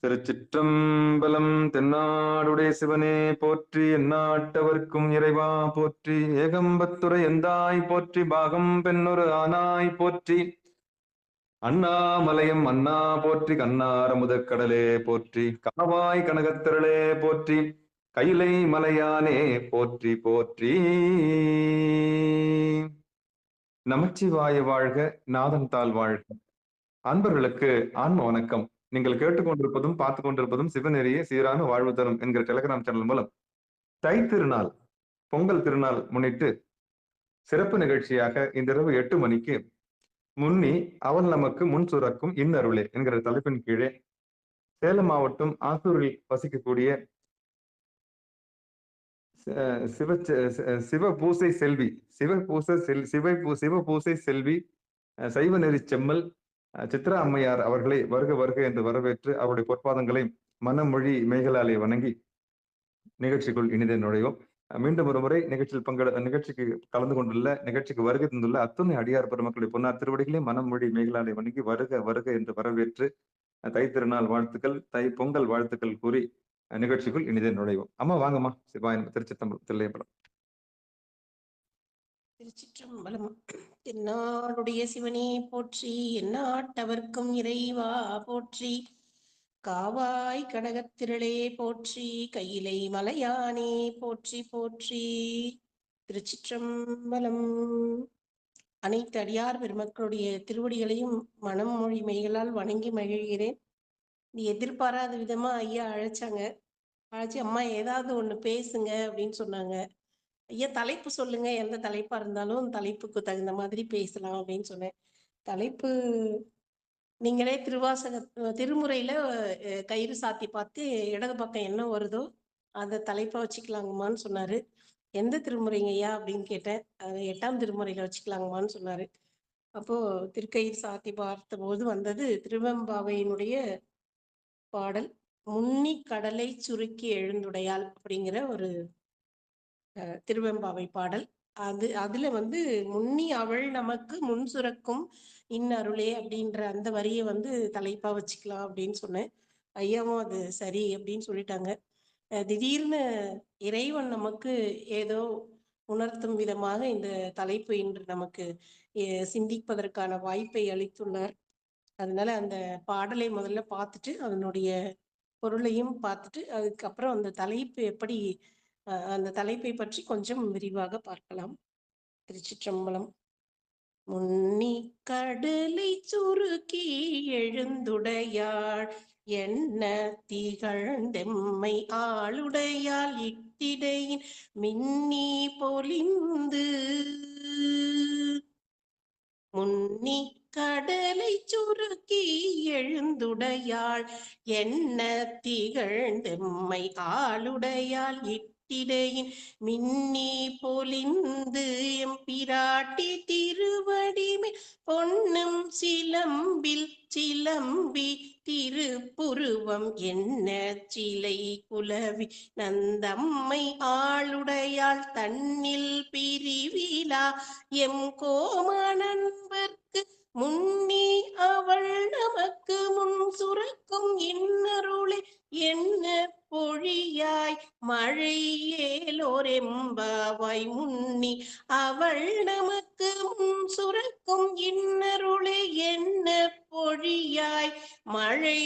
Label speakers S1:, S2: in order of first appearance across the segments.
S1: திருச்சிற்றம்பலம். தென்னாடுடைய சிவனே போற்றி, எந்நாட்டவர்க்கும் இறைவா போற்றி, ஏகம்பத்துரை எந்தாய் போற்றி, பாகம் பெண்ணொரு ஆனாய் போற்றி, அண்ணாமலையம் அண்ணா போற்றி, கண்ணார முதற்கடலே போற்றி, காவாய் கனகத்திரளே போற்றி, கைலை மலையானே போற்றி போற்றி. நமச்சிவாய வாழ்க, நாதன் தாள் வாழ்க. அன்பர்களுக்கு ஆன்ம வணக்கம். நீங்கள் கேட்டுக்கொண்டிருப்பதும் பார்த்து கொண்டிருப்பதும் சிவநெறியே சீரான வாழ்வு தரும் என்கிற டெலிகிராம் சேனல் மூலம் தை திருநாள், பொங்கல் திருநாள் முன்னிட்டு சிறப்பு நிகழ்ச்சியாக இன்றிரவு 8 மணிக்கு முன்னி அவள் நமக்கு முன் சுரக்கும் இன்னருளே என்கிற தலைப்பின் கீழே சேலம் மாவட்டம் ஆத்தூரில் வசிக்கக்கூடிய சிவ பூசை செல்வி சிவ பூசை செல்வி சைவ நெறி செம்மல் சித்ரா அம்மையார் அவர்களை வருக வருக என்று வரவேற்று அவருடைய பொற்பாதங்களை மனமொழி மெய்களாலே வணங்கி நிகழ்ச்சிக்குள் இனிதே நுழைவோம். மீண்டும் ஒரு முறை நிகழ்ச்சிக்கு கலந்து கொண்டுள்ள, நிகழ்ச்சிக்கு வருகை தந்துள்ள அத்துணை அடியார் பெருமக்களுடைய பொன்னார் திருவடிகளை மனமொழி மெய்களாலே வணங்கி வருக வருக என்று வரவேற்று தை திருநாள் வாழ்த்துக்கள், தை பொங்கல் வாழ்த்துக்கள் கூறி நிகழ்ச்சிக்குள் இனிதே நுழைவோம். அம்மா வாங்கம்மா. சிவாயன் தில்லையம்பலம்.
S2: திருச்சிற்றம்பலம். தென்னாடுடைய சிவனே போற்றி, எந்நாட்டவர்க்கும் இறைவா போற்றி, காவாய் கடகத்திரளே போற்றி, கையிலை மலையானே போற்றி போற்றி. திருச்சிற்றம்பலம். அனைத்து அடியார் பெருமக்களுடைய திருவடிகளையும் மனம் மொழி மெய்களால் வணங்கி மகிழ்கிறேன். எதிர்பாராத விதமா ஐயா அழைச்சாங்க. அழைச்சி அம்மா ஏதாவது ஒண்ணு பேசுங்க அப்படின்னு சொன்னாங்க. ஐயா தலைப்பு சொல்லுங்க, எந்த தலைப்பா இருந்தாலும் தலைப்புக்கு தகுந்த மாதிரி பேசலாம் அப்படின்னு சொன்னேன். தலைப்பு நீங்களே திருமுறையில கயிறு சாத்தி பார்த்து இடது பக்கம் என்ன வருதோ அந்த தலைப்பை வச்சுக்கலாங்கம்மான்னு சொன்னாரு. எந்த திருமுறைங்க ஐயா அப்படின்னு கேட்டேன். 8ஆம் திருமுறையில வச்சுக்கலாங்கம்மான்னு சொன்னாரு. அப்போ திருக்கயிறு சாத்தி பார்த்த போது வந்தது திருவெம்பாவையினுடைய பாடல், முன்னி கடலை சுருக்கி எழுந்துடையாள் அப்படிங்கிற ஒரு திருவெம்பாவை பாடல். அதுல முன்னி அவள் நமக்கு முன் சுரக்கும் இன்னருளே அப்படின்ற அந்த வரியை தலைப்பா வச்சுக்கலாம் அப்படின்னு சொன்னேன். ஐயாவும் அது சரி அப்படின்னு சொல்லிட்டாங்க. திடீர்னு இறைவன் நமக்கு ஏதோ உணர்த்தும் விதமாக இந்த தலைப்பு இன்று நமக்கு சிந்திப்பதற்கான வாய்ப்பை அளித்துள்ளார். அதனால அந்த பாடலை முதல்ல பார்த்துட்டு அதனுடைய பொருளையும் பார்த்துட்டு அதுக்கப்புறம் அந்த தலைப்பு எப்படி அந்த தலைப்பை பற்றி கொஞ்சம் விரிவாக பார்க்கலாம். திருச்சிற்றம்பலம். முன்னி கடலை சுருக்கி எழுந்துடையாள் என்ன திகழ்ந்தெம்மை ஆளுடையாள் இட்டிடையின் மின்னி பொலிந்து, முன்னி கடலை சுருக்கி எழுந்துடையாள் என்ன திகழ்ந்தெம்மை ஆளுடையாள் இட்டிடையின் மின்னி பொலிந்து, எம்பிராட்டி திருவடிமே பொன்னும் சிலம்பில் சிலம்பி திருப்புருவம் என்ன சிலை குலவி நந்தம்மை ஆளுடையாள் தன்னில் பிரிவிலா எம் கோமநண்பர்க்கு முன்னி அவள் நமக்கு முன் சுரக்கும் இன்னருளே என்ன பொழியாய் மழை ஏலோரெம்பாவாய், முன்னி அவள் நமக்கு முன் சுரக்கும் இன்னருளே என்ன பொழியாய் மழை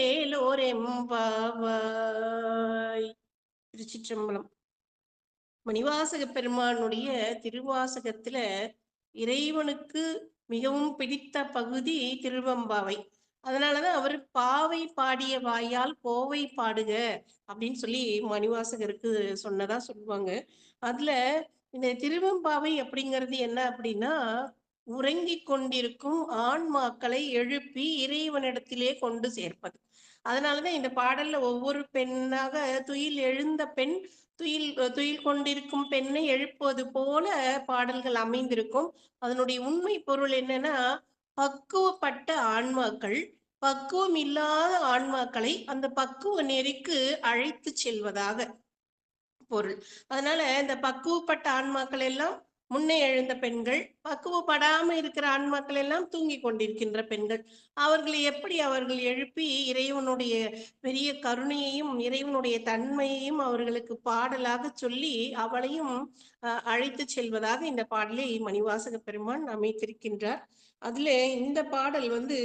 S2: ஏலோரெம்பாவாய். திருச்சிற்றம்பலம். மணிவாசக பெருமானுடைய திருவாசகத்துல இறைவனுக்கு மிகவும் பிடித்த பகுதி திருவெம்பாவை. அதனாலதான் அவர் பாவை பாடிய வாயால் கோவை பாடுக அப்படின்னு சொல்லி மணிவாசகருக்கு சொன்னதா சொல்லுவாங்க. அதுல இந்த திருவெம்பாவை அப்படிங்கிறது என்ன அப்படின்னா, உறங்கி கொண்டிருக்கும் ஆன்மாக்களை எழுப்பி இறைவனிடத்திலே கொண்டு சேர்ப்பது. அதனாலதான் இந்த பாடல்ல ஒவ்வொரு பெண்ணாக துயில் எழுந்த பெண் துயில் கொண்டிருக்கும் பெண்ணை எழுப்புவது போல பாடல்கள் அமைந்திருக்கும். அதனுடைய உண்மை பொருள் என்னன்னா, பக்குவப்பட்ட ஆன்மாக்கள் பக்குவம் இல்லாத ஆன்மாக்களை அந்த பக்குவ நெறிக்கு அழைத்து செல்வதாக பொருள். அதனால இந்த பக்குவப்பட்ட ஆன்மாக்கள் எல்லாம் முன்னே எழுந்த பெண்கள், பக்குவப்படாம இருக்கிற ஆன்மாக்கள் எல்லாம் தூங்கி கொண்டிருக்கின்ற பெண்கள். அவர்களை எப்படி அவர்கள் எழுப்பி இறைவனுடைய பெரிய கருணையையும் இறைவனுடைய தன்மையையும் அவர்களுக்கு பாடலாக சொல்லி அவளையும் அழைத்து செல்வதாக இந்த பாடலை மணிவாசக பெருமான் அமைத்திருக்கின்றார். அதுல இந்த பாடல் வந்து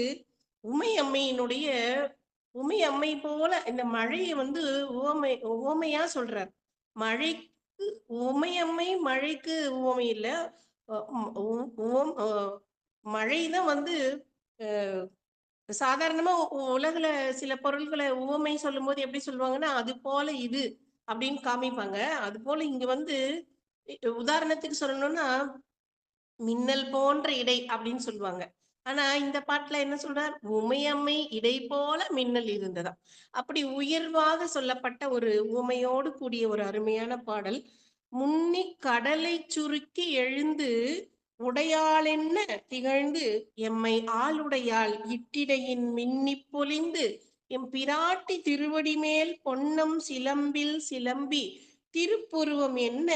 S2: உமை அம்மையினுடைய உமை அம்மை போல இந்த மழையை வந்து உவமையா சொல்றார். மழை உமையம்மை மழைக்கு உவமை இல்ல. மழைதான் வந்து சாதாரணமா உலகுல சில பொருள்களை உவமை சொல்லும்போது எப்படி சொல்லுவாங்கன்னா, அது போல இது அப்படின்னு காமிப்பாங்க. அது போல இங்க வந்து உதாரணத்துக்கு சொல்லணும்னா, மின்னல் போன்ற இடை அப்படின்னு சொல்லுவாங்க. ஆனா இந்த பாட்டுல என்ன சொல்றார்? உமையம்மை இடை போல மின்னல் இருந்ததா. அப்படி உயர்வாக சொல்லப்பட்ட ஒரு உவமையோடு கூடிய ஒரு அருமையான பாடல். முன்னி கடலை சுருக்கி எழுந்து உடையாளென்ன திகழ்ந்து எம்மை ஆளுடையாள் இட்டிடையின் மின்னிப் பொலிந்து எம் பிராட்டி திருவடி மேல் பொன்னம் சிலம்பில் சிலம்பி திருப்புருவம் என்ன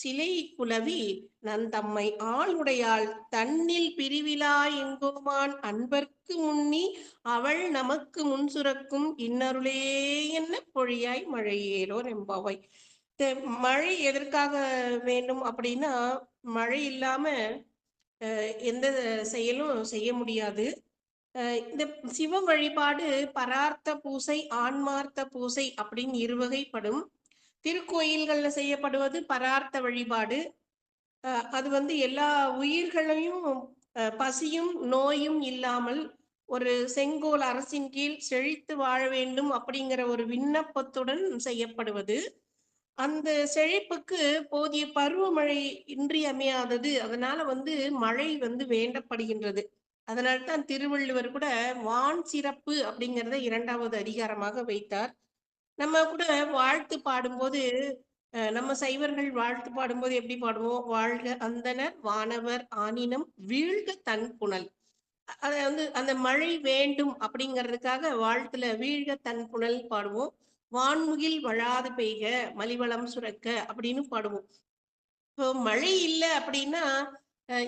S2: சிலை குலவி நந்தம்மை ஆளுடையாள் தன்னில் பிரிவிலா எங்கோமான் அன்பர்க்கு முன்னி அவள் நமக்கு முன் சுரக்கும் இன்னருளே என்ன பொழியாய் மழையேலோர் எம்பாவை. மழை எதற்காக வேண்டும் அப்படின்னா, மழை இல்லாம எந்த செயலும் செய்ய முடியாது. இந்த சிவ வழிபாடு பரார்த்த பூசை, ஆன்மார்த்த பூசை அப்படின்னு இருவகைப்படும். திருக்கோயில்கள்ல செய்யப்படுவது பரார்த்த வழிபாடு. அது வந்து எல்லா உயிர்களையும் பசியும் நோயும் இல்லாமல் ஒரு செங்கோல் அரசின் கீழ் செழித்து வாழ வேண்டும் அப்படிங்கிற ஒரு விண்ணப்பத்துடன் செய்யப்படுவது. அந்த செழிப்புக்கு போதிய பருவமழை இன்றியமையாதது. அதனால வந்து மழை வந்து வேண்டப்படுகின்றது. அதனால்தான் திருவள்ளுவர் கூட வான் சிறப்பு அப்படிங்கிறத 2வது அதிகாரமாக வைத்தார். நம்ம கூட வாழ்த்து பாடும்போது நம்ம சைவர்கள் வாழ்த்து பாடும்போது எப்படி பாடுவோம்? வாழ்க அந்தணர் வானவர் ஆனினம் வீழ்க தன் புனல். அத வந்து அந்த மழை வேண்டும் அப்படிங்கிறதுக்காக வாழ்த்துல வீழ்க தன் புனல் பாடுவோம். வான்முகில் வழாது பெய்க மலிவளம் சுரக்க அப்படின்னு பாடுவோம். இப்போ மழை இல்லை அப்படின்னா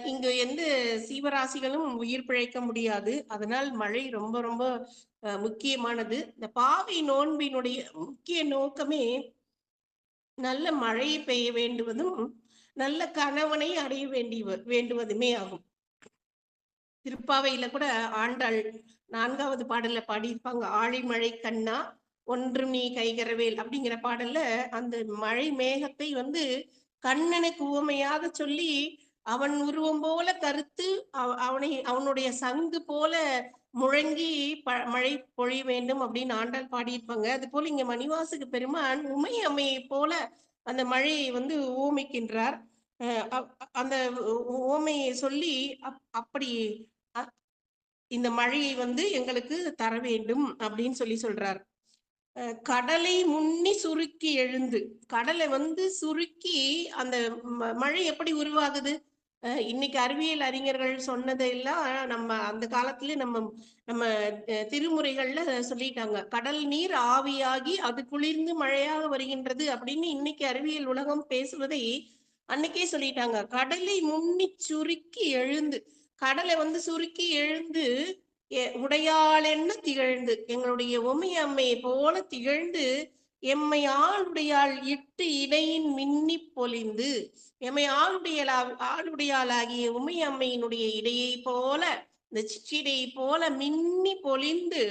S2: இங்க எந்த சீவராசிகளும் உயிர் பிழைக்க முடியாது. அதனால் மழை ரொம்ப ரொம்ப முக்கியமானது. இந்த பாவை நோன்பினுடைய முக்கிய நோக்கமே நல்ல மழை பெய்ய வேண்டுவதும் நல்ல கணவனை அடைய வேண்டுவதுமே ஆகும். திருப்பாவையில கூட ஆண்டாள் 4வது பாடல்ல பாடியிருப்பாங்க. ஆழிமழை கண்ணா ஒன்றும் நீ கைகரவேல் அப்படிங்கிற பாடல்ல அந்த மழை மேகத்தை வந்து கண்ணனுக்கு உவமையாக சொல்லி அவன் உருவம் போல கருத்து அவனுடைய சங்கு போல முழங்கி மழை பொழிய வேண்டும் அப்படின்னு ஆண்டாள் பாடியிருப்பாங்க. அது போல இங்க மணிவாசக பெருமான் உமை அம்மையை போல அந்த மழையை வந்து ஊமிக்கின்றார். அந்த ஊமையை சொல்லி அப்படி இந்த மழையை வந்து எங்களுக்கு தர வேண்டும் அப்படின்னு சொல்றார். கடலை முன்னி சுருக்கி எழுந்து, கடலை வந்து சுருக்கி அந்த மழை எப்படி உருவாகுது? இன்னைக்கு அறிவியல் அறிஞர்கள் சொன்னதெல்லாம் நம்ம அந்த காலத்துல நம்ம திருமுறைகள்ல சொல்லிட்டாங்க. கடல் நீர் ஆவியாகி அது குளிர்ந்து மழையாக வருகின்றது அப்படின்னு இன்னைக்கு அறிவியல் உலகம் பேசுவதை அன்னைக்கே சொல்லிட்டாங்க. கடலை முன்னி சுருக்கி எழுந்து, கடலை வந்து சுருக்கி எழுந்து உடையாள் என்ன திகழ்ந்து, எங்களுடைய உமை அம்மையை போல திகழ்ந்து எம்மை ஆளுடையாள் இட்டு இடையின் மின்னி பொலிந்து, எம்மை ஆளுடையாளாகிய உமை அம்மையினுடைய இடையை போல இந்த சிற்றிடையை போல மின்னி பொலிந்து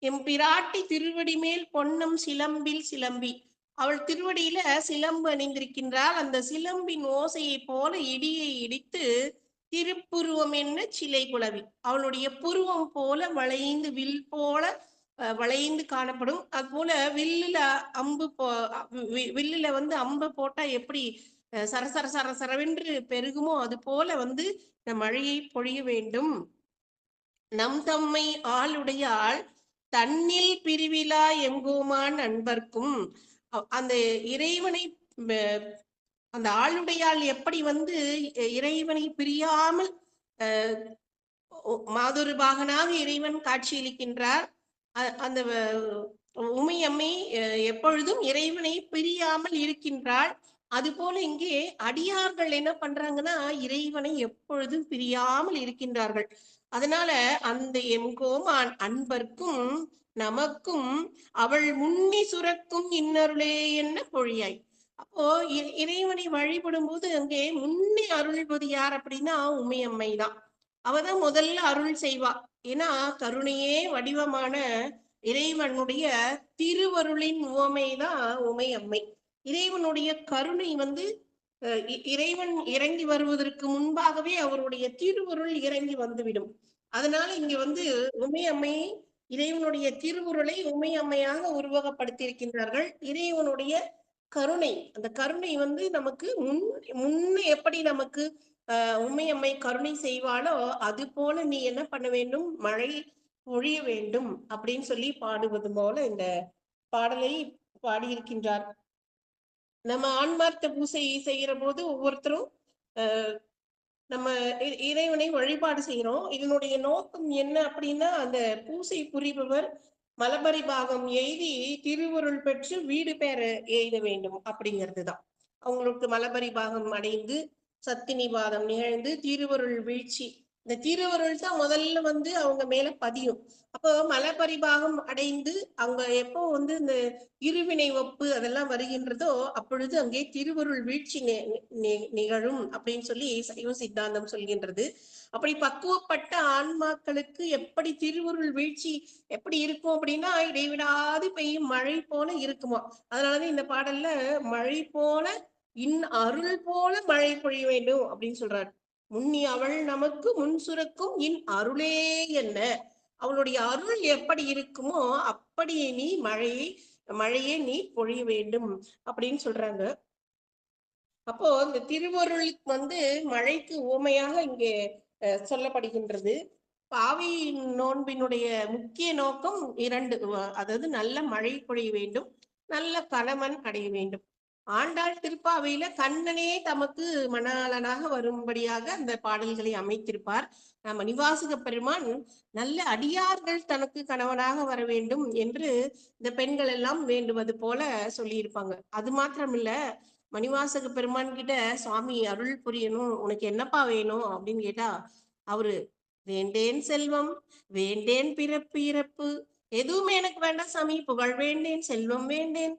S2: எம் பிராட்டி திருவடி மேல் பொன்னம் சிலம்பில் சிலம்பி, அவள் திருவடியில சிலம்பு அணிந்திருக்கின்றாள். அந்த சிலம்பின் ஓசையை போல இடியை இடித்து திருப்புருவம் என்ன சிலை குலவி, அவளுடைய புருவம் போல வளைந்து வில் போல வளைந்து காணப்படும். அது போல வில்லுல அம்பு வில்லுல வந்து அம்பு போட்டா எப்படி சரசர சரசரவென்று பெருகுமோ அது போல வந்து இந்த மழையை பொழிய வேண்டும். நம் தம்மை ஆளுடையாள் தன்னில் பிரிவிலா எங்கோமான் அன்பர்க்கும், அந்த இறைவனை அந்த ஆளுடையாள் எப்படி வந்து இறைவனை பிரியாமல் மாதொரு பாகனாக இறைவன் காட்சியளிக்கின்றார். அந்த உமையம்மை எப்பொழுதும் இறைவனை பிரியாமல் இருக்கின்றாள். அதுபோல இங்கே அடியார்கள் என்ன பண்றாங்கன்னா, இறைவனை எப்பொழுதும் பிரியாமல் இருக்கின்றார்கள். அதனால அந்த எம்கோமான் அன்பர்க்கும் நமக்கும் அவள் முன்னி சுரக்கும் இன்னருளே என்ன பொழியாய். அப்போ இறைவனை வழிபடும்போது அங்கே முன்னே அருள்வது யார் அப்படின்னா உமையம்மை தான். அவதான் முதல்ல அருள் செய்வா. ஏன்னா கருணையே வடிவமான இறைவனுடைய திருவருளின் உவமைதான் உமையம்மை. இறைவனுடைய கருணை வந்து இறைவன் இறங்கி வருவதற்கு முன்பாகவே அவருடைய திருவருள் இறங்கி வந்துவிடும். அதனால இங்க வந்து உமையம்மையை இறைவனுடைய திருவுருளை உமையம்மையாக உருவகப்படுத்தியிருக்கின்றார்கள். இறைவனுடைய கருணை, அந்த கருணை வந்து நமக்கு முன்ன எப்படி நமக்கு உமையம்மை கருணை செய்வாளோ அது போல நீ என்ன பண்ண வேண்டும், மழை பொழிய வேண்டும் அப்படின்னு சொல்லி பாடுவது போல இந்த பாடலை பாடியிருக்கின்றார். நம்ம ஆன்மார்த்த பூசை செய்யற போது ஒவ்வொருத்தரும் நம்ம இறைவனை வழிபாடு செய்யறோம். இதனுடைய நோக்கம் என்ன அப்படின்னா, அந்த பூசை புரிபவர் மலபரி பாகம் எய்தி திருவருள் பெற்று வீடு பெற எய்த வேண்டும் அப்படிங்கிறதுதான். அவங்களுக்கு மலபரி பாகம் அடைந்து சத்தினி பாதம் நிகழ்ந்து திருவருள் வீழ்ச்சி, இந்த திருவருள் தான் முதல்ல வந்து அவங்க மேல பதியும். அப்போ மலபரிபாகம் அடைந்து அவங்க எப்போ வந்து இந்த இருவினை ஒப்பு அதெல்லாம் வருகின்றதோ அப்பொழுது அங்கே திருவருள் வீழ்ச்சி நிகழும் அப்படின்னு சொல்லி சைவ சித்தாந்தம் சொல்கின்றது. அப்படி பக்குவப்பட்ட ஆன்மாக்களுக்கு எப்படி திருவருள் வீழ்ச்சி எப்படி இருக்கும் அப்படின்னா இடைவிடாது பெய்யும் மழை போல இருக்குமா. அதனாலதான் இந்த பாடல்ல மழை போல அருள் போல மழை பொழிய வேண்டும் அப்படின்னு சொல்றாரு. முன்னி அவள் நமக்கு முன் சுரக்கும் அருளே என்ன, அவளுடைய அருள் எப்படி இருக்குமோ அப்படி நீ மழையே நீ பொழிய வேண்டும் அப்படின்னு சொல்றாங்க. அப்போ இந்த திருவருளுக்கு வந்து மழைக்கு உவமையாக இங்கே சொல்லப்படுகின்றது. பாவி நோன்பினுடைய முக்கிய நோக்கம் 2, அதாவது நல்ல மழை பொழிய வேண்டும், நல்ல கணவன் அடைய வேண்டும். ஆண்டாள் திருப்பாவையில கண்ணனே தமக்கு மணாளனாக வரும்படியாக அந்த பாடல்களை அமைத்திருப்பார். மணிவாசக பெருமான் நல்ல அடியார்கள் தனக்கு கணவனாக வர வேண்டும் என்று இந்த பெண்கள் எல்லாம் வேண்டுவது போல சொல்லியிருப்பாங்க. அது மாத்திரமில்ல, மணிவாசக பெருமான் கிட்ட சுவாமி அருள் புரியணும், உனக்கு என்னப்பா வேணும் அப்படின்னு கேட்டா அவரு வேண்டேன் செல்வம், வேண்டேன் பிறப்பு இறப்பு, எதுவுமே எனக்கு வேண்டாம் சாமி, புகழ் வேண்டேன், செல்வம் வேண்டேன்,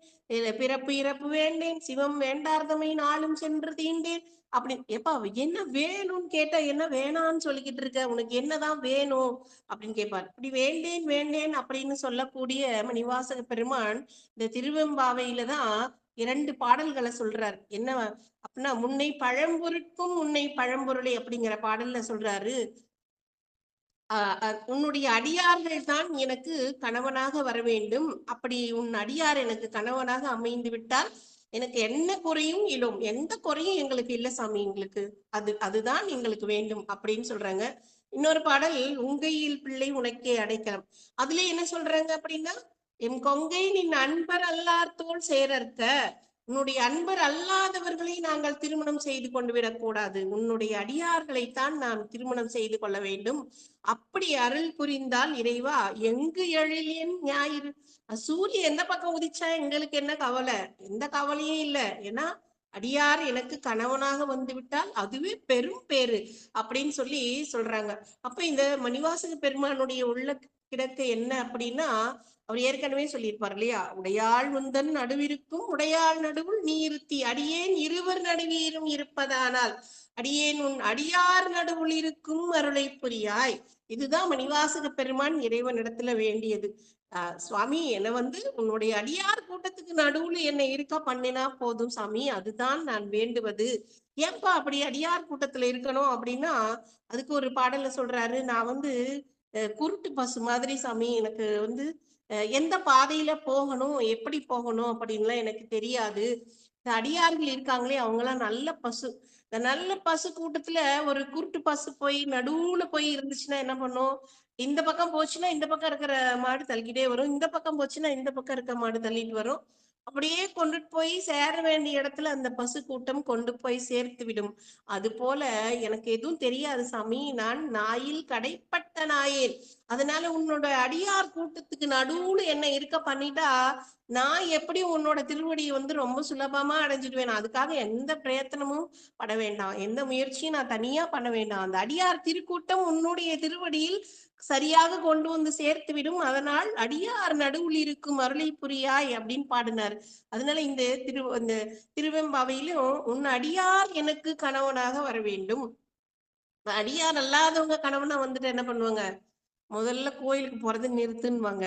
S2: பிறப்பு இறப்பு வேண்டேன், சிவம் வேண்டார்தமை நாளும் சென்று தீண்டேன் அப்படின்னு. எப்பா என்ன வேணும்னு கேட்டா என்ன வேணான்னு சொல்லிக்கிட்டு இருக்க, உனக்கு என்னதான் வேணும் அப்படின்னு கேட்பார். இப்படி வேண்டேன் வேண்டேன் அப்படின்னு சொல்லக்கூடிய மணிவாசக பெருமான் இந்த திருவெம்பாவையில தான் 2 பாடல்களை சொல்றாரு. என்ன அப்படின்னா, முன்னை பழம்பொருட்கும் முன்னை பழம்பொருளை அப்படிங்கிற பாடல்ல சொல்றாரு, உன்னுடைய அடியார்கள் தான் எனக்கு கணவனாக வர வேண்டும். அப்படி உன் அடியார் எனக்கு கணவனாக அமைந்து விட்டால் எனக்கு என்ன குறையும் இலும், எந்த குறையும் எங்களுக்கு இல்ல சாமி, எங்களுக்கு அதுதான் எங்களுக்கு வேண்டும் அப்படின்னு சொல்றாங்க. இன்னொரு பாடல் உங்கையில் பிள்ளை உனக்கே அடைக்கலாம். அதுல என்ன சொல்றாங்க அப்படின்னா, என் கொங்கை நின் அன்பர் அல்லார் தோல் சேரற்க, உன்னுடைய அன்பர் அல்லாதவர்களை நாங்கள் திருமணம் செய்து கொண்டு விடக்கூடாது, உன்னுடைய அடியார்களைத்தான் நான் திருமணம் செய்து கொள்ள வேண்டும். அப்படி அருள் புரிந்தால் இறைவா எங்கு எழிலின் ஞாயிறு, சூரியன் எந்த பக்கம் உதிச்சா எங்களுக்கு என்ன கவலை, எந்த கவலையும் இல்லை. ஏன்னா அடியார் எனக்கு கணவனாக வந்து விட்டால் அதுவே பெரும் பேரு அப்படின்னு சொல்லி சொல்றாங்க. அப்ப இந்த மணிவாசக பெருமானுடைய உள்ள கிடக்க என்ன அப்படின்னா, அவர் ஏற்கனவே சொல்லியிருப்பார் இல்லையா, உடையாள் உந்தன் நடுவிருக்கும் உடையாள் நடுவுள் நீ இருத்தி அடியேன் இருவர் நடுவீரும் இருப்பதானால் அடியேன் உன் அடியார் நடுவுள் இருக்கும் அருளை புரியாய். இதுதான் மணிவாசக பெருமான் இறைவனிடத்துல வேண்டியது. சுவாமி என்னை வந்து உன்னுடைய அடியார் கூட்டத்துக்கு நடுவுல என்னை இருக்க பண்ணினா போதும் சாமி, அதுதான் நான் வேண்டுவது. ஏன்பா அப்படி அடியார் கூட்டத்துல இருக்கணும் அப்படின்னா, அதுக்கு ஒரு பாடல்ல சொல்றாரு, நான் வந்து குருட்டு பசு மாதிரி சாமி, எனக்கு வந்து எந்த பாதையில போகணும் எப்படி போகணும் அப்படின்லாம் எனக்கு தெரியாது. இந்த அடியார்கள் இருக்காங்களே அவங்கெல்லாம் நல்ல பசு, இந்த நல்ல பசு கூட்டத்துல ஒரு குருட்டு பசு போய் நடுவுல போய் இருந்துச்சுன்னா என்ன பண்ணும், இந்த பக்கம் போச்சுன்னா இந்த பக்கம் இருக்கிற மாடு தள்ளிக்கிட்டே வரும், இந்த பக்கம் போச்சுன்னா இந்த பக்கம் இருக்க மாடு தள்ளிட்டு வரும். அப்படியே கொண்டுட்டு போய் சேர வேண்டிய இடத்துல அந்த பசு கூட்டம் கொண்டு போய் சேர்த்து விடும். அது போல எனக்கு எதுவும் தெரியாது சாமி, நான் நாயில் கடைப்பட்ட நாயேன். அதனால உன்னோட அடியார் கூட்டத்துக்கு நடுவுல என்ன இருக்க பண்ணிட்டா நான் எப்படி உன்னோட திருவடியை ரொம்ப சுலபமா அடைஞ்சிடுவேன். அதுக்காக எந்த பிரயத்தனமும் பட வேண்டாம், எந்த முயற்சியும் நான் தனியா பண்ண வேண்டாம். அந்த அடியார் திருக்கூட்டம் உன்னுடைய திருவடியில் சரியாக கொண்டு வந்து சேர்த்து விடும். அதனால் அடியார் நடுவில் இருக்கும் அருளை புரியாய் அப்படின்னு பாடினார். அதனால இந்த திருவெம்பாவையிலும் உன் அடியார் எனக்கு கணவனாக வர வேண்டும். அடியார் அல்லாதவங்க கணவனா வந்துட்டு என்ன பண்ணுவாங்க, முதல்ல கோயிலுக்கு போறது நிறுத்துன்னுவாங்க.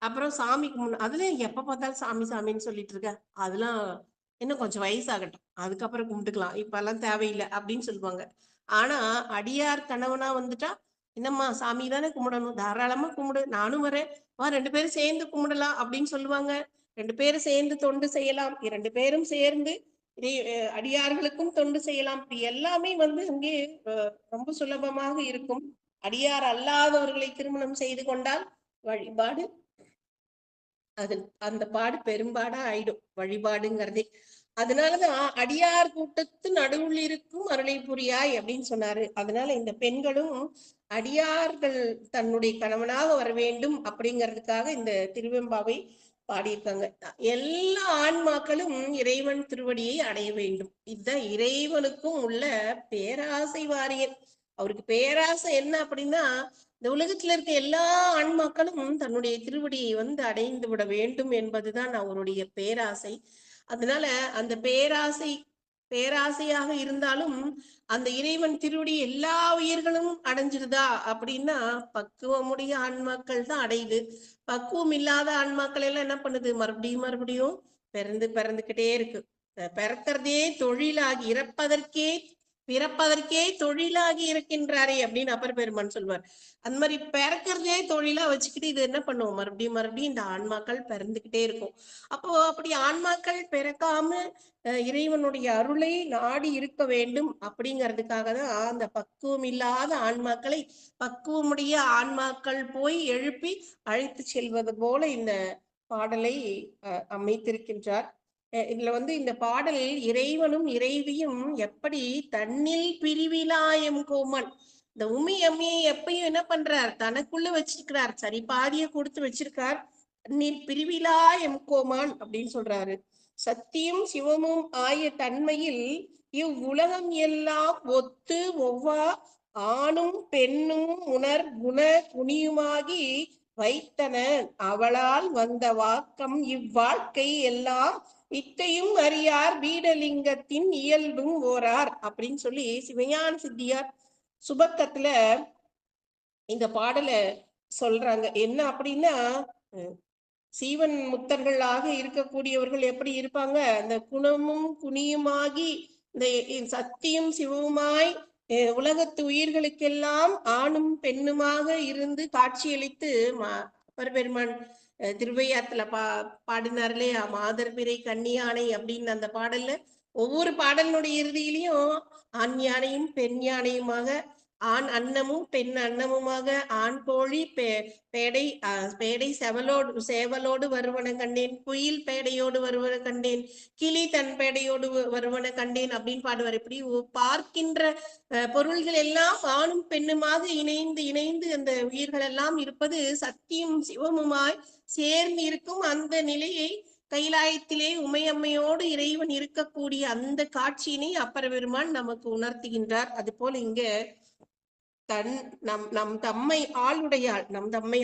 S2: அப்புறம் சாமிக்கு அதுலயும் எப்ப பார்த்தாலும் சாமி சாமின்னு சொல்லிட்டு இருக்க, அதெல்லாம் இன்னும் கொஞ்சம் வயசாகட்டும், அதுக்கப்புறம் கும்பிட்டுக்கலாம், இப்ப எல்லாம் தேவையில்லை அப்படின்னு சொல்லுவாங்க. ஆனா அடியார் கணவனா வந்துட்டா, என்னம்மா சாமி தானே கும்பிடணும், தாராளமா கும்பிடு, நானும் வரேன், வா 2 பேரும் சேர்ந்து கும்பிடலாம் அப்படின்னு சொல்லுவாங்க. 2 பேரும் சேர்ந்து தொண்டு செய்யலாம், 2 பேரும் சேர்ந்து அடியார்களுக்கும் தொண்டு செய்யலாம். இப்படி எல்லாமே அங்கே ரொம்ப சுலபமாக இருக்கும். அடியார் அல்லாதவர்களை திருமணம் செய்து கொண்டால் வழிபாடு அது அந்த பாடு பெரும்பாடா ஆயிடும் வழிபாடுங்கிறதே. அதனாலதான் அடியார் கூட்டத்து நடுவில் இருக்கும் அருளை புரியாய் அப்படின்னு சொன்னாரு. அதனால இந்த பெண்களும் அடியார்கள் தன்னுடைய கணவனாக வர வேண்டும் அப்படிங்கிறதுக்காக இந்த திருவெம்பாவை பாடியிருக்காங்க. எல்லா ஆன்மாக்களும் இறைவன் திருவடியை அடைய வேண்டும். இதுதான் இறைவனுக்கும் உள்ள பேராசை வாரியன். அவருக்கு பேராசை என்ன அப்படின்னா, இந்த உலகத்துல இருக்க எல்லா ஆன்மாக்களும் தன்னுடைய திருவடியை அடைந்து விட வேண்டும் என்பதுதான் அவருடைய பேராசை. அதனால அந்த பேராசையாக இருந்தாலும் அந்த இறைவன் திருவடி எல்லா உயிர்களும் அடைஞ்சிருதா அப்படின்னா, பக்குவமுடைய ஆன்மாக்கள் தான் அடையுது. பக்குவம் இல்லாத ஆன்மாக்கள் எல்லாம் என்ன பண்ணுது, மறுபடியும் மறுபடியும் பிறந்துகிட்டே இருக்கு. பிறக்கிறதே தொழிலாகி பிறப்பதற்கே தொழிலாகி இருக்கின்றாரே அப்படின்னு அப்பர் பெருமான் சொல்வார். அந்த மாதிரி பிறக்கிறதே தொழிலா வச்சுக்கிட்டு இது என்ன பண்ணுவோம், மறுபடியும் மறுபடியும் இந்த ஆன்மாக்கள் பிறந்துகிட்டே இருக்கும். அப்போ அப்படி ஆன்மாக்கள் பிறக்காம இறைவனுடைய அருளை நாடி இருக்க வேண்டும் அப்படிங்கிறதுக்காக தான் அந்த பக்குவம் இல்லாத ஆன்மாக்களை பக்குவமுடைய ஆன்மாக்கள் போய் எழுப்பி அழைத்து செல்வது போல இந்த பாடலை அமைத்திருக்கின்றார். இதுல இந்த பாடல் இறைவனும் இறைவியும் எப்படி தன்னில் பிரிவிலாயம் கோமன், இந்த உமி அம்மியை எப்பயும் என்ன பண்றார், தனக்குள்ள வச்சிருக்கிறார், சரி பாதிய கொடுத்து வச்சிருக்கார். தன்னில் பிரிவிலாயம் கோமான் அப்படின்னு சொல்றாரு. சத்தியும் சிவமும் ஆய தன்மையில் இவ்வுலகம் எல்லாம் ஒத்து ஒவ்வா ஆணும் பெண்ணும் உணர் குண குனியுமாகி வைத்தன அவளால் வந்த வாக்கம் இவ்வாழ்க்கை எல்லாம் இத்தையும் அறியார் பீடலிங்கத்தின் இயல்பும் ஓரார் அப்படின்னு சொல்லி சிவஞான சித்தியார் சுபக்கத்துல இந்த பாடலை சொல்றாங்க. என்ன அப்படின்னா, சீவன் முத்தர்களாக இருக்கக்கூடியவர்கள் எப்படி இருப்பாங்க, அந்த குணமும் குனியுமாகி இந்த சத்தியும் சிவமாய் உலகத்து உயிர்களுக்கெல்லாம் ஆணும் பெண்ணுமாக இருந்து காட்சியளித்து பெருமான் திருவையாத்துல பாடினார் இல்லையா, மாதர் பிறை கன்னியானை அப்படின்னு. அந்த பாடல்ல ஒவ்வொரு பாடலினுடைய இறுதியிலையும் ஆண் யானையும் பெண் யானையுமாக, ஆண் அன்னமும் பெண் அன்னமுமாக, ஆண் கோழி பேடை சேவலோடு வருவன கண்டேன், குயில் பேடையோடு வருவன கண்டேன், கிளி தன் பேடையோடு வருவன கண்டேன் அப்படின்னு பாடுவார். இப்படி பார்க்கின்ற பொருள்கள் எல்லாம் ஆணும் பெண்ணுமாக இணைந்து இணைந்து அந்த உயிர்கள் எல்லாம் இருப்பது சத்தியும் சிவமுமாய் சேர்ந்து இருக்கும் அந்த நிலையை கைலாயத்திலே உமையம்மையோடு இறைவன் இருக்கக்கூடிய அந்த காட்சியினை அப்பர் பெருமான் நமக்கு உணர்த்துகின்றார். அது போல இங்க நம் தம்மை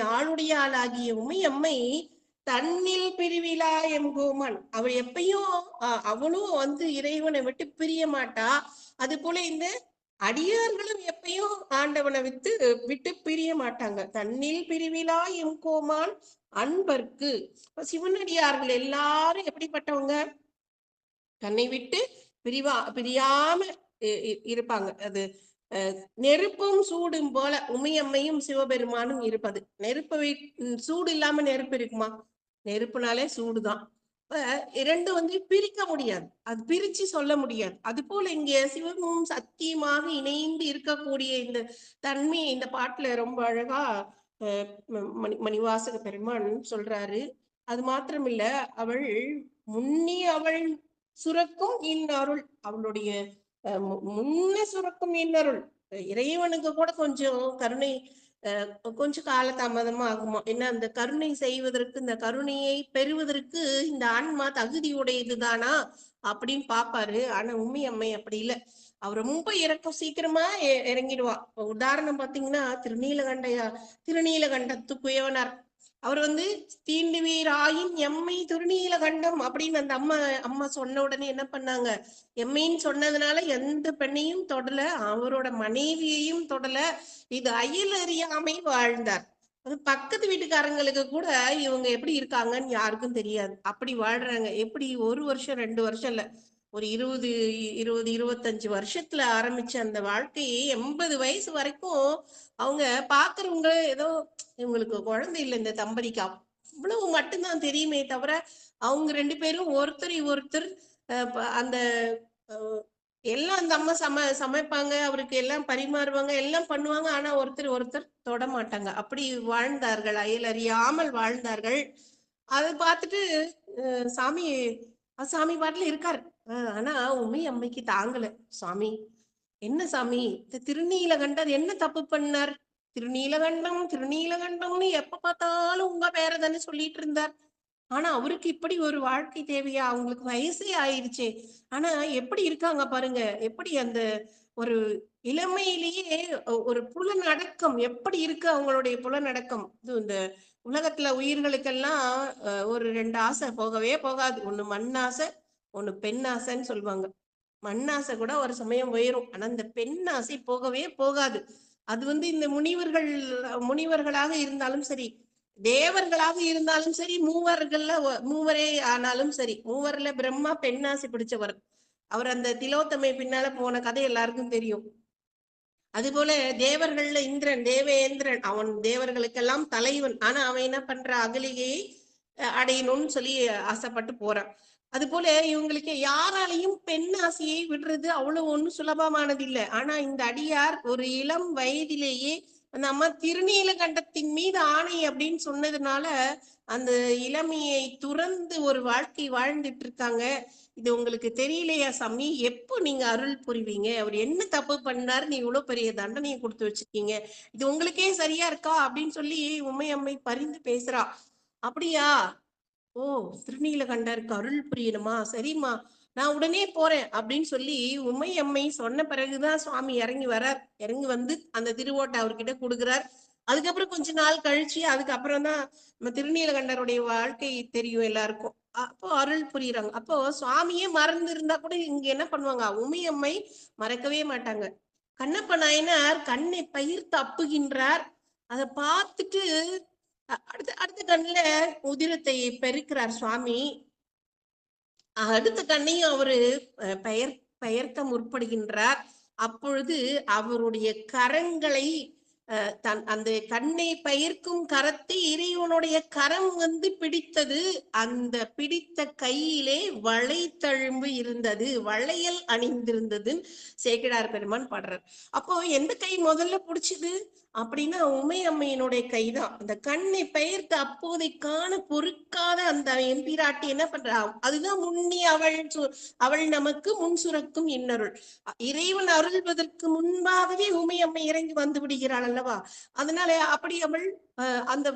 S2: ஆளுடையாள் ஆகிய உமையம்மை தன்னில் பிரிவிலா எங்கோமன், அவள் எப்பயும் அவளும் இறைவனை விட்டு பிரிய மாட்டா. அது போல இந்த அடியார்களும் எப்பயும் ஆண்டவனை விட்டு பிரிய மாட்டாங்க. தன்னில் பிரிவிலா எங்கோமான் அன்பர்க்கு. சிவனடியார்கள் எல்லாரும் எப்படிப்பட்டவங்க, தன்னை விட்டு பிரியாம இருப்பாங்க. அது நெருப்பும் சூடும் போல உமையம்மையும் சிவபெருமானும் இருப்பது. சூடு இல்லாம நெருப்பு இருக்குமா, நெருப்புனாலே சூடுதான். இரண்டும் பிரிக்க முடியாது, அது பிரிச்சு சொல்ல முடியாது. அது போல இங்க சிவமும் சத்தியமாக இணைந்து இருக்கக்கூடிய இந்த தன்மை இந்த பாட்டுல ரொம்ப அழகா மணிவாசக பெருமான் சொல்றாரு. அது மாத்திரமில்ல, அவள் முன்னி அவள் சுரக்கும் இன்னருள். அவளுடைய முன்ன சுரக்கும் இன்னருள். இறைவனுக்கு கூட கொஞ்சம் கருணை கொஞ்சம் காலதாமதமா ஆகுமா. ஏன்னா அந்த கருணை செய்வதற்கு, இந்த கருணையை பெறுவதற்கு இந்த ஆன்மா தகுதியுடையதுதானா அப்படின்னு பாப்பாரு. ஆனா உண்மை அம்மை அப்படி இல்லை. அவர் ரொம்ப இறக்கம் சீக்கிரமா இறங்கிடுவா. உதாரணம் பாத்தீங்கன்னா திருநீலகண்டத்து குயவனார். அவர் தீண்டுவீராயின் எம்மை திருநீலகண்டம் அப்படின்னு அந்த அம்மா அம்மா சொன்ன உடனே என்ன பண்ணாங்க, எம்மைன்னு சொன்னதுனால எந்த பெண்ணையும் தொடல, அவரோட மனைவியையும் தொடல. இது அயல் அறியாமை வாழ்ந்தார். அது பக்கத்து வீட்டுக்காரங்களுக்கு கூட இவங்க எப்படி இருக்காங்கன்னு யாருக்கும் தெரியாது. அப்படி வாழ்றாங்க. எப்படி 1 வருஷம் 2 வருஷம் இல்ல, ஒரு 25 வருஷத்துல ஆரம்பிச்ச அந்த வாழ்க்கையை 80 வயசு வரைக்கும் அவங்க பாக்குறவங்க ஏதோ இவங்களுக்கு குழந்தை இல்லை இந்த தம்பதிக்கு அவ்வளவு மட்டும்தான் தெரியுமே தவிர, அவங்க 2 பேரும் ஒருத்தர் அந்த எல்லாம் அந்த அம்மா சமைப்பாங்க, அவருக்கு எல்லாம் பரிமாறுவாங்க, எல்லாம் பண்ணுவாங்க. ஆனா ஒருத்தர் தொட மாட்டாங்க. அப்படி வாழ்ந்தார்கள், அயல் அறியாமல் வாழ்ந்தார்கள். அதை பார்த்துட்டு சாமி சாமி பாட்டுல இருக்காரு. ஆனா உண்மை அம்மைக்கு தாங்கல. சாமி என்ன சாமி, திருநீலகண்டர் என்ன தப்பு பண்ணார்? திருநீலகண்டம்னு எப்ப பார்த்தாலும் உங்க பேரை தானே சொல்லிட்டு இருந்தார். ஆனா அவருக்கு இப்படி ஒரு வாழ்க்கை தேவையா? அவங்களுக்கு வயசே ஆயிடுச்சே. ஆனா எப்படி இருக்காங்க பாருங்க. எப்படி அந்த ஒரு இளமையிலேயே ஒரு புலனடக்கம் எப்படி இருக்கு அவங்களுடைய புலனடக்கம். இது இந்த உலகத்துல உயிர்களுக்கெல்லாம் ஒரு 2 ஆசை போகவே போகாது. ஒண்ணு மண்ணாசை, ஒண்ணு பெண் ஆசைன்னு சொல்லுவாங்க. மண்ணாசை கூட ஒரு சமயம் உயரும். ஆனா இந்த பெண் ஆசை போகவே போகாது. அது இந்த முனிவர்களாக இருந்தாலும் சரி, தேவர்களாக இருந்தாலும் சரி, மூவரே ஆனாலும் சரி. மூவர்ல பிரம்மா பெண்ணாசை பிடிச்சவர். அவர் அந்த திலோத்தமை பின்னால போன கதை எல்லாருக்கும் தெரியும். அது போல தேவர்கள்ல இந்திரன், தேவேந்திரன், அவன் தேவர்களுக்கெல்லாம் தலைவன். ஆனா அவன் என்ன பண்ற, அகலிகையை அடையணும்னு சொல்லி ஆசைப்பட்டு போறான். அது போல இவங்களுக்கு யாராலையும் பெண் ஆசையை விடுறது அவ்வளவு ஒண்ணும் சுலபமானது இல்லை. ஆனா இந்த அடியார் ஒரு இளம் வயதிலேயே அந்த அம்மா திருநீலகண்டத்தின் மீது ஆணை அப்படின்னு சொன்னதுனால அந்த இளமையை துறந்து ஒரு வாழ்க்கை வாழ்ந்துட்டு இருக்காங்க. இது உங்களுக்கு தெரியலையா சாமி? எப்போ நீங்க அருள் புரிவீங்க? அவர் என்ன தப்பு பண்ணாரு, நீ இவ்வளவு பெரிய தண்டனையை கொடுத்து வச்சிருக்கீங்க, இது உங்களுக்கே சரியா இருக்கா அப்படின்னு சொல்லி உண்மை அம்மை பரிந்து பேசுறா. அப்படியா? ஓ, திருநீலகண்டருக்கு அருள் புரியணுமா? சரிம்மா, நான் உடனே போறேன் அப்படின்னு சொல்லி உமை அம்மை சொன்ன பிறகுதான் சுவாமி இறங்கி வந்து அந்த திருவோட்டை அவர்கிட்ட கொடுக்குறார். அதுக்கப்புறம் கொஞ்ச நாள் கழிச்சு அதுக்கப்புறம் தான் நம்ம திருநீலகண்டருடைய வாழ்க்கை தெரியும் எல்லாருக்கும். அப்போ அருள் புரியுறாங்க. அப்போ சுவாமியே மறந்து இருந்தா கூட இங்க என்ன பண்ணுவாங்க, உமையம்மை மறக்கவே மாட்டாங்க. கண்ணப்ப நாயனார் கண்ணை பயிர்த்து அப்புகின்றார். அதை பார்த்துட்டு அடுத்த அடுத்த கண்ணுல உதிரத்தை பெருக்கிறார் சுவாமி. அடுத்த கண்ணையும் அவரு பெயர்க்க முற்படுகின்றார். அப்பொழுது அவருடைய கரங்களை அந்த கண்ணை பயிர்க்கும் கரத்தை இறைவனுடைய கரம் பிடித்தது. அந்த பிடித்த கையிலே வளைத்தழும்பு இருந்தது, வளையல் அணிந்திருந்தது சேக்கிழார் பெருமான் பாடுறார். அப்போ எந்த கை முதல்ல பிடிச்சது அப்படின்னா உமை அம்மையினுடைய கைதான். அந்த கண்ணை பெயர்த்து அப்போதை காண பொறுக்காத அந்த எம்பிராட்டி என்ன பண்றா, அதுதான் முன்னி அவள் நமக்கு முன் சுரக்கும் இன்னருள். இறைவன் அருள்வதற்கு முன்பாகவே உமை அம்மை இறங்கி வந்து விடுகிறாள் அல்லவா. அதனால அப்படி அவள் அந்த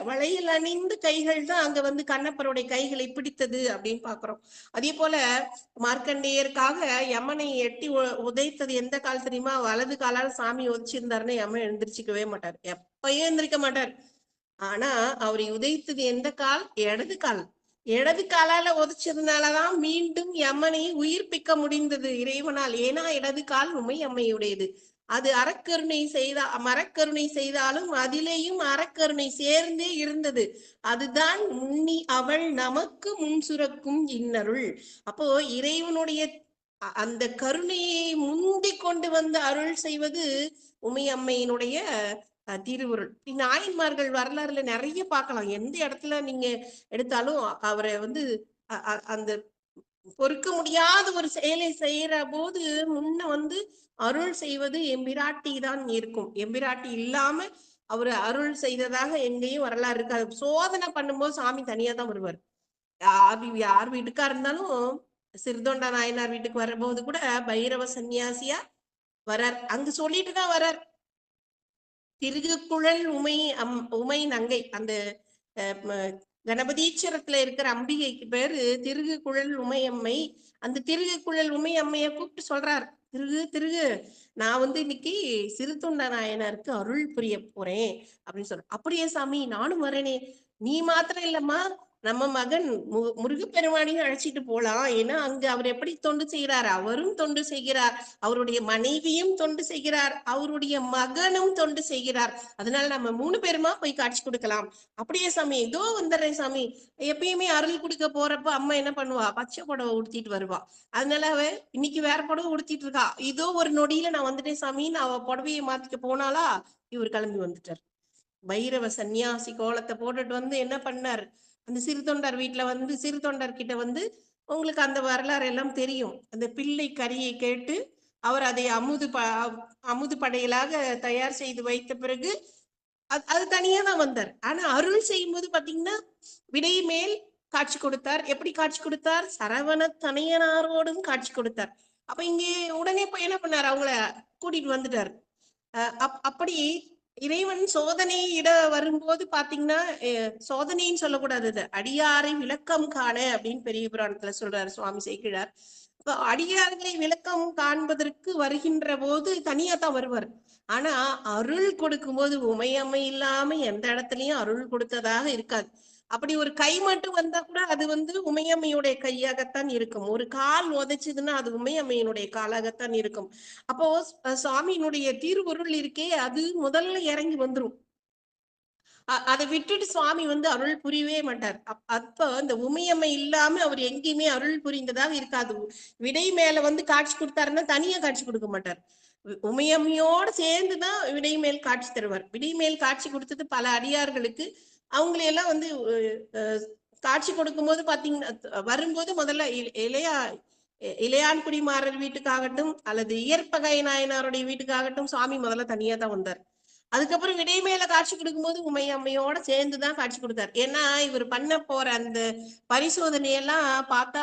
S2: வளையல் அணிந்து கைகள் தான் அங்க கண்ணப்பருடைய கைகளை பிடித்தது அப்படின்னு பாக்குறோம். அதே போல மார்க்கண்டேயருக்காக யமனை எட்டி உதைத்தது எந்த கால் தெரியுமா? வலது காலால் சாமி உதைச்சிருந்தாருன்னு யமன் எழுந்திரிச்சிக்கவே மாட்டார், எப்பயும் எழுந்திரிக்க மாட்டார். ஆனா அவரை உதைத்தது எந்த கால்? இடது காலால உதைச்சதுனாலதான் மீண்டும் யமனை உயிர்ப்பிக்க முடிந்தது இறைவனால். ஏன்னா இடது கால் உமை அம்மையுடையது. அது மரக்கருணை செய்தாலும் அதிலேயும் அறக்கருணை சேர்ந்தே இருந்தது. அதுதான் முன்னி அவள் நமக்கு முன் சுரக்கும் இன்னருள். அப்போ இறைவனுடைய அந்த கருணையை முந்தி கொண்டு வந்து அருள் செய்வது உமை அம்மையினுடைய திருவுருள். நாயன்மார்கள் வரலாறுல நிறைய பார்க்கலாம். எந்த இடத்துல நீங்க எடுத்தாலும் அவரை அந்த பொறுக்க முடியாத ஒரு செயலை செய்யற போது முன்ன அருள் செய்வது எம்பிராட்டி தான் இருக்கும். எம்பிராட்டி இல்லாம அவரு அருள் செய்ததாக எங்கேயும் வரலாறு இருக்காது. சோதனை பண்ணும்போது சாமி தனியா தான் வருவார். யார் வீட்டுக்கா இருந்தாலும் சிறுதொண்ட நாயனார் வீட்டுக்கு வரும்போது கூட பைரவ சன்னியாசியா வரார். அங்கு சொல்லிட்டு தான் வரார். திருகுக்குழல் உமை நங்கை, அந்த கணபதீச்சரத்துல இருக்கிற அம்பிகைக்கு பேரு திருகுக்குழல் உமையம்மை. அந்த திருகுக்குழல் உமையம்மைய கூப்பிட்டு சொல்றார், திருகு நான் இன்னைக்கு சிறுதொண்ட நாயனாருக்கு அருள் புரிய போறேன் அப்படின்னு சொல்ற. அப்படியே சாமி நானும் வரேனே. நீ மாத்திரம் இல்லம்மா, நம்ம மகன் முருகப்பெருமானையும் அழைச்சிட்டு போலாம். ஏன்னா அங்க அவர் எப்படி தொண்டு செய்கிறார், அவரும் தொண்டு செய்கிறார், அவருடைய மனைவியும் தொண்டு செய்கிறார், அவருடைய மகனும் தொண்டு செய்கிறார். அதனால நம்ம 3 பேருமா போய் காட்சி கொடுக்கலாம். அப்படியே சாமி இதோ வந்துடுறேன் சாமி. எப்பயுமே அருள் கொடுக்க போறப்ப அம்மா என்ன பண்ணுவா, பச்சை புடவை உடுத்திட்டு வருவா. அதனால அவ இன்னைக்கு வேற புடவை உடுத்திட்டு இருக்கா. இதோ ஒரு நொடியில நான் வந்துட்டேன் சாமின்னு அவ புடவையை மாத்திக்க போனாலா, இவர் கிளம்பி வந்துட்டார். பைரவ சன்னியாசி கோலத்தை போட்டுட்டு என்ன பண்ணார், அந்த சிறுதொண்டர் வீட்டுல சிறுதொண்டர் கிட்ட உங்களுக்கு அந்த வரலாறு எல்லாம் தெரியும். அந்த பிள்ளை கரியை கேட்டு அவர் அதை அமுது படையலாக தயார் செய்து வைத்த பிறகு அது தனியா தான் வந்தார். ஆனா அருள் செய்யும் போது பாத்தீங்கன்னா விடை மேல் காட்சி கொடுத்தார். எப்படி காட்சி கொடுத்தார், சரவண தனையனாரோடும் காட்சி கொடுத்தார். அப்ப இங்கே உடனே போய் என்ன பண்ணார், அவங்கள கூட்டிட்டு வந்துட்டார். அப்படி இறைவன் சோதனையிட வரும்போது பாத்தீங்கன்னா சோதனைன்னு சொல்லக்கூடாது, இது அடியாரை விளக்கம் காண அப்படின்னு பெரிய புராணத்துல சொல்றாரு சுவாமி சேக்கிழார். இப்ப அடியார்களை விளக்கம் காண்பதற்கு வருகின்ற போது தனியா தான் வருவார். ஆனா அருள் கொடுக்கும் போது உமையம்மை இல்லாம எந்த இடத்துலயும் அருள் கொடுத்ததாக இருக்காது. அப்படி ஒரு கை மட்டும் வந்தா கூட அது உமையம்மையுடைய கையாகத்தான் இருக்கும். ஒரு கால் உதைச்சதுன்னா அது உமையம்மையினுடைய காலாகத்தான் இருக்கும். அப்போ சுவாமியினுடைய திருவருள் இருக்கே, அது முதல்ல இறங்கி வந்துரும். அதை விட்டுட்டு சுவாமி அருள் புரியவே மாட்டார். அப்ப இந்த உமையம்மை இல்லாம அவர் எங்கேயுமே அருள் புரிந்ததாக இருக்காது. விடை மேல காட்சி கொடுத்தாருன்னா தனியா காட்சி கொடுக்க மாட்டார். உமையம்மையோட சேர்ந்துதான் விடை மேல் காட்சி தருவார். விடை மேல் காட்சி கொடுத்தது பல அடியார்களுக்கு. அவங்களையெல்லாம் காட்சி கொடுக்கும் போது பாத்தீங்கன்னா வரும்போது முதல்ல இளையான்குடி மாறர் வீட்டுக்காகட்டும் அல்லது இயற்பகை நாயனாருடைய வீட்டுக்காகட்டும் சுவாமி முதல்ல தனியா தான் வந்தார். அதுக்கப்புறம் விடை மேல காட்சி கொடுக்கும்போது உமையம்மையோட சேர்ந்துதான் காட்சி கொடுத்தார். ஏன்னா இவர் பண்ண போற அந்த பரிசோதனையெல்லாம் பார்த்தா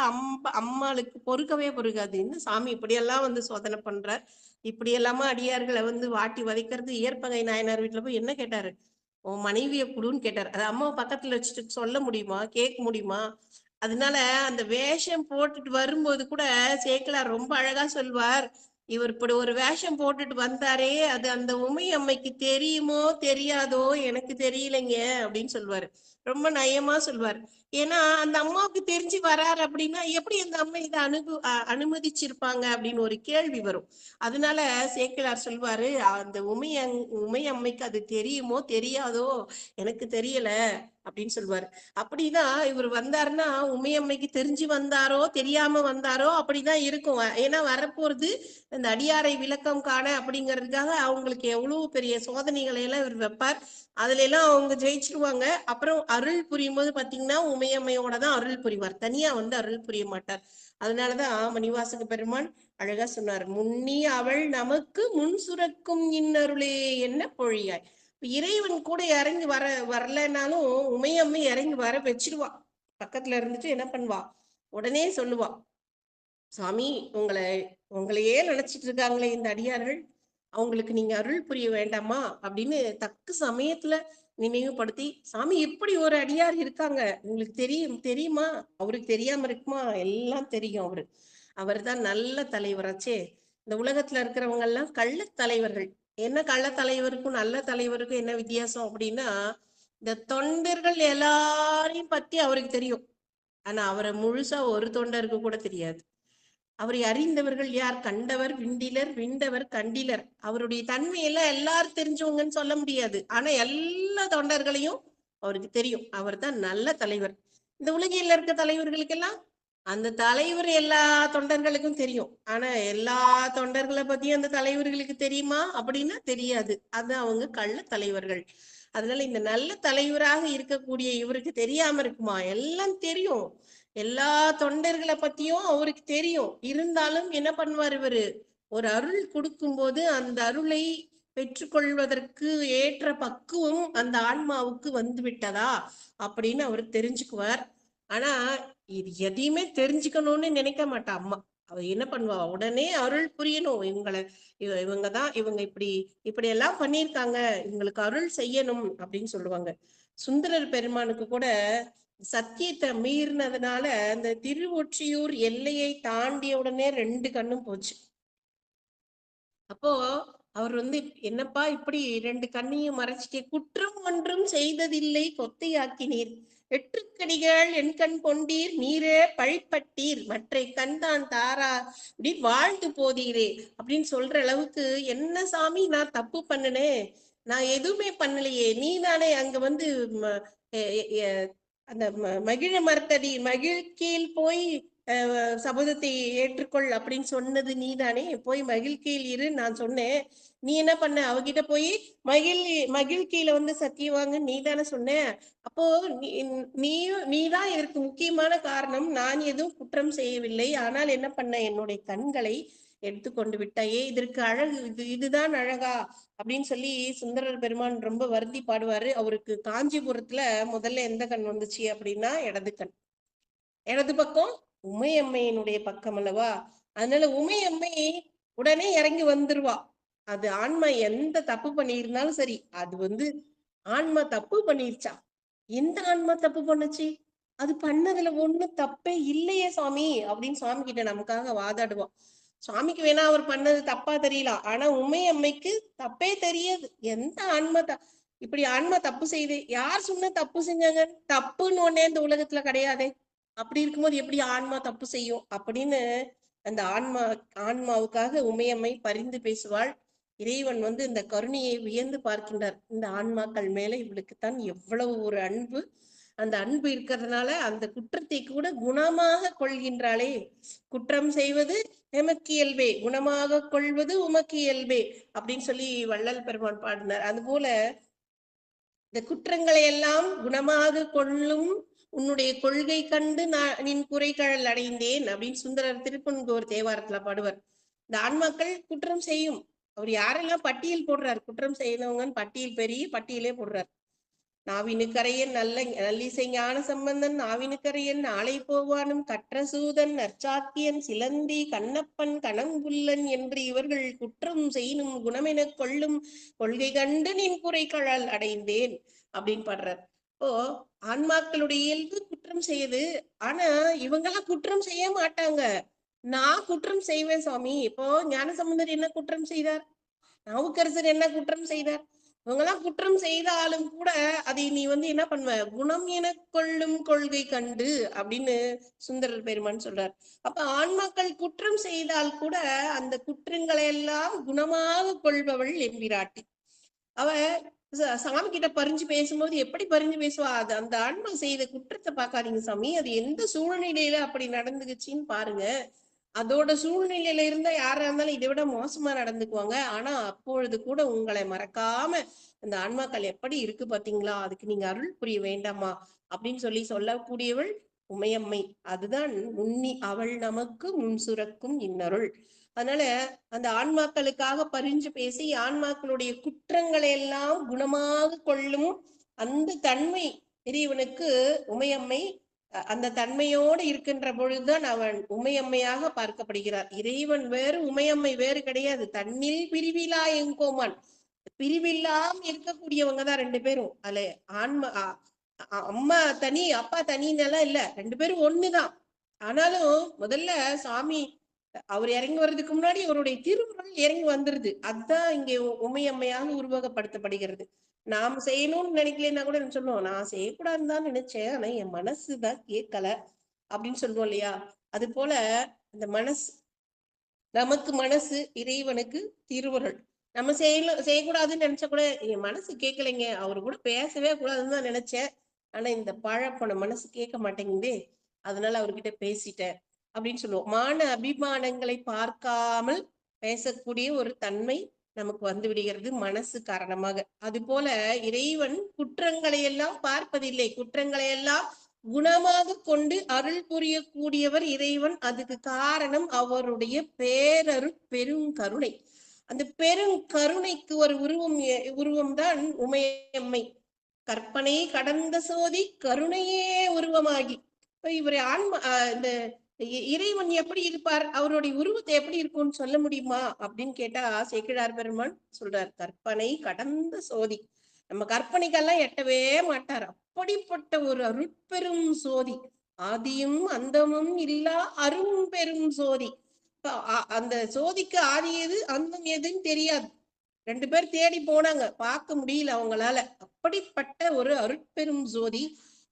S2: அம்மாளுக்கு பொறுக்காது. இன்னும் சாமி இப்படியெல்லாம் சோதனை பண்றார், இப்படி எல்லாமா அடியார்களை வாட்டி வதைக்கிறது. இயற்பகை நாயனார் வீட்டுல போய் என்ன கேட்டாரு, உன் மனைவிய குடுன்னு கேட்டார். அது அம்மாவை பக்கத்துல வச்சுட்டு சொல்ல முடியுமா, கேட்க முடியுமா? அதனால அந்த வேஷம் போட்டுட்டு வரும்போது கூட சேக்கிழார் ரொம்ப அழகா சொல்வார், இவர் இப்படி ஒரு வேஷம் போட்டுட்டு வந்தாரே, அது அந்த உமை அம்மைக்கு தெரியுமோ தெரியாதோ எனக்கு தெரியலைங்க அப்படின்னு சொல்லுவாரு. ரொம்ப நயமா சொல்வார். ஏன்னா அந்த அம்மாவுக்கு தெரிஞ்சு வராரு அப்படின்னா எப்படி அந்த அம்மா இதை அனுமதிச்சிருப்பாங்க அப்படின்னு ஒரு கேள்வி வரும். அதனால சேக்கிழார் சொல்வாரு, அந்த உமை அம்மைக்கு அது தெரியுமோ தெரியாதோ எனக்கு தெரியல அப்படின்னு சொல்லுவாரு. அப்படிதான் இவர் வந்தாருன்னா உமையம்மைக்கு தெரிஞ்சு வந்தாரோ தெரியாம வந்தாரோ அப்படிதான் இருக்கும். ஏன்னா வரப்போறது இந்த அடியாரை விளக்கம் காண அப்படிங்கிறதுக்காக அவங்களுக்கு எவ்வளவு பெரிய சோதனைகளை எல்லாம் இவர் வைப்பார். அதுல எல்லாம் அவங்க ஜெயிச்சிருவாங்க. அப்புறம் அருள் புரியும் போது பாத்தீங்கன்னா உமையம்மையோட தான் அருள் புரிவார், தனியா அருள் புரிய மாட்டார். அதனாலதான் மணிவாசக பெருமான் அழகா சொன்னார், முன்னி அவள் நமக்கு முன் சுரக்கும் இன்னருளே என்ன பொழியாய். இறைவன் கூட இறங்கி வரலனாலும் உமையம்மை இறங்கி வர வச்சிருவா. பக்கத்துல இருந்துட்டு என்ன பண்ணுவா, உடனே சொல்லுவா, சாமி உங்களையே நினைச்சிட்டு இருக்காங்களே இந்த அடியார்கள், அவங்களுக்கு நீங்க அருள் புரிய வேண்டாமா அப்படின்னு தக்க சமயத்துல நினைவுபடுத்தி, சாமி இப்படி ஒரு அடியார் இருக்காங்க, உங்களுக்கு தெரியுமா? அவருக்கு தெரியாம இருக்குமா? எல்லாம் தெரியும். அவர் தான் நல்ல தலைவராச்சே. இந்த உலகத்துல இருக்கிறவங்க எல்லாம் கள்ள தலைவர்கள். என்ன கள்ள தலைவருக்கும் நல்ல தலைவருக்கும் என்ன வித்தியாசம் அப்படின்னா, இந்த தொண்டர்கள் எல்லாரையும் பத்தி அவருக்கு தெரியும். ஆனா அவரை முழுசா ஒரு தொண்டருக்கு கூட தெரியாது. அவரை அறிந்தவர்கள் யார்? கண்டவர் விண்டிலர், விண்டவர் கண்டிலர். அவருடைய தன்மையெல்லாம் எல்லாரும் தெரிஞ்சவங்கன்னு சொல்ல முடியாது. ஆனா எல்லா தொண்டர்களையும் அவருக்கு தெரியும். அவர் தான் நல்ல தலைவர். இந்த உலகில் இருக்க தலைவர்களுக்கெல்லாம் அந்த தலைவர் எல்லா தொண்டர்களுக்கும் தெரியும். ஆனா எல்லா தொண்டர்களை பத்தியும் அந்த தலைவர்களுக்கு தெரியுமா அப்படின்னா தெரியாது. அது அவங்க கள்ள தலைவர்கள். அதனால இந்த நல்ல தலைவராக இருக்கக்கூடிய இவருக்கு தெரியாம இருக்குமா? எல்லாம் தெரியும். எல்லா தொண்டர்களை பத்தியும் அவருக்கு தெரியும். இருந்தாலும் என்ன பண்ணுவார் இவரு, ஒரு அருள் கொடுக்கும் போது அந்த அருளை பெற்றுக்கொள்வதற்கு ஏற்ற பக்குவம் அந்த ஆன்மாவுக்கு வந்து விட்டதா அப்படின்னு அவர் தெரிஞ்சுக்குவார். ஆனா இது எதையுமே தெரிஞ்சுக்கணும்னு நினைக்க மாட்டா அம்மா. அவ என்ன பண்ணுவா, உடனே அருள் புரியணும். இவங்க இப்படி எல்லாம் பண்ணியிருக்காங்க, இவங்களுக்கு அருள் செய்யணும் அப்படின்னு சொல்லுவாங்க. சுந்தரர் பெருமானுக்கு கூட சத்தியத்தை மீறினதுனால அந்த திருவொற்றியூர் எல்லையை தாண்டிய உடனே 2 கண்ணும் போச்சு. அப்போ அவர் என்னப்பா இப்படி 2 கண்ணையும் மறைச்சிட்டே, குற்றம் ஒன்றும் செய்ததில்லை கொத்தையாக்கினீர், எற்றுக்கடிகள் என் கண் கொண்டீர், நீரே பழிப்பட்டீர், மற்றை கண் தான் தாரா அப்படி வாழ்ந்து போதீரே அப்படின்னு சொல்ற அளவுக்கு, என்ன சாமி நான் தப்பு பண்ணுனேன், நான் எதுவுமே பண்ணலையே, நீ தானே அங்க அந்த மகிழ மரத்தடி மகிழ்கீழ் போய் சபதத்தை ஏற்றுக்கொள் அப்படின்னு சொன்னது நீதானே, போய் மகிழ்ச்சியில் இரு நான் சொன்னேன், நீ என்ன பண்ண, அவகிட்ட போய் மகிழ்ச்சியில சத்தியம் வாங்க நீ தானே சொன்ன, அப்போ நீதான் இதற்கு முக்கியமான காரணம், நான் எதுவும் குற்றம் செய்யவில்லை, ஆனால் என்ன பண்ண, என்னுடைய கண்களை எடுத்துக்கொண்டு விட்டாயே, இதற்கு அழகு இதுதான் அழகா அப்படின்னு சொல்லி சுந்தரர் பெருமான் ரொம்ப வருந்தி பாடுவாரு. அவருக்கு காஞ்சிபுரத்துல முதல்ல எந்த கண் வந்துச்சு அப்படின்னா இடது கண். இடது பக்கம் உமையம்மையினுடைய பக்கம் அல்லவா, அதனால உமையம்மை உடனே இறங்கி வந்துருவா. அது ஆன்மா எந்த தப்பு பண்ணியிருந்தாலும் சரி, அது ஆன்மா தப்பு பண்ணிருச்சா, எந்த ஆன்மா தப்பு பண்ணுச்சு, அது பண்ணதுல ஒண்ணும் தப்பே இல்லையே சாமி அப்படின்னு சுவாமி கிட்ட நமக்காக வாதாடுவான். சுவாமிக்கு வேணா அவர் பண்ணது தப்பா தெரியலாம், ஆனா உமையம்மைக்கு தப்பே தெரியாது. எந்த ஆன்மா இப்படி ஆன்மா தப்பு செய்து, யார் சொன்ன தப்பு செஞ்சாங்க, தப்புன்னு ஒன்னே இந்த உலகத்துல கிடையாதே, அப்படி இருக்கும்போது எப்படி ஆன்மா தப்பு செய்யும் அப்படின்னு அந்த ஆன்மாவுக்காக உமையம்மை பரிந்து பேசுவாள். இறைவன் இந்த கருணையை வியந்து பார்க்கின்றார், இந்த ஆன்மாக்கள் மேல இவளுக்குத்தான் எவ்வளவு ஒரு அன்பு, அந்த அன்பு இருக்கிறதுனால அந்த குற்றத்தை கூட குணமாக கொள்கின்றாளே, குற்றம் செய்வது எமக்கு இயல்பே, குணமாக கொள்வது உமக்கு இயல்பே அப்படின்னு சொல்லி வள்ளல் பெருமான் பாடினார். அதுபோல இந்த குற்றங்களை எல்லாம் குணமாக கொள்ளும் உன்னுடைய கொள்கை கண்டு நின் குறைகழல் அடைந்தேன் அப்படின்னு சுந்தரர் திருப்பன்கோர் தேவாரத்துல பாடுவார். இந்த ஆன்மாக்கள் குற்றம் செய்யும், அவர் யாரெல்லாம் பட்டியல் போடுறார், குற்றம் செய்யறவங்கன்னு பட்டியல், பெரிய பட்டியலே போடுறார். நாவினுக்கரையன் நல்லிசை ஞான சம்பந்தன், நாவினுக்கரையன் நாளை போவானும், கற்றசூதன் நற்சாக்கியன் சிலந்தி கண்ணப்பன் கணங்குல்லன் என்று இவர்கள் குற்றம் செய்யும் குணமென கொள்ளும் கொள்கை கண்டு நின் குறைகழல் அடைந்தேன் அப்படின்னு பாடுறார். இப்போ ஆன்மாக்களுடைய இயல்பு குற்றம் செய்யுது, ஆனா இவங்கெல்லாம் குற்றம் செய்ய மாட்டாங்க, நான் குற்றம் செய்வேன் சாமி. இப்போ ஞானசம்பந்தர் என்ன குற்றம் செய்தார், நாவுக்கரசர் என்ன குற்றம் செய்தார், இவங்கெல்லாம் குற்றம் செய்தாலும் கூட அதை நீ என்ன பண்ணுவ, குணம் என கொள்ளும் கொள்கை கண்டு அப்படின்னு சுந்தரர் பெருமான் சொல்றார். அப்ப ஆன்மாக்கள் குற்றம் செய்தால் கூட அந்த குற்றங்களை எல்லாம் குணமாக கொள்பவள் எம்பிராட்டி. அவ சாமி கிட்ட பறிஞ்சு பேசும்போது எப்படி பறிஞ்சு பேசுவா, அது அந்த ஆன்மா செய்த குற்றத்தை பார்க்காதீங்க சாமி, அது எந்த சூழ்நிலையில அப்படி நடந்துக்குச்சின்னு பாருங்க, அதோட சூழ்நிலையில இருந்தா யாரா இருந்தாலும் இதை விட மோசமா நடந்துக்குவாங்க, ஆனா அப்பொழுது கூட உங்களை மறக்காம அந்த ஆன்மாக்கள் எப்படி இருக்கு பாத்தீங்களா, அதுக்கு நீங்க அருள் புரிய வேண்டாமா அப்படின்னு சொல்லக்கூடியவள் உமையம்மை. அதுதான் அவள் நமக்கு முன் சுரக்கும் இன்னருள். அதனால அந்த ஆன்மாக்களுக்காக பரிஞ்சு பேசி ஆன்மாக்களுடைய குற்றங்களை எல்லாம் குணமாக கொள்ளும் அந்த தன்மை இறைவனுக்கு உமையம்மை, அந்த தன்மையோடு இருக்கின்ற பொழுதுதான் அவன் உமையம்மையாக பார்க்கப்படுகிறார். இறைவன் வேறு உமையம்மை வேறு கிடையாது, தன்னில் பிரிவிலா எங்கோமான், பிரிவில்லாம் இருக்கக்கூடியவங்கதான் 2 பேரும். அதுல ஆன்மா அம்மா தனி அப்பா தனின்னு எல்லாம் இல்ல, 2 பேரும் ஒண்ணுதான். ஆனாலும் முதல்ல சாமி அவர் இறங்கி வர்றதுக்கு முன்னாடி அவருடைய திருவுருள் இறங்கி வந்துருது, அதுதான் இங்கே உமையம்மையாக உருவகப்படுத்தப்படுகிறது. நாம செய்யணும்னு நினைக்கலன்னா கூட சொல்லுவோம், நான் செய்யக்கூடாதுன்னு தான் நினைச்சேன், ஆனா என் மனசுதான் கேட்கல அப்படின்னு சொல்லுவோம் இல்லையா. அது போல அந்த மனசு, நமக்கு மனசு, இறைவனுக்கு திருவுருள். நம்ம செய்யக்கூடாதுன்னு நினைச்சா கூட என் மனசு கேட்கலைங்க, அவரு கூட பேசவே கூடாதுன்னு தான் நினைச்சேன், ஆனா இந்த பழப்போன மனசு கேட்க மாட்டேங்குதே, அதனால அவர்கிட்ட பேசிட்டேன் அப்படின்னு சொல்லுவோம். மான அபிமானங்களை பார்க்காமல் பேசக்கூடிய ஒரு தன்மை நமக்கு வந்து விடுகிறது மனசு காரணமாக. அது போல இறைவன் குற்றங்களை எல்லாம் பார்ப்பதில்லை, குற்றங்களை எல்லாம் குணமாக கொண்டு அருள் புரியக்கூடியவர் இறைவன். அதுக்கு காரணம் அவருடைய பெருங்கருணை. அந்த பெருங்கருணைக்கு ஒரு உருவம் தான் உமையம்மை. கற்பனை கடந்த சோதி கருணையே உருவமாகி இவர் ஆன்மா இந்த இறைவன் எப்படி இருப்பார், அவருடைய உருவத்தை எப்படி இருக்கும்னு சொல்ல முடியுமா அப்படின்னு கேட்டா சேக்கிழார் பெருமான் சொல்றார், கற்பனை கடந்த சோதி. நம்ம கற்பனைக்கெல்லாம் எட்டவே மாட்டார். அப்படிப்பட்ட ஒரு அருட்பெரும் சோதி, ஆதியும் அந்தமும் இல்லா அரும் பெரும் சோதி. அந்த சோதிக்கு ஆதி எது அந்தம் எதுன்னு தெரியாது. 2 பேர் தேடி போனாங்க, பார்க்க முடியல அவங்களால. அப்படிப்பட்ட ஒரு அருட்பெரும் ஜோதி.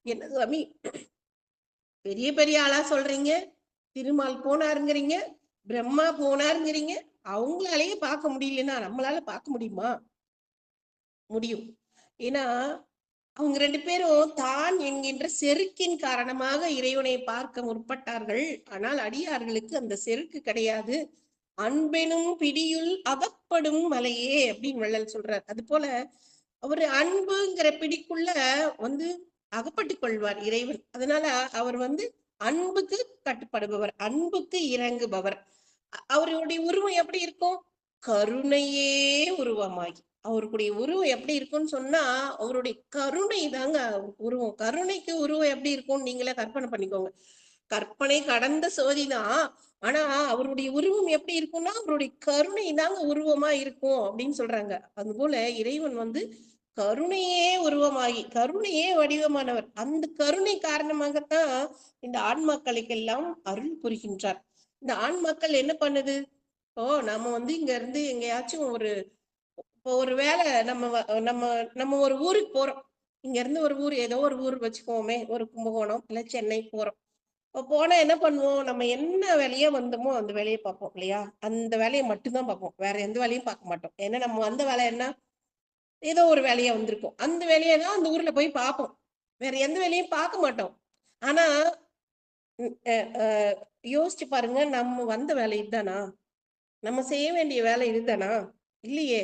S2: என்ன சாமி பெரிய பெரிய ஆளா சொல்றீங்க, திருமால் போனாருங்கிறீங்க, பிரம்மா போனாருங்கிறீங்க, அவங்களாலேயே பார்க்க முடியலன்னா நம்மளால பார்க்க முடியுமா? முடியும். ஏன்னா அவங்க 2 பேரும் தான் என்கின்ற செருக்கின் காரணமாக இறைவனை பார்க்க முற்பட்டார்கள். ஆனால் அடியார்களுக்கு அந்த செருக்கு கிடையாது. அன்பெனும் பிடியுள் அகப்படும் மலையே அப்படின்னு வள்ளல் சொல்றார். அது போல அவரு அன்புங்கிற பிடிக்குள்ள வந்து அகப்பட்டு கொள்வார் இறைவன். அதனால அவர் வந்து அன்புக்கு கட்டுப்படுபவர், அன்புக்கு இறங்குபவர். அவருடைய உருவம் எப்படி இருக்கும்? கருணையே உருவமாகி. அவருடைய உருவம் எப்படி இருக்கும்னு சொன்னா அவருடைய கருணை தாங்க உருவம். கருணைக்கு உருவம் எப்படி இருக்கும் நீங்களே கற்பனை பண்ணிக்கோங்க. கற்பனை கடந்த சோதிதான். ஆனா அவருடைய உருவம் எப்படி இருக்கும்னா அவருடைய கருணை தாங்க உருவமா இருக்கும் அப்படின்னு சொல்றாங்க. அது போல இறைவன் வந்து கருணையே உருவமாகி கருணையே வடிவமானவர். அந்த கருணை காரணமாகத்தான் இந்த ஆன்மாக்களுக்கெல்லாம் அருள் புரிகின்றார். இந்த ஆன்மாக்கள் என்ன பண்ணுது? இப்போ நம்ம வந்து இங்க இருந்து எங்கேயாச்சும் இப்போ ஒரு வேலை நம்ம நம்ம ஒரு ஊருக்கு போறோம். இங்க இருந்து ஒரு ஊர் ஏதோ ஒரு ஊர் வச்சுக்கோமே, ஒரு கும்பகோணம் இல்ல சென்னை போறோம். இப்போ போனா என்ன பண்ணுவோம்? நம்ம என்ன வேலையா வந்தோமோ அந்த வேலையை பார்ப்போம் இல்லையா? அந்த வேலையை மட்டும்தான் பார்ப்போம். வேற எந்த வேலையும் பார்க்க மாட்டோம். ஏன்னா நம்ம வந்த வேலை என்ன? ஏதோ ஒரு வேலையா வந்திருக்கும். அந்த வேலையை தான் அந்த ஊர்ல போய் பார்ப்போம். வேற எந்த வேலையும் பார்க்க மாட்டோம். ஆனா யோசிச்சு பாருங்க, நம்ம வந்த வேலை இதுதானா? நம்ம செய்ய வேண்டிய வேலை இதுதானா? இல்லையே.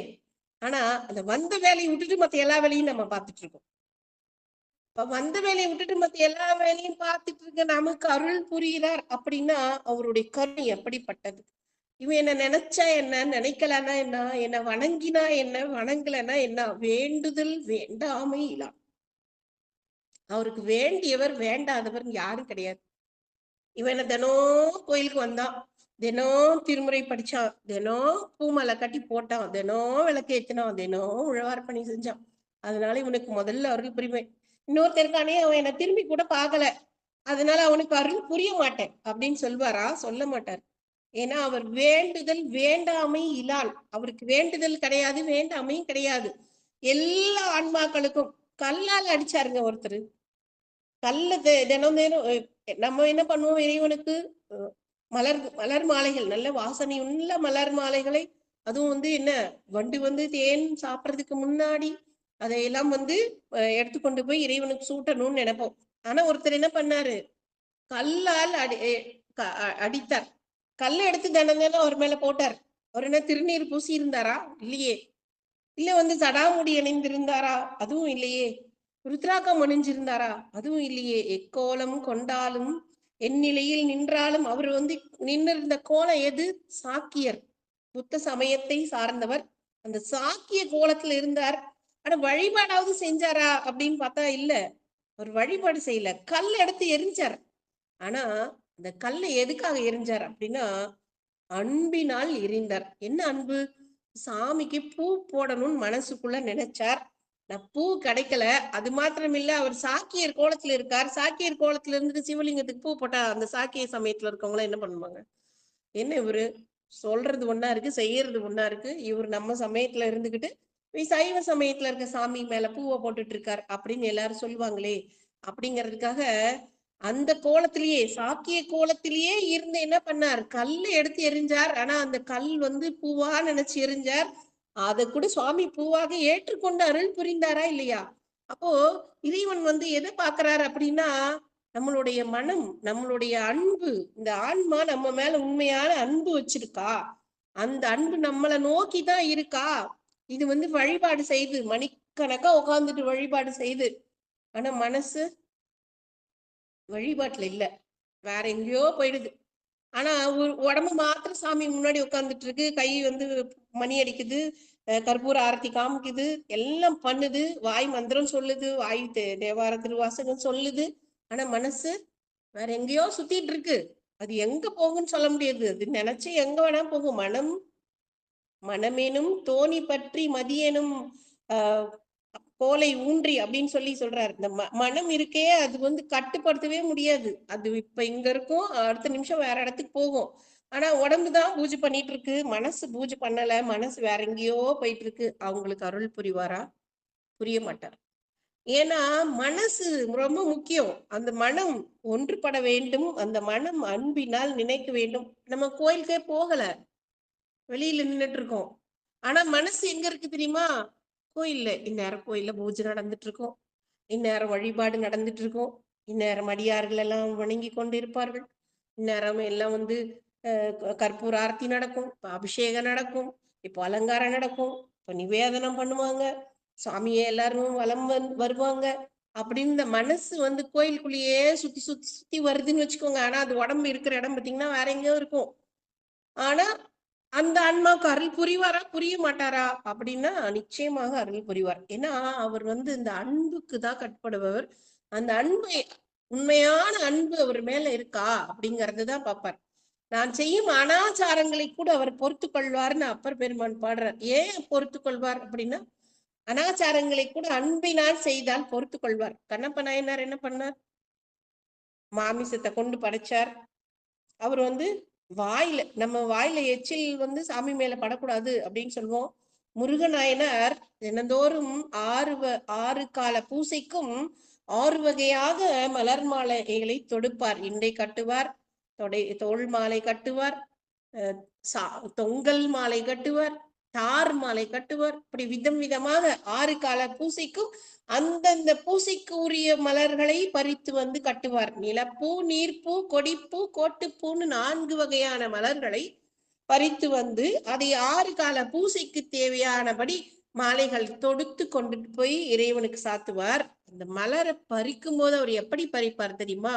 S2: ஆனா அந்த வந்த வேலையை விட்டுட்டு மத்த எல்லா வேலையும் நம்ம பார்த்துட்டு இருக்கோம். இப்ப வந்த வேலையை விட்டுட்டு மத்த எல்லா வேலையும் பார்த்துட்டு இருக்க நமக்கு அருள் புரிகிறார் அப்படின்னா அவருடைய கருணை எப்படிப்பட்டது? இவன் என்ன நினைச்சா என்ன, நினைக்கலன்னா என்ன, என்ன வணங்கினா என்ன, வணங்கலன்னா என்ன, வேண்டுதல் வேண்டாமை இல்லா. அவருக்கு வேண்டியவர் வேண்டாதவர் யாரும் கிடையாது. இவன் தினம் கோயிலுக்கு வந்தான், தினம் திருமுறை படிச்சான், தினம் பூமாலை கட்டி போட்டான், தினம் விளக்கு ஏத்தினான், தினம் உழவார் பணி செஞ்சான். அதனால இவனுக்கு முதல்ல அருள் புரிவேன். இன்னொருத்தருக்கானே அவன் என்ன திரும்பி கூட பார்க்கல, அதனால அவனுக்கு அருள் புரிய மாட்டேன் அப்படின்னு சொல்வாரா? சொல்ல மாட்டார். ஏன்னா அவர் வேண்டுதல் வேண்டாமை இலான். அவருக்கு வேண்டுதல் கிடையாது, வேண்டாமையும் கிடையாது. எல்லா ஆன்மாக்களுக்கும் கல்லால் அடிச்சாருங்க ஒருத்தர். கல்ல தினம் தினம் நம்ம என்ன பண்ணுவோம்? இறைவனுக்கு மலர் மலர் மாலைகள், நல்ல வாசனை உள்ள மலர் மாலைகளை, அதுவும் வந்து என்ன, வண்டு வந்து தேன் சாப்பிட்றதுக்கு முன்னாடி அதையெல்லாம் வந்து எடுத்துக்கொண்டு போய் இறைவனுக்கு சூட்டணும்னு நினைப்போம். ஆனா ஒருத்தர் என்ன பண்ணாரு? கல்லால் அடித்தார். கல்லை எடுத்து தினம் தினம் அவர் மேல போட்டார். அவர் என்ன திருநீர் பூசி இருந்தாரா? இல்லையே. இல்ல வந்து சடாமுடி அணிந்திருந்தாரா? அதுவும் இல்லையே. ருத்ராக்கம் அணிஞ்சிருந்தாரா? அதுவும் இல்லையே. எக்கோலம் கொண்டாலும் எந்நிலையில் நின்றாலும் அவர் வந்து நின்று இருந்த கோலம் எது? சாக்கியர், புத்த சமயத்தை சார்ந்தவர். அந்த சாக்கிய கோலத்துல இருந்தார். ஆனா வழிபாடாவது செஞ்சாரா அப்படின்னு பார்த்தா இல்ல. அவர் வழிபாடு செய்யல, கல் எடுத்து எரிஞ்சார். ஆனா அந்த கல்லை எதுக்காக எரிஞ்சார் அப்படின்னா அன்பினால் எரிந்தார். என்ன அன்பு? சாமிக்கு பூ போடணும்னு மனசுக்குள்ள நினைச்சார். நான் பூ கிடைக்கல. அது மாத்திரம் இல்ல, அவர் சாக்கியர் கோலத்துல இருக்கார். சாக்கியர் கோலத்துல இருந்துட்டு சிவலிங்கத்துக்கு பூ போட்டா அந்த சாக்கிய சமயத்துல இருக்கவங்க எல்லாம் என்ன பண்ணுவாங்க? என்ன இவரு சொல்றது ஒண்ணா இருக்கு, செய்யறது ஒண்ணா இருக்கு. இவர் நம்ம சமயத்துல இருந்துகிட்டு சைவ சமயத்துல இருக்க சாமி மேல பூவை போட்டுட்டு இருக்கார் அப்படின்னு எல்லாரும் சொல்லுவாங்களே அப்படிங்கிறதுக்காக அந்த கோலத்திலேயே, சாக்கிய கோலத்திலேயே இருந்து என்ன பண்ணார்? கல்லை எடுத்து எரிஞ்சார். ஆனா அந்த கல் வந்து பூவா நினைச்சு எரிஞ்சார். அதை கூட சுவாமி பூவாக ஏற்றுக்கொண்டு அருள் புரிந்தாரா இல்லையா? அப்போ இறைவன் வந்து எதை பாக்குறாரு அப்படின்னா நம்மளுடைய மனம், நம்மளுடைய அன்பு. இந்த ஆன்மா நம்ம மேல உண்மையான அன்பு வச்சிருக்கா, அந்த அன்பு நம்மளை நோக்கிதான் இருக்கா. இது வந்து வழிபாடு செய்து மணிக்கணக்கா உட்கார்ந்துட்டு வழிபாடு செய்து, ஆனா மனசு வழிபாட்டுல இல்ல, வேற எங்கேயோ போயிடுது. ஆனா உடம்பு மாத்திரம் சாமி முன்னாடி உட்கார்ந்துட்டு இருக்கு, கை வந்து மணி அடிக்குது, கற்பூர ஆரத்தி காமிக்குது, எல்லாம் பண்ணுது, வாய் மந்திரம் சொல்லுது, வாய் தேவார திருவாசகம் சொல்லுது. ஆனா மனசு வேற எங்கேயோ சுத்திட்டு இருக்கு. அது எங்க போகும்னு சொல்ல முடியாது. அது நினைச்சு எங்க வேணா போகும். மனமெனும் தோணி பற்றி மதியெனும் ஆஹ் கோலை ஊன்றி அப்படின்னு சொல்லி சொல்றாரு. இந்த மனம் இருக்கே, அது கட்டுப்படுத்தவே முடியாது. அது இப்ப இங்க இருக்கும், அடுத்த நிமிஷம் வேற இடத்துக்கு போகும். ஆனா உடம்புதான் பூஜை பண்ணிட்டு இருக்கு, மனசு பூஜை பண்ணல. மனசு வேற எங்கேயோ போயிட்டு இருக்கு. அவங்களுக்கு அருள் புரிவாரா? புரிய மாட்டார். ஏன்னா மனசு ரொம்ப முக்கியம். அந்த மனம் ஒன்றுபட வேண்டும். அந்த மனம் அன்பினால் நினைக்க வேண்டும். நம்ம கோயிலுக்கே போகல, வெளியில நின்னுட்டு இருக்கோம். ஆனா மனசு எங்க இருக்கு தெரியுமா? கோயில்ல. இந்நேரம் கோயில்ல பூஜை நடந்துட்டு இருக்கும், இந்நேரம் வழிபாடு நடந்துட்டு இருக்கும், இந்நேரம் அடியார்கள் எல்லாம் வணங்கி கொண்டு இருப்பார்கள், இந்நேரம் எல்லாம் கற்பூர ஆரத்தி நடக்கும், இப்ப அபிஷேகம் நடக்கும், இப்போ அலங்காரம் நடக்கும், இப்போ நிவேதனம் பண்ணுவாங்க, சாமியை எல்லாரும் வலம் வருவாங்க அப்படின்னு இந்த மனசு கோயிலுக்குள்ளேயே சுத்தி சுத்தி சுத்தி வருதுன்னு வச்சுக்கோங்க. ஆனா அது உடம்பு இருக்கிற இடம் பார்த்தீங்கன்னா வேற எங்கேயோ இருக்கும். ஆனா அந்த ஆன்மாவுக்கு அருள் புரிவாரா? புரிய மாட்டாரா? அப்படின்னா நிச்சயமாக அருள் புரிவார். ஏன்னா அவர் இந்த அன்புக்கு தான் கட்படுபவர். அந்த அன்பை, உண்மையான அன்பு அவர் மேல இருக்கா அப்படிங்கறது தான் பார்ப்பார். நான் செய்யும் அனாச்சாரங்களை கூட அவர் பொறுத்து கொள்வார்னு அப்பர் பெருமான் பாடுறார். ஏன் பொறுத்து கொள்வார் அப்படின்னா, அனாச்சாரங்களை கூட அன்பினால் செய்தால் பொறுத்து கொள்வார். கண்ணப்ப நாயனார் என்ன பண்ணார்? மாமிசத்தை கொண்டு படைச்சார். அவர் வாயில, நம்ம வாயில எச்சில் சாமி மேல படக்கூடாது அப்படின்னு சொல்லுவோம். முருகநாயனார் தினந்தோறும் 6 கால பூசைக்கும் 6 வகையாக மலர் மாலைகளை தொடுப்பார். இண்டை கட்டுவார், தோள் மாலை கட்டுவார், தொங்கல் மாலை கட்டுவார், தார் மாலை கட்டுவார். இப்படி விதம் விதமாக 6 கால பூசைக்கும் அந்தந்த பூசைக்கு உரிய மலர்களை பறித்து கட்டுவார். நிலப்பூ, நீர்ப்பூ, கொடிப்பூ, கோட்டுப்பூன்னு 4 வகையான மலர்களை பறித்து அதை 6 கால பூசைக்கு தேவையானபடி மாலைகள் தொடுத்து கொண்டுட்டு போய் இறைவனுக்கு சாத்துவார். அந்த மலரை பறிக்கும் போது அவர் எப்படி பறிப்பார் தெரியுமா?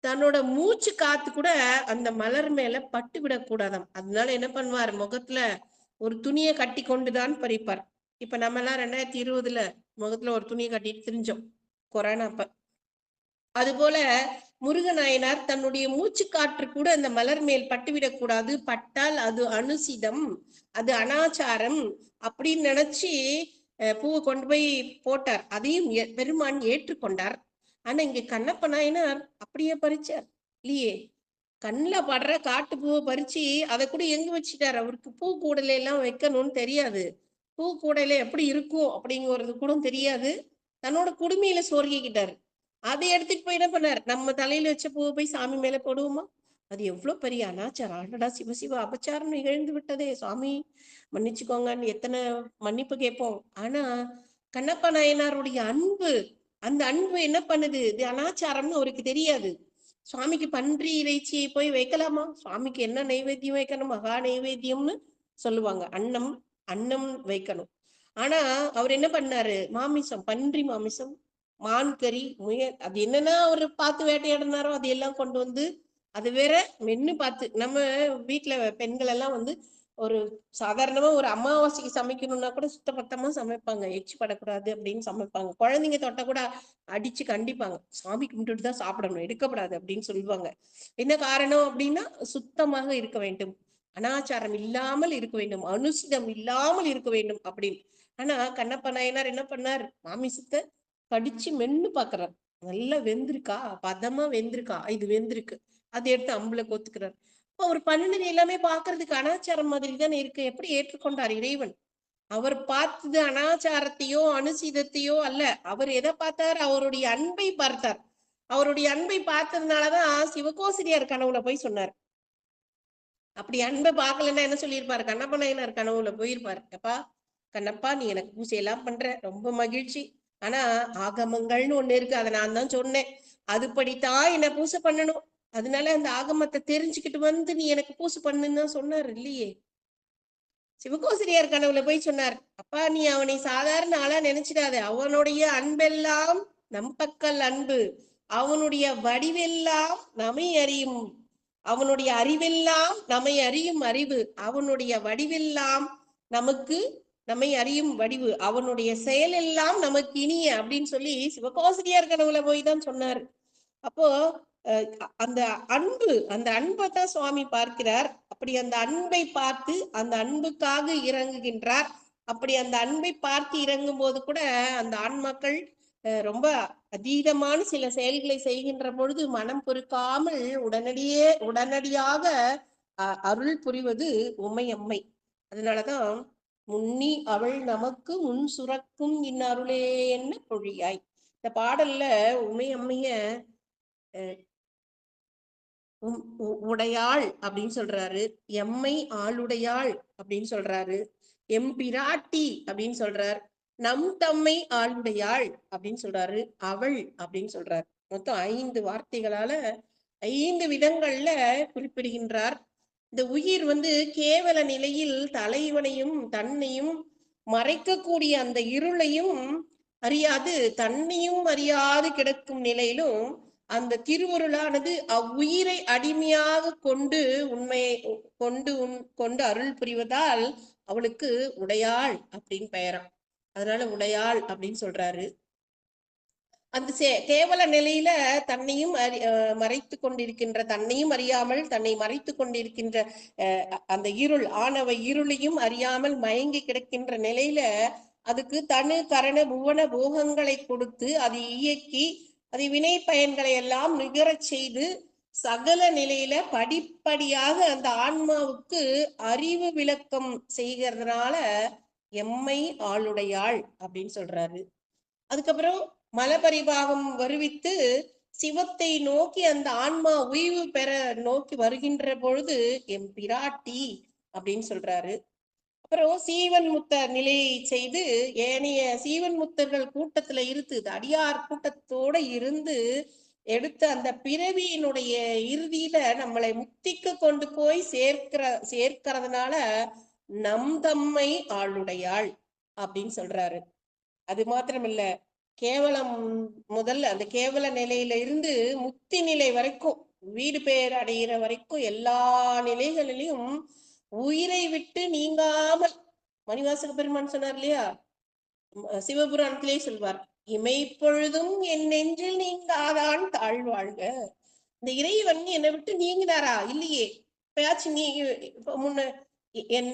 S2: தன்னோட மூச்சு காத்து கூட அந்த மலர் மேல பட்டு விடக்கூடாதாம். அதனால என்ன பண்ணுவார்? முகத்துல ஒரு துணியை கட்டி கொண்டுதான் பறிப்பார். இப்ப நம்ம எல்லாம் 2020 முகத்துல ஒரு துணியை கட்டிட்டு திரிஞ்சோம், கொரோனா அப்ப. அது போல முருகநாயனார் தன்னுடைய மூச்சு காற்று கூட அந்த மலர் மேல் பட்டுவிடக்கூடாது, பட்டால் அது அனுசிதம், அது அனாச்சாரம் அப்படின்னு நினைச்சு பூவை கொண்டு போய் போட்டார். அதையும் பெருமான் ஏற்றுக்கொண்டார். ஆனா இங்க கண்ணப்ப நாயனார் அப்படியே பறிச்சார் இல்லையே. கண்ணில் படுற காட்டு பூவை பறிச்சு அதை கூட எங்க வச்சுட்டார்? அவருக்கு பூ கூடல எல்லாம் வைக்கணும்னு தெரியாது, பூ கூடையில எப்படி இருக்கும் அப்படிங்கிறது கூட தெரியாது. தன்னோட குடுமையில சோர்கிக்கிட்டாரு. அதை எடுத்துட்டு போய் என்ன பண்ணார்? நம்ம தலையில வச்ச பூவை போய் சாமி மேல போடுவோமா? அது எவ்வளவு பெரிய அனாச்சாரம்! ஆடடா சிவசிவ, அபச்சாரம் நிகழ்ந்து விட்டதே, சாமி மன்னிச்சுக்கோங்கன்னு எத்தனை மன்னிப்பு கேட்போம். ஆனா கண்ணப்ப நாயனாருடைய அன்பு, அந்த அன்பு என்ன பண்ணுது? இது அனாச்சாரம்னு அவருக்கு தெரியாது. சுவாமிக்கு பன்றி இறைச்சியை போய் வைக்கலாமா? சுவாமிக்கு என்ன நைவேத்தியம் வைக்கணும்? மகா நைவேத்தியம்னு சொல்லுவாங்க. அன்னம் வைக்கணும். ஆனா அவர் என்ன பண்ணாரு? மாமிசம், பன்றி மாமிசம், மான் கறி, முயல், அது என்னன்னா அவரு பார்த்து வேட்டையாடினாரோ அது எல்லாம் கொண்டு அது வேற மென்னு பார்த்து. நம்ம வீட்டுல பெண்கள் எல்லாம் ஒரு சாதாரணமா ஒரு அமாவாசைக்கு சமைக்கணும்னா கூட சுத்தபத்தமா சமைப்பாங்க, எச்சி படக்கூடாது அப்படின்னு சமைப்பாங்க. குழந்தைங்க தொட்ட கூட அடிச்சு கண்டிப்பாங்க, சாமி கும்பிட்டுட்டு தான் சாப்பிடணும், எடுக்கப்படாது அப்படின்னு சொல்லுவாங்க. என்ன காரணம் அப்படின்னா, சுத்தமாக இருக்க வேண்டும், அனாச்சாரம் இல்லாமல் இருக்க வேண்டும், அனுசிதம் இல்லாமல் இருக்க வேண்டும் அப்படின்னு. ஆனா கண்ணப்ப நாயனார் என்ன பண்ணார்? மாமிசத்தை கடிச்சு மென்னு பாக்குறார். நல்லா வெந்திருக்கா, பதமா வெந்திருக்கா, இது வெந்திருக்கு, அதை எடுத்து அம்புல கோத்துக்கிறார். அவர் பண்ணினது எல்லாமே பாக்குறதுக்கு அனாச்சாரம் மாதிரி தானே இருக்கு. எப்படி ஏற்றுக்கொண்டார் இறைவன்? அவர் பார்த்தது அனாச்சாரத்தையோ அனுசீதத்தையோ அல்ல. அவர் எதை பார்த்தார்? அவருடைய அன்பை பார்த்தார். அவருடைய அன்பை பார்த்ததுனாலதான் சிவகோசிரியார் கனவுல போய் சொன்னார். அப்படி அன்பை பார்க்கலன்னா என்ன சொல்லியிருப்பாரு? கண்ணப்ப நாயனார் கனவுல போயிருப்பாரு, எப்பா கண்ணப்பா நீ எனக்கு பூசையெல்லாம் பண்ற, ரொம்ப மகிழ்ச்சி, ஆனா ஆகமங்கள்னு ஒண்ணு இருக்கு, அதை நான் தான் சொன்னேன், அதுபடித்தான் என்னை பூசை பண்ணணும், அதனால அந்த ஆகமத்தை தெரிஞ்சுக்கிட்டு நீ எனக்கு பூசை பண்ணுன்னு தான் சொன்னார் இல்லையே. சிவகோசிரியார் கனவுல போய் சொன்னார், அப்பா நீ அவனை சாதாரண ஆளா நினைச்சிடாத, அவனுடைய அன்பெல்லாம் நம்பக்கல் அன்பு, அவனுடைய வடிவெல்லாம் நம்மை அறியும், அவனுடைய அறிவெல்லாம் நம்மை அறியும் அறிவு, அவனுடைய வடிவெல்லாம் நமக்கு நம்மை அறியும் வடிவு, அவனுடைய செயல் எல்லாம் நமக்கு இனிய அப்படின்னு சொல்லி சிவகோசிரியார் கனவுல போய் தான் சொன்னார். அப்போ அந்த அந்த அன்பை தான் சுவாமி பார்க்கிறார். அப்படி அந்த அன்பை பார்த்து அந்த அன்புக்காக இறங்குகின்றார். அப்படி அந்த அன்பை பார்த்து இறங்கும் போது கூட அந்த ஆன்மாக்கள் ரொம்ப அதீதமான சில செயல்களை செய்கின்ற பொழுது மனம் பொறுக்காமல் உடனடியாக அருள் புரிவது உமையம்மை. அதனாலதான் முன்னி அவள் நமக்கு முன் சுரக்கும் அருளே என்ன பொழியாய். இந்த பாடல்ல உமையம்மைய உடையாள் அப்படின்னு சொல்றாரு, எம்மை ஆளுடையாள் அப்படின்னு சொல்றாரு, எம்பிராட்டி அப்படின்னு சொல்றார், நம் தம்மை ஆளுடையாள் அப்படின்னு சொல்றாரு, அவள் அப்படின்னு சொல்றாரு. மொத்தம் 5 வார்த்தைகளால 5 விதங்கள்ல குறிப்பிடுகின்றார். இந்த உயிர் கேவல நிலையில் தலைவனையும் தன்னையும் மறைக்கக்கூடிய அந்த இருளையும் அறியாது, தன்னையும் அறியாது கிடக்கும் நிலையிலும் அந்த திருவருளானது அவ்வுயிரை அடிமையாக கொண்டு உண்மையை கொண்டு அருள் புரிவதால் அவளுக்கு உடையாள் அப்படின்னு பெயராம். அதனால உடையாள் அப்படின்னு சொல்றாரு. அந்த கேவல நிலையில தன்னையும் மறைத்து கொண்டிருக்கின்ற, தன்னையும் அறியாமல் தன்னை மறைத்து கொண்டிருக்கின்ற அந்த இருள், ஆணவ இருளையும் அறியாமல் மயங்கி கிடக்கின்ற நிலையில அதுக்கு தனு கரண புவன போகங்களை கொடுத்து அதை இயக்கி அதை வினை பயன்களை எல்லாம் நிகரச் செய்து சகல நிலையில படிப்படியாக அந்த ஆன்மாவுக்கு அறிவு விளக்கம் செய்கிறதுனால எம்மை ஆளுடையாள் அப்படின்னு சொல்றாரு. அதுக்கப்புறம் மலபரிபாகம் வருவித்து சிவத்தை நோக்கி அந்த ஆன்மா உய்வு பெற நோக்கி வருகின்ற பொழுது எம் பிராட்டி அப்படின்னு சொல்றாரு. அப்புறம் சீவன் முத்த நிலையை செய்து ஏனைய சீவன் முத்தர்கள் கூட்டத்துல இருந்து அடியார் கூட்டத்தோட இருந்து எடுத்த அந்த பிறவியினுடைய இறுதியில நம்மளை முக்திக்கு கொண்டு போய் சேர்க்கிறதுனால நம் தம்மை ஆளுடையாள் அப்படின்னு சொல்றாரு. அது மாத்திரமில்ல, கேவலம் முதல்ல அந்த கேவல நிலையில இருந்து முக்தி நிலை வரைக்கும், வீடு பேர் அடைகிற வரைக்கும் எல்லா நிலைகளிலும் உயிரை விட்டு நீங்காமல், மணிவாசக பெருமான் சொன்னார் இல்லையா, சிவபுராணத்திலே சொல்வார், இமைப்பொழுதும் என் நெஞ்சில் நீங்காதான் தாழ்வாழ்க. இந்த இறைவன் என்னை விட்டு நீங்கினாரா? இல்லையே. இப்பயாச்சும் நீ முன்ன என்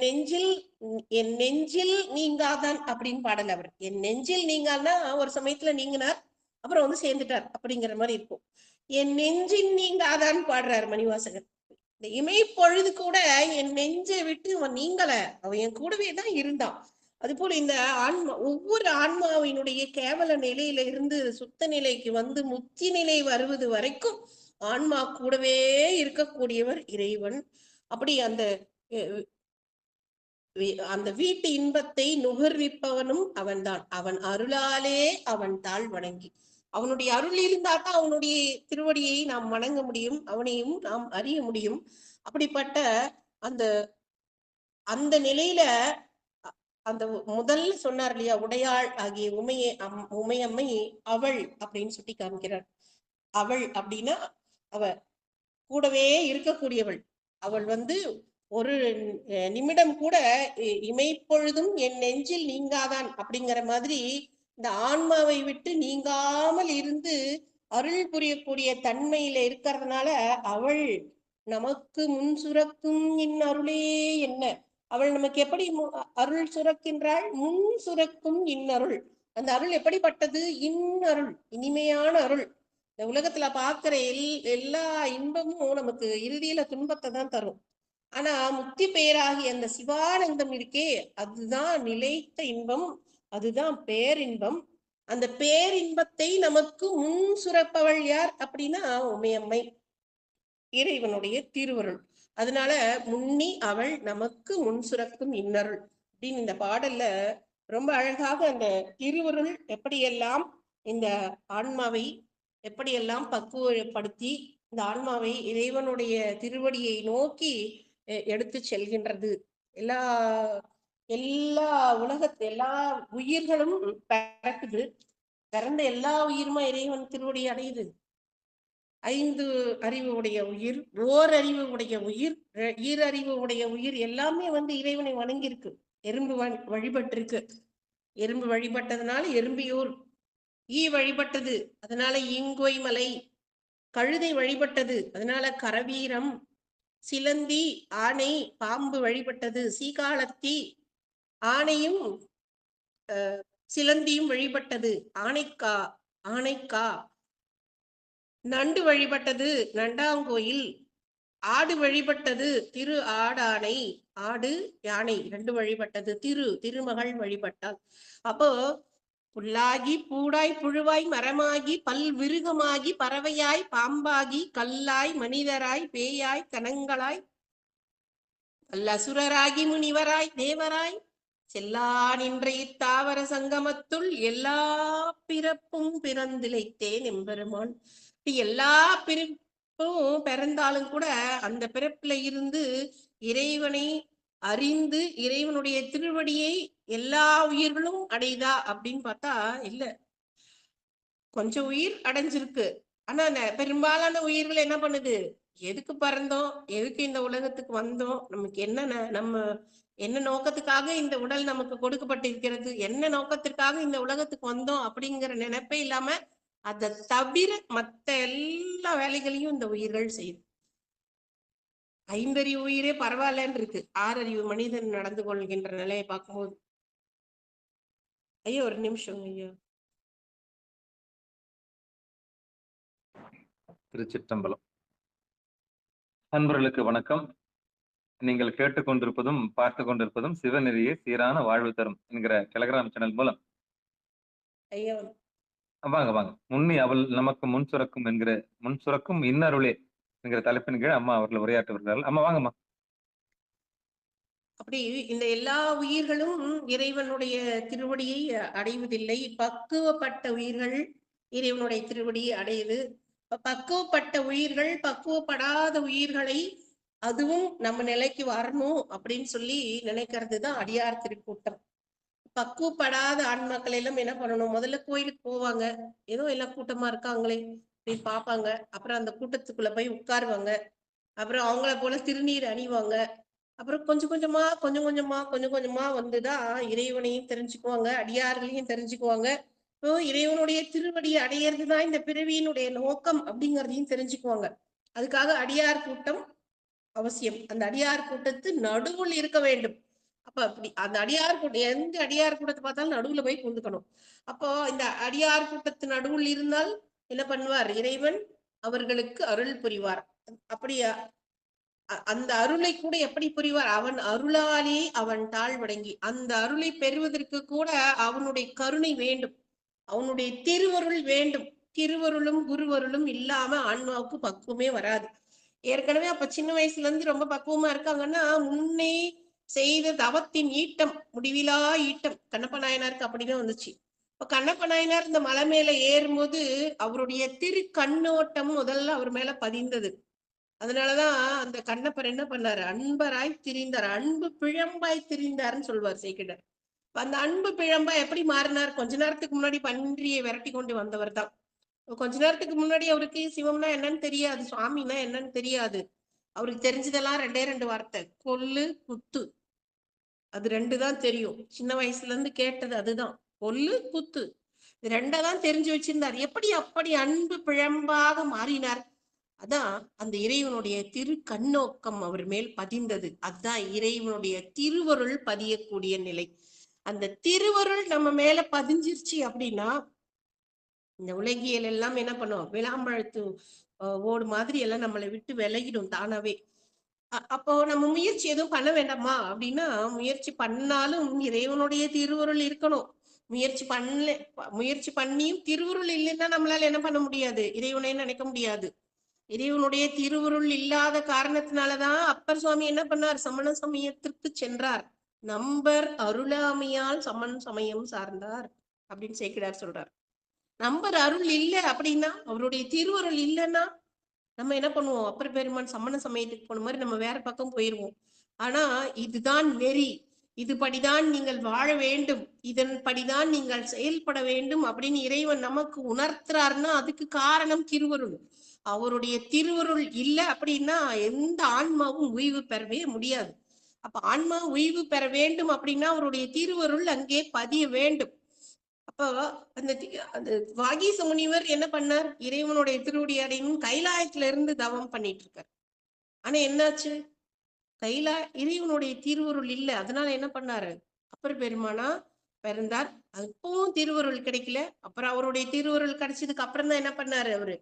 S2: நெஞ்சில் நீங்காதான் அப்படின்னு பாடல அவர். என் நெஞ்சில் நீங்கான்னா ஒரு சமயத்துல நீங்கினார், அப்புறம் சேர்ந்துட்டார் அப்படிங்கிற மாதிரி இருக்கும். என் நெஞ்சில் நீங்காதான் பாடுறாரு மணிவாசகர். இந்த இமை பொழுது கூட என் நெஞ்சை விட்டு அவன் நீங்கல, அவன் என் கூடவே தான் இருந்தான். அது போல இந்த ஆன்மா, ஒவ்வொரு ஆன்மாவினுடைய கேவல நிலையில இருந்து சுத்த நிலைக்கு முக்தி நிலை வருவது வரைக்கும் ஆன்மா கூடவே இருக்கக்கூடியவர் இறைவன். அப்படி அந்த வீட்டு இன்பத்தை நுகர்விப்பவனும் அவன்தான். அவன் அருளாலே அவன் தாழ் வணங்கி, அவனுடைய அருள் இருந்தா தான் அவனுடைய திருவடியை நாம் வணங்க முடியும், அவனையும் நாம் அறிய முடியும். அப்படிப்பட்ட அந்த அந்த நிலையில அந்த முதல்ல சொன்னார் இல்லையா, உடையாள் ஆகிய உமையம்மை அவள் அப்படின்னு சுட்டி காமிக்கிறார். அவள் அப்படின்னா அவ கூடவே இருக்கக்கூடியவள். அவள் ஒரு நிமிடம் கூட இமைப்பொழுதும் என் நெஞ்சில் நீங்காதான் அப்படிங்கிற மாதிரி இந்த ஆன்மாவை விட்டு நீங்காமல் இருந்து அருள் புரியக்கூடிய தன்மையில இருக்கிறதுனால அவள் நமக்கு முன் சுரக்கும் அருளே என்ன. அவள் நமக்கு எப்படி அருள் சுரக்கின்றாள்? முன் சுரக்கும் அருள். அந்த அருள் எப்படிப்பட்டது? இன்னருள், இனிமையான அருள். இந்த உலகத்துல பாக்குற எல்லா இன்பமும் நமக்கு இறுதியில துன்பத்தை தான் தரும். ஆனா முக்தி பேராகிய அந்த சிவானந்தம் இருக்கே, அதுதான் நிலைத்த இன்பம், அதுதான் பேரின்பம். அந்த பேரின்பத்தை நமக்கு முன் சுரப்பவள் யார் அப்படின்னா உமையம்மை, இறைவனுடைய திருவருள். அதனால முன்னி அவள் நமக்கு முன் சுரக்கும் இன்னருள் அப்படின்னு இந்த பாடல்ல ரொம்ப அழகாக அந்த திருவருள் எப்படியெல்லாம் இந்த ஆன்மாவை எப்படியெல்லாம் பக்குவப்படுத்தி இந்த ஆன்மாவை இறைவனுடைய திருவடியை நோக்கி எடுத்து செல்கின்றது. எல்லா எல்லா எல்லா உயிர்களும் பிறக்குது, பிறந்த எல்லா உயிருமா இறைவன் திருவடி அடையுது. 5 அறிவு உடைய உயிர், ஓரறிவு உடைய உயிர், ஈரறிவு உடைய உயிர் எல்லாமே இறைவனை வணங்கியிருக்கு. எறும்பு வழிபட்டிருக்கு. எறும்பு வழிபட்டதுனால எறும்பியூர். ஈ வழிபட்டது, அதனால ஈங்கோய் மலை. கழுதை வழிபட்டது, அதனால கரவீரம். சிலந்தி, ஆனை, பாம்பு வழிபட்டது. சீகாலத்தி, ஆனையும் சிலந்தியும் வழிபட்டது. ஆனைக்கா, ஆனைக்கா. நண்டு வழிபட்டது, நண்டாங்கோயில். ஆடு வழிபட்டது, திரு ஆடானை. ஆடு, யானை 2 வழிபட்டது. திருமகள் வழிபட்டாள். அப்போ புல்லாகி, பூடாய், புழுவாய், மரமாகி, பல்விருகமாகி, பறவையாய், பாம்பாகி, கல்லாய், மனிதராய், பேயாய், கணங்களாய், அசுரராகி, முனிவராய், தேவராய், செல்லா நின்ற இத்தாவர சங்கமத்துள் எல்லா பிறப்பும் பிறந்திழைத்தேன் எம்பெருமான். எல்லா பிறப்பும் பிறந்தாலும் கூட அந்த பிறப்புல இருந்து இறைவனை அறிந்து இறைவனுடைய திருவடியை எல்லா உயிர்களும் அடையுதா அப்படின்னு பார்த்தா இல்ல. கொஞ்சம் உயிர் அடைஞ்சிருக்கு. ஆனா பெரும்பாலான உயிர்கள் என்ன பண்ணுது? எதுக்கு பிறந்தோம், எதுக்கு இந்த உலகத்துக்கு வந்தோம், நமக்கு நம்ம என்ன நோக்கத்துக்காக இந்த உடல் நமக்கு கொடுக்கப்பட்டிருக்கிறது, என்ன நோக்கத்திற்காக இந்த உலகத்துக்கு வந்தோம் அப்படிங்கிற நினைப்பே இல்லாம அதை தவிர மத்த எல்லா வேலைகளையும் இந்த உயிர்கள் செய்யுது. 5 அறிவு உயிரே பரவாயில்லன்னு இருக்கு 6 அறிவு மனிதன் நடந்து கொள்கின்ற நிலையை பார்க்கும்போது. ஐயோ ஒரு நிமிஷம் ஐயோ.
S1: திருச்சிற்றம்பலம். அன்பர்களுக்கு வணக்கம். நீங்கள் கேட்டுக்கொண்டிருப்பதும் பார்த்து கொண்டிருப்பதும் சிவநெறியே சீரான வாழ்வு தரும் என்கிற டெலகிராம் சேனல் மூலம்
S2: ஐயா
S1: வாங்க வாங்க முன்னி அவள் நமக்கு முன் சுரக்கும் என்கிற முன் சுரக்கும் இன்னருளே என்கிற தலைப்பின் கீழ் அம்மா அவர்கள் உரையாற்ற வருகிறார்கள். அம்மா வாங்கம்மா.
S2: அப்படி இந்த எல்லா உயிர்களும் இறைவனுடைய திருவடியை அடைவதில்லை. பக்குவப்பட்ட உயிர்கள் இறைவனுடைய திருவடியை அடையுது. பக்குவப்பட்ட உயிர்கள் பக்குவப்படாத உயிர்களை அதுவும் நம்ம நிலைக்கு வரணும் அப்படின்னு சொல்லி நினைக்கிறது தான் அடியார் திருக்கூட்டம். பக்குவப்படாத ஆன்மாக்கள் எல்லாம் என்ன பண்ணணும்? முதல்ல கோயிலுக்கு போவாங்க, ஏதோ எல்லாம் கூட்டமா இருக்காங்களே போய் பார்ப்பாங்க. அப்புறம் அந்த கூட்டத்துக்குள்ள போய் உட்காருவாங்க. அப்புறம் அவங்கள போல திருநீர் அணிவாங்க. அப்புறம் கொஞ்சம் கொஞ்சமா வந்துதான் இறைவனையும் தெரிஞ்சுக்குவாங்க, அடியார்களையும் தெரிஞ்சுக்குவாங்க. இப்போ இறைவனுடைய திருவடியை அடையிறதுதான் இந்த பிறவியினுடைய நோக்கம் அப்படிங்கிறதையும் தெரிஞ்சுக்குவாங்க. அதுக்காக அடியார் கூட்டம் அவசியம். அந்த அடியார் கூட்டத்து நடுவுள் இருக்க வேண்டும். அப்ப அப்படி அந்த அடியார் கூட்டம் எந்த அடியார் கூட்டத்தை பார்த்தாலும் நடுவுல போய் புந்துக்கணும். அப்போ இந்த அடியார் கூட்டத்து நடுவுள் இருந்தால் என்ன பண்ணுவார்? இறைவன் அவர்களுக்கு அருள் புரிவார். அப்படியா? அந்த அருளை கூட எப்படி புரிவார்? அவன் அருளாலே அவன் தாழ்வடங்கி அந்த அருளை பெறுவதற்கு கூட அவனுடைய கருணை வேண்டும், அவனுடைய திருவருள் வேண்டும். திருவருளும் குருவருளும் இல்லாம ஆன்மாவுக்கு பக்குவமே வராது. ஏற்கனவே அப்ப சின்ன வயசுல இருந்து ரொம்ப பக்குவமா இருக்காங்கன்னா முன்னே செய்த தவத்தின் ஈட்டம், முடிவிலா ஈட்டம். கண்ணப்ப நாயனாருக்கு அப்படிதான் வந்துச்சு. இப்ப கண்ணப்ப நாயனார் இந்த மலை மேல ஏறும்போது அவருடைய திரு கண்ணோட்டம் முதல்ல அவர் மேல பதிந்தது. அதனாலதான் அந்த கண்ணப்பர் என்ன பண்ணாரு? அன்பராய் திரிந்தார், அன்பு பிழம்பாய் திரிந்தார்ன்னு சொல்வார் சேக்கிடார். அந்த அன்பு பிழம்பா எப்படி மாறினார்? கொஞ்ச நேரத்துக்கு முன்னாடி பன்றியை விரட்டி கொண்டு வந்தவர் தான். கொஞ்ச நேரத்துக்கு முன்னாடி அவருக்கு சிவம்னா என்னன்னு தெரியாது, சுவாமின்னா என்னன்னு தெரியாது. அவருக்கு தெரிஞ்சதெல்லாம் 2 வார்த்தை, கொல்லு குத்து. அது 2 தான் தெரியும். சின்ன வயசுல இருந்து கேட்டது அதுதான், கொல்லு குத்து. இது 2 தான் தெரிஞ்சு வச்சிருந்தார். எப்படி அப்படி அன்பு பிழம்பாக மாறினார்? அதான் அந்த இறைவனுடைய திரு கண்ணோக்கம் அவர் மேல் பதிந்தது. அதுதான் இறைவனுடைய திருவருள் பதியக்கூடிய நிலை. அந்த திருவருள் நம்ம மேல பதிஞ்சிருச்சு அப்படின்னா இந்த உலகியல் எல்லாம் என்ன பண்ணும்? விளாம்பழத்து ஓடு மாதிரி எல்லாம் நம்மளை விட்டு விலகிடும் தானாவே. அப்போ நம்ம முயற்சி எதுவும் பண்ண வேண்டாமா அப்படின்னா, முயற்சி பண்ணாலும் இறைவனுடைய திருவருள் இருக்கணும். முயற்சி பண்ணியும் திருவருள் இல்லைன்னா நம்மளால என்ன பண்ண முடியாது? இறைவனை நினைக்க முடியாது. இறைவனுடைய திருவருள் இல்லாத காரணத்தினாலதான் அப்பர் சுவாமி என்ன பண்ணார்? சமண சமயத்திற்கு சென்றார். நம்பர் அருளாமையால் சமண சமயம் சார்ந்தார் அப்படின்னு சேக்கிடார் சொல்றார். நம்பர் அருள் இல்லை அப்படின்னா, அவருடைய திருவருள் இல்லைன்னா நம்ம என்ன பண்ணுவோம்? அப்பர் பெருமான் சமண சமயத்துக்கு போன மாதிரி நம்ம வேற பக்கம் போயிருவோம். ஆனா இதுதான் நெறி, இதுபடிதான் நீங்கள் வாழ வேண்டும், இதன்படிதான் நீங்கள் செயல்பட வேண்டும் அப்படின்னு இறைவன் நமக்கு உணர்த்துறாருன்னா அதுக்கு காரணம் திருவருள். அவருடைய திருவருள் இல்லை அப்படின்னா எந்த ஆன்மாவும் ஓய்வு பெறவே முடியாது. அப்ப ஆன்மா ஓய்வு பெற வேண்டும் அப்படின்னா அவருடைய திருவருள் அங்கே பதிய வேண்டும். அப்போ அந்த வாகீச முனிவர் என்ன பண்ணார்? இறைவனுடைய திருவடி அடையணும் கைலாயத்துல இருந்து தவம் பண்ணிட்டு இருக்கார். ஆனா என்னாச்சு? இறைவனுடைய திருவருள் இல்ல. அதனால என்ன பண்ணாரு? அப்பர் பெருமானா பிறந்தார். அப்பவும் திருவருள் கிடைக்கல. அப்புறம் அவருடைய திருவருள் கிடைச்சதுக்கு அப்புறம் தான் என்ன பண்ணாரு அவரு?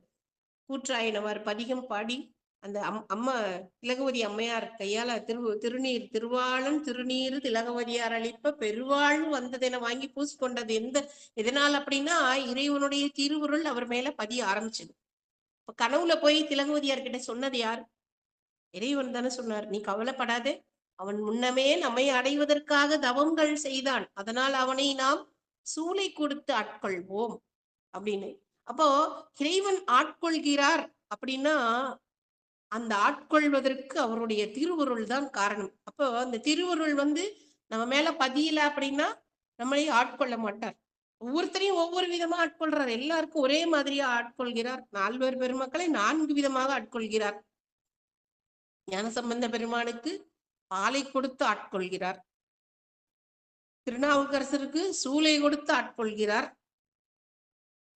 S2: கூற்றாயினவார் பதிகம் பாடி அந்த அம்மா திலகவதி அம்மையார் கையால திருநீர் திருவாளன் திருநீரு திலகவதியார் அளிப்ப பெருவாழ்வு வந்ததென வாங்கி பூசிக்கொண்டது எதனால் அப்படின்னா இறைவனுடைய திருவுருள் அவர் மேல பதிய ஆரம்பிச்சது. இப்ப கனவுல போய் திலகவதியார் கிட்ட சொன்னது யார்? இறைவன் தானே சொன்னார், நீ கவலைப்படாதே, அவன் முன்னமே நம்மை அடைவதற்காக தவங்கள் செய்தான், அதனால் அவனை நாம் சூளை கொடுத்து ஆட்கொள்வோம் அப்படின்னு. அப்போ இறைவன் ஆட்கொள்கிறார் அப்படின்னா அந்த ஆட்கொள்வதற்கு அவருடைய திருவருள் தான் காரணம். அப்போ அந்த திருவருள் நம்ம மேல பதியல அப்படின்னா நம்மளை ஆட்கொள்ள மாட்டார். ஒவ்வொருத்தரையும் ஒவ்வொரு விதமா ஆட்கொள்றார். எல்லாருக்கும் ஒரே மாதிரியா ஆட்கொள்கிறார். 4 பெருமக்களை 4 விதமாக ஆட்கொள்கிறார். ஞானசம்பந்த பெருமானுக்கு பாலை கொடுத்து ஆட்கொள்கிறார். திருநாவுக்கரசருக்கு சூளை கொடுத்து ஆட்கொள்கிறார்.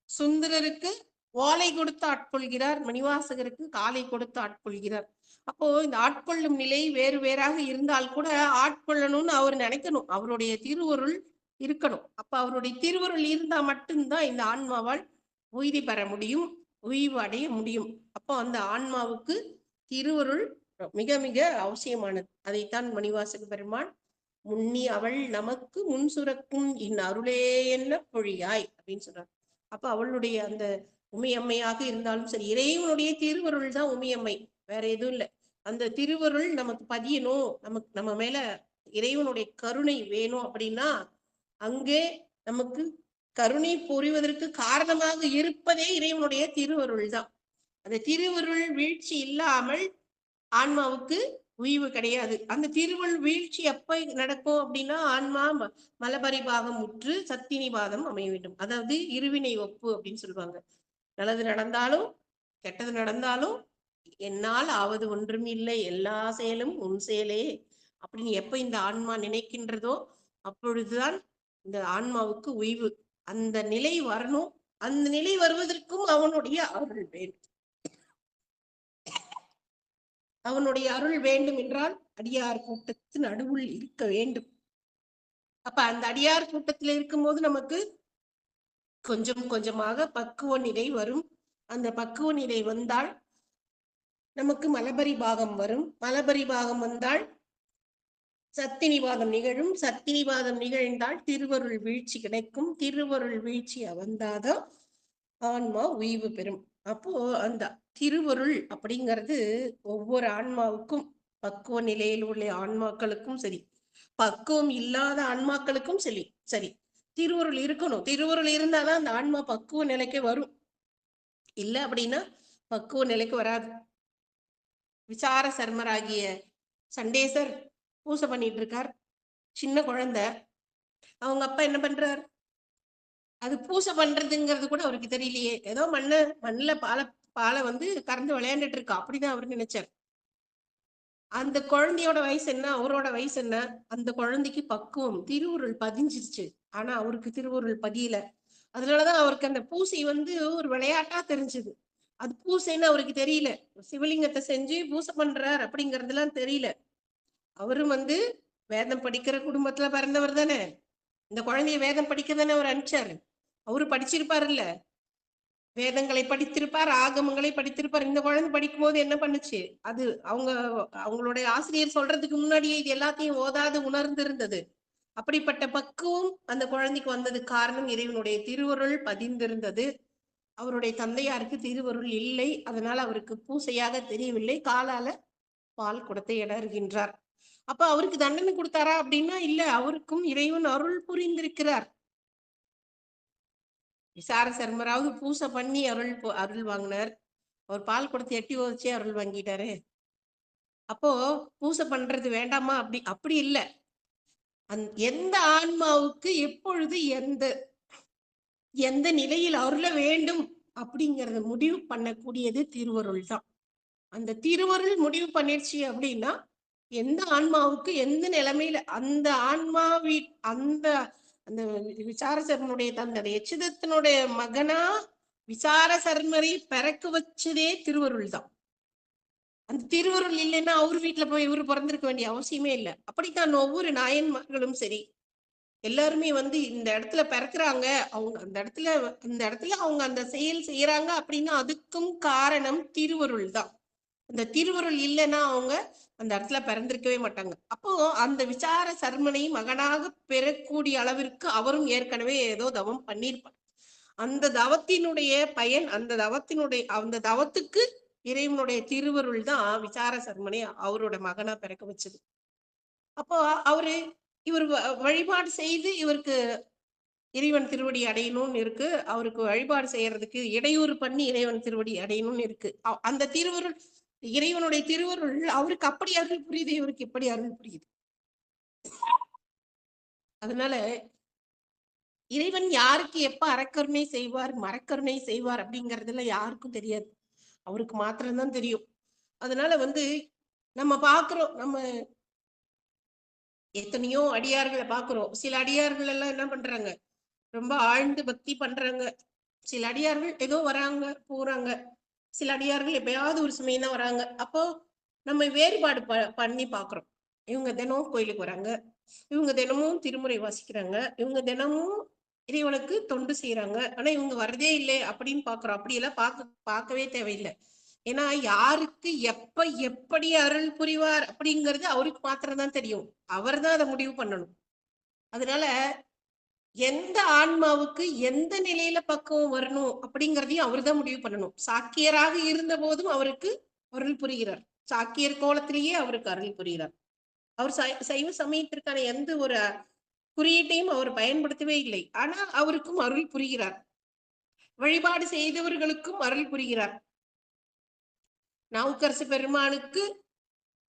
S2: சுந்தரருக்கு ஓலை கொடுத்து ஆட்கொள்கிறார். மணிவாசகருக்கு காலை கொடுத்து ஆட்கொள்கிறார். அப்போ இந்த ஆட்கொள்ளும் நிலை வேறு வேறாக இருந்தால் கூட ஆட்கொள்ளணும்னு அவர் நினைக்கணும். அவருடைய திருவருள் இருக்கணும். அப்ப அவருடைய திருவருள் இருந்தா மட்டும்தான் இந்த ஆன்மாவால் உய்தி பெற முடியும், உய்வு அடைய முடியும். அப்போ அந்த ஆன்மாவுக்கு திருவருள் மிக மிக அவசியமானது. அதைத்தான் மணிவாசக பெருமான் முன்னி அவள் நமக்கு முன் சுரக்கும் இன் அருளே என்ன பொழியாய் அப்படின்னு சொல்றார். அப்ப அவளுடைய அந்த உமையம்மையாக இருந்தாலும் சரி, இறைவனுடைய திருவருள் தான் உமையம்மை, வேற எதுவும் இல்லை. அந்த திருவருள் நமக்கு பதியணும், நம்ம மேல இறைவனுடைய கருணை வேணும் அப்படின்னா அங்கே நமக்கு கருணை புரிவதற்கு காரணமாக இருப்பதே இறைவனுடைய திருவருள் தான். அந்த திருவருள் வீழ்ச்சி இல்லாமல் ஆன்மாவுக்கு உய்வு கிடையாது. அந்த திருவருள் வீழ்ச்சி எப்ப நடக்கும் அப்படின்னா ஆன்மா மலபரிபாகம் உற்று சத்தினிபாதம் அமைய வேண்டும். அதாவது இருவினை ஒப்பு அப்படின்னு சொல்லுவாங்க. நல்லது நடந்தாலும் கெட்டது நடந்தாலும் என்னால் ஆவது ஒன்றும் இல்லை, எல்லா செயலும் உன் செயலே அப்படின்னு எப்ப இந்த ஆன்மா நினைக்கின்றதோ அப்பொழுதுதான் இந்த ஆன்மாவுக்கு உய்வு. அந்த நிலை வரணும். அந்த நிலை வருவதற்கும் அவனுடைய அருள் வேண்டும். அவனுடைய அருள் வேண்டும் என்றால் அடியார் கூட்டத்தின் நடுவுள் இருக்க வேண்டும். அப்ப அந்த அடியார் கூட்டத்தில் இருக்கும்போது நமக்கு கொஞ்சம் கொஞ்சமாக பக்குவ நிலை வரும். அந்த பக்குவ நிலை வந்தால் நமக்கு மலபரி பாகம் வரும். மலபரி பாகம் வந்தால் சத்தினிவாதம் நிகழும். சத்தினிவாதம் நிகழ்ந்தால் திருவருள் வீழ்ச்சி கிடைக்கும். திருவருள் வீழ்ச்சி வந்தாதான் ஆன்மா உய்வு பெறும். அப்போ அந்த திருவருள் அப்படிங்கிறது ஒவ்வொரு ஆன்மாவுக்கும், பக்குவ நிலையில் உள்ள ஆன்மாக்களுக்கும் சரி, பக்குவம் இல்லாத ஆன்மாக்களுக்கும் சரி சரி திருவருள் இருக்கணும். திருவருள் இருந்தாதான் அந்த ஆன்மா பக்குவ நிலைக்கு வரும். இல்லை அப்படின்னா பக்குவ நிலைக்கு வராது. விசார சர்மராகிய சண்டேசர் பூசை பண்ணிட்டு இருக்கார். சின்ன குழந்தை. அவங்க அப்பா என்ன பண்றார்? அது பூசை பண்றதுங்கிறது கூட அவருக்கு தெரியலையே. ஏதோ மண்ணுல பாலை கறந்து விளையாண்டுட்டு இருக்கா, அப்படிதான் அவரு நினைச்சார். அந்த குழந்தையோட வயசு என்ன, அவரோட வயசு என்ன? அந்த குழந்தைக்கு பக்குவம் திருவுருள் பதிஞ்சிருச்சு. ஆனா அவருக்கு திருவுருள் பதியல. அதனாலதான் அவருக்கு அந்த பூசை ஒரு விளையாட்டா தெரிஞ்சது. அது பூசைன்னு அவருக்கு தெரியல. சிவலிங்கத்தை செஞ்சு பூசை பண்றார் அப்படிங்கறதுலாம் தெரியல. அவரும் வேதம் படிக்கிற குடும்பத்துல பிறந்தவர் தானே. இந்த குழந்தைய வேதம் படிக்க தானே அவர் அனுப்பிச்சாரு. அவரு படிச்சிருப்பாருல்ல, வேதங்களை படித்திருப்பார், ஆகமங்களை படித்திருப்பார். இந்த குழந்தை படிக்கும் போது என்ன பண்ணுச்சு? அது அவங்களுடைய ஆசிரியர் சொல்றதுக்கு முன்னாடியே இது எல்லாத்தையும் ஓதாது உணர்ந்து இருந்தது. அப்படிப்பட்ட பக்குவம் அந்த குழந்தைக்கு வந்தது காரணம் இறைவனுடைய திருவருள் பதிந்திருந்தது. அவருடைய தந்தையாருக்கு திருவருள் இல்லை. அதனால அவருக்கு பூசையாக தெரியவில்லை. காலால பால் குடத்தை இடறுகின்றார். அப்ப அவருக்கு தண்டனை கொடுத்தாரா அப்படின்னா இல்ல, அவருக்கும் இறைவன் அருள் புரிந்திருக்கிறார். விசார சர்மராவது பூசை பண்ணி அருள் வாங்கினார். அவர் பால் குடத்தை எட்டி உதச்சே அருள் வாங்கிட்டாரு. அப்போ பூசை பண்றது வேண்டாமா? அப்படி இல்லை. எந்த ஆன்மாவுக்கு எப்பொழுது எந்த நிலையில் அருள வேண்டும் அப்படிங்கறத முடிவு பண்ணக்கூடியது திருவருள் தான். அந்த திருவருள் முடிவு பண்ணிடுச்சு அப்படின்னா எந்த ஆன்மாவுக்கு எந்த நிலைமையில அந்த அந்த விசார சர்மனுடைய தந்தை எச்சிதத்தினுடைய மகனா விசார சர்மரை பிறக்க வச்சதே திருவருள் தான். அந்த திருவருள் இல்லைன்னா அவர் வீட்டுல போய் இவரு பிறந்திருக்க வேண்டிய அவசியமே இல்லை. அப்படித்தான் ஒவ்வொரு நாயன்மார்களும் சரி, எல்லாருமே வந்து இந்த இடத்துல பிறக்குறாங்க, அவங்க அந்த இடத்துல அவங்க அந்த செயல் செய்யறாங்க அப்படின்னா அதுக்கும் காரணம் திருவருள் தான். அந்த திருவருள் இல்லைன்னா அவங்க அந்த இடத்துல பிறந்திருக்கவே மாட்டாங்க. அப்போ அந்த விசார சர்மனை மகனாக பெறக்கூடிய அளவிற்கு அவரும் ஏற்கனவே ஏதோ தவம் பண்ணியிருப்பார். அந்த தவத்தினுடைய பயன், அந்த தவத்துக்கு இறைவனுடைய திருவருள் தான் விசார சர்மனை அவரோட மகனா பிறக்க வச்சது. அப்போ அவரு இவர் வழிபாடு செய்து இவருக்கு இறைவன் திருவடி அடையணும்னு இருக்கு. அவருக்கு வழிபாடு செய்யறதுக்கு இடையூறு பண்ணி இறைவன் திருவடி அடையணும்னு இருக்கு. அந்த திருவருள், இறைவனுடைய திருவருள் அவருக்கு அப்படி அருள் புரியுது, இவருக்கு இப்படி அருள் புரியுது. அதனால இறைவன் யாருக்கு எப்ப அறக்கருணை செய்வார், மரக்கருணை செய்வார் அப்படிங்கறதுல யாருக்கும் தெரியாது. அவருக்கு மாத்திரம்தான் தெரியும். அதனால வந்து நம்ம பாக்குறோம், நம்ம எத்தனையோ அடியார்களை பாக்குறோம். சில அடியார்கள் எல்லாம் என்ன பண்றாங்க, ரொம்ப ஆழ்ந்து பக்தி பண்றாங்க. சில அடியார்கள் ஏதோ வராங்க போறாங்க. சில அடியார்கள் எப்பயாவது ஒரு சமயம் தான் வராங்க. அப்போ நம்ம வேறுபாடு பண்ணி பாக்குறோம். இவங்க தினமும் கோயிலுக்கு வராங்க, இவங்க தினமும் திருமுறை வாசிக்கிறாங்க, இவங்க தினமும் இறைவனுக்கு தொண்டு செய்யறாங்க, ஆனா இவங்க வரதே இல்லை அப்படின்னு பாக்குறோம். அப்படியெல்லாம் பார்க்கவே தேவையில்லை. ஏன்னா யாருக்கு எப்ப எப்படி அருள் புரிவார் அப்படிங்கிறது அவருக்கு மாத்திரம்தான் தெரியும். அவர் தான் அதை முடிவு பண்ணணும். அதனால எந்த ஆன்மாவுக்கு எந்த நிலையில பக்குவம் வரணும் அப்படிங்கிறதையும் அவர் தான் முடிவு பண்ணணும். சாக்கியராக இருந்த போதும் அவருக்கு அருள் புரிகிறார். சாக்கியர் கோலத்திலேயே அவருக்கு அருள் புரிகிறார். அவர் சைவ சமயத்திற்கான எந்த ஒரு குறியீட்டையும் அவர் பயன்படுத்தவே இல்லை. ஆனா அவருக்கும் அருள் புரிகிறார். வழிபாடு செய்தவர்களுக்கும் அருள் புரிகிறார். நாவுக்கரசு பெருமானுக்கு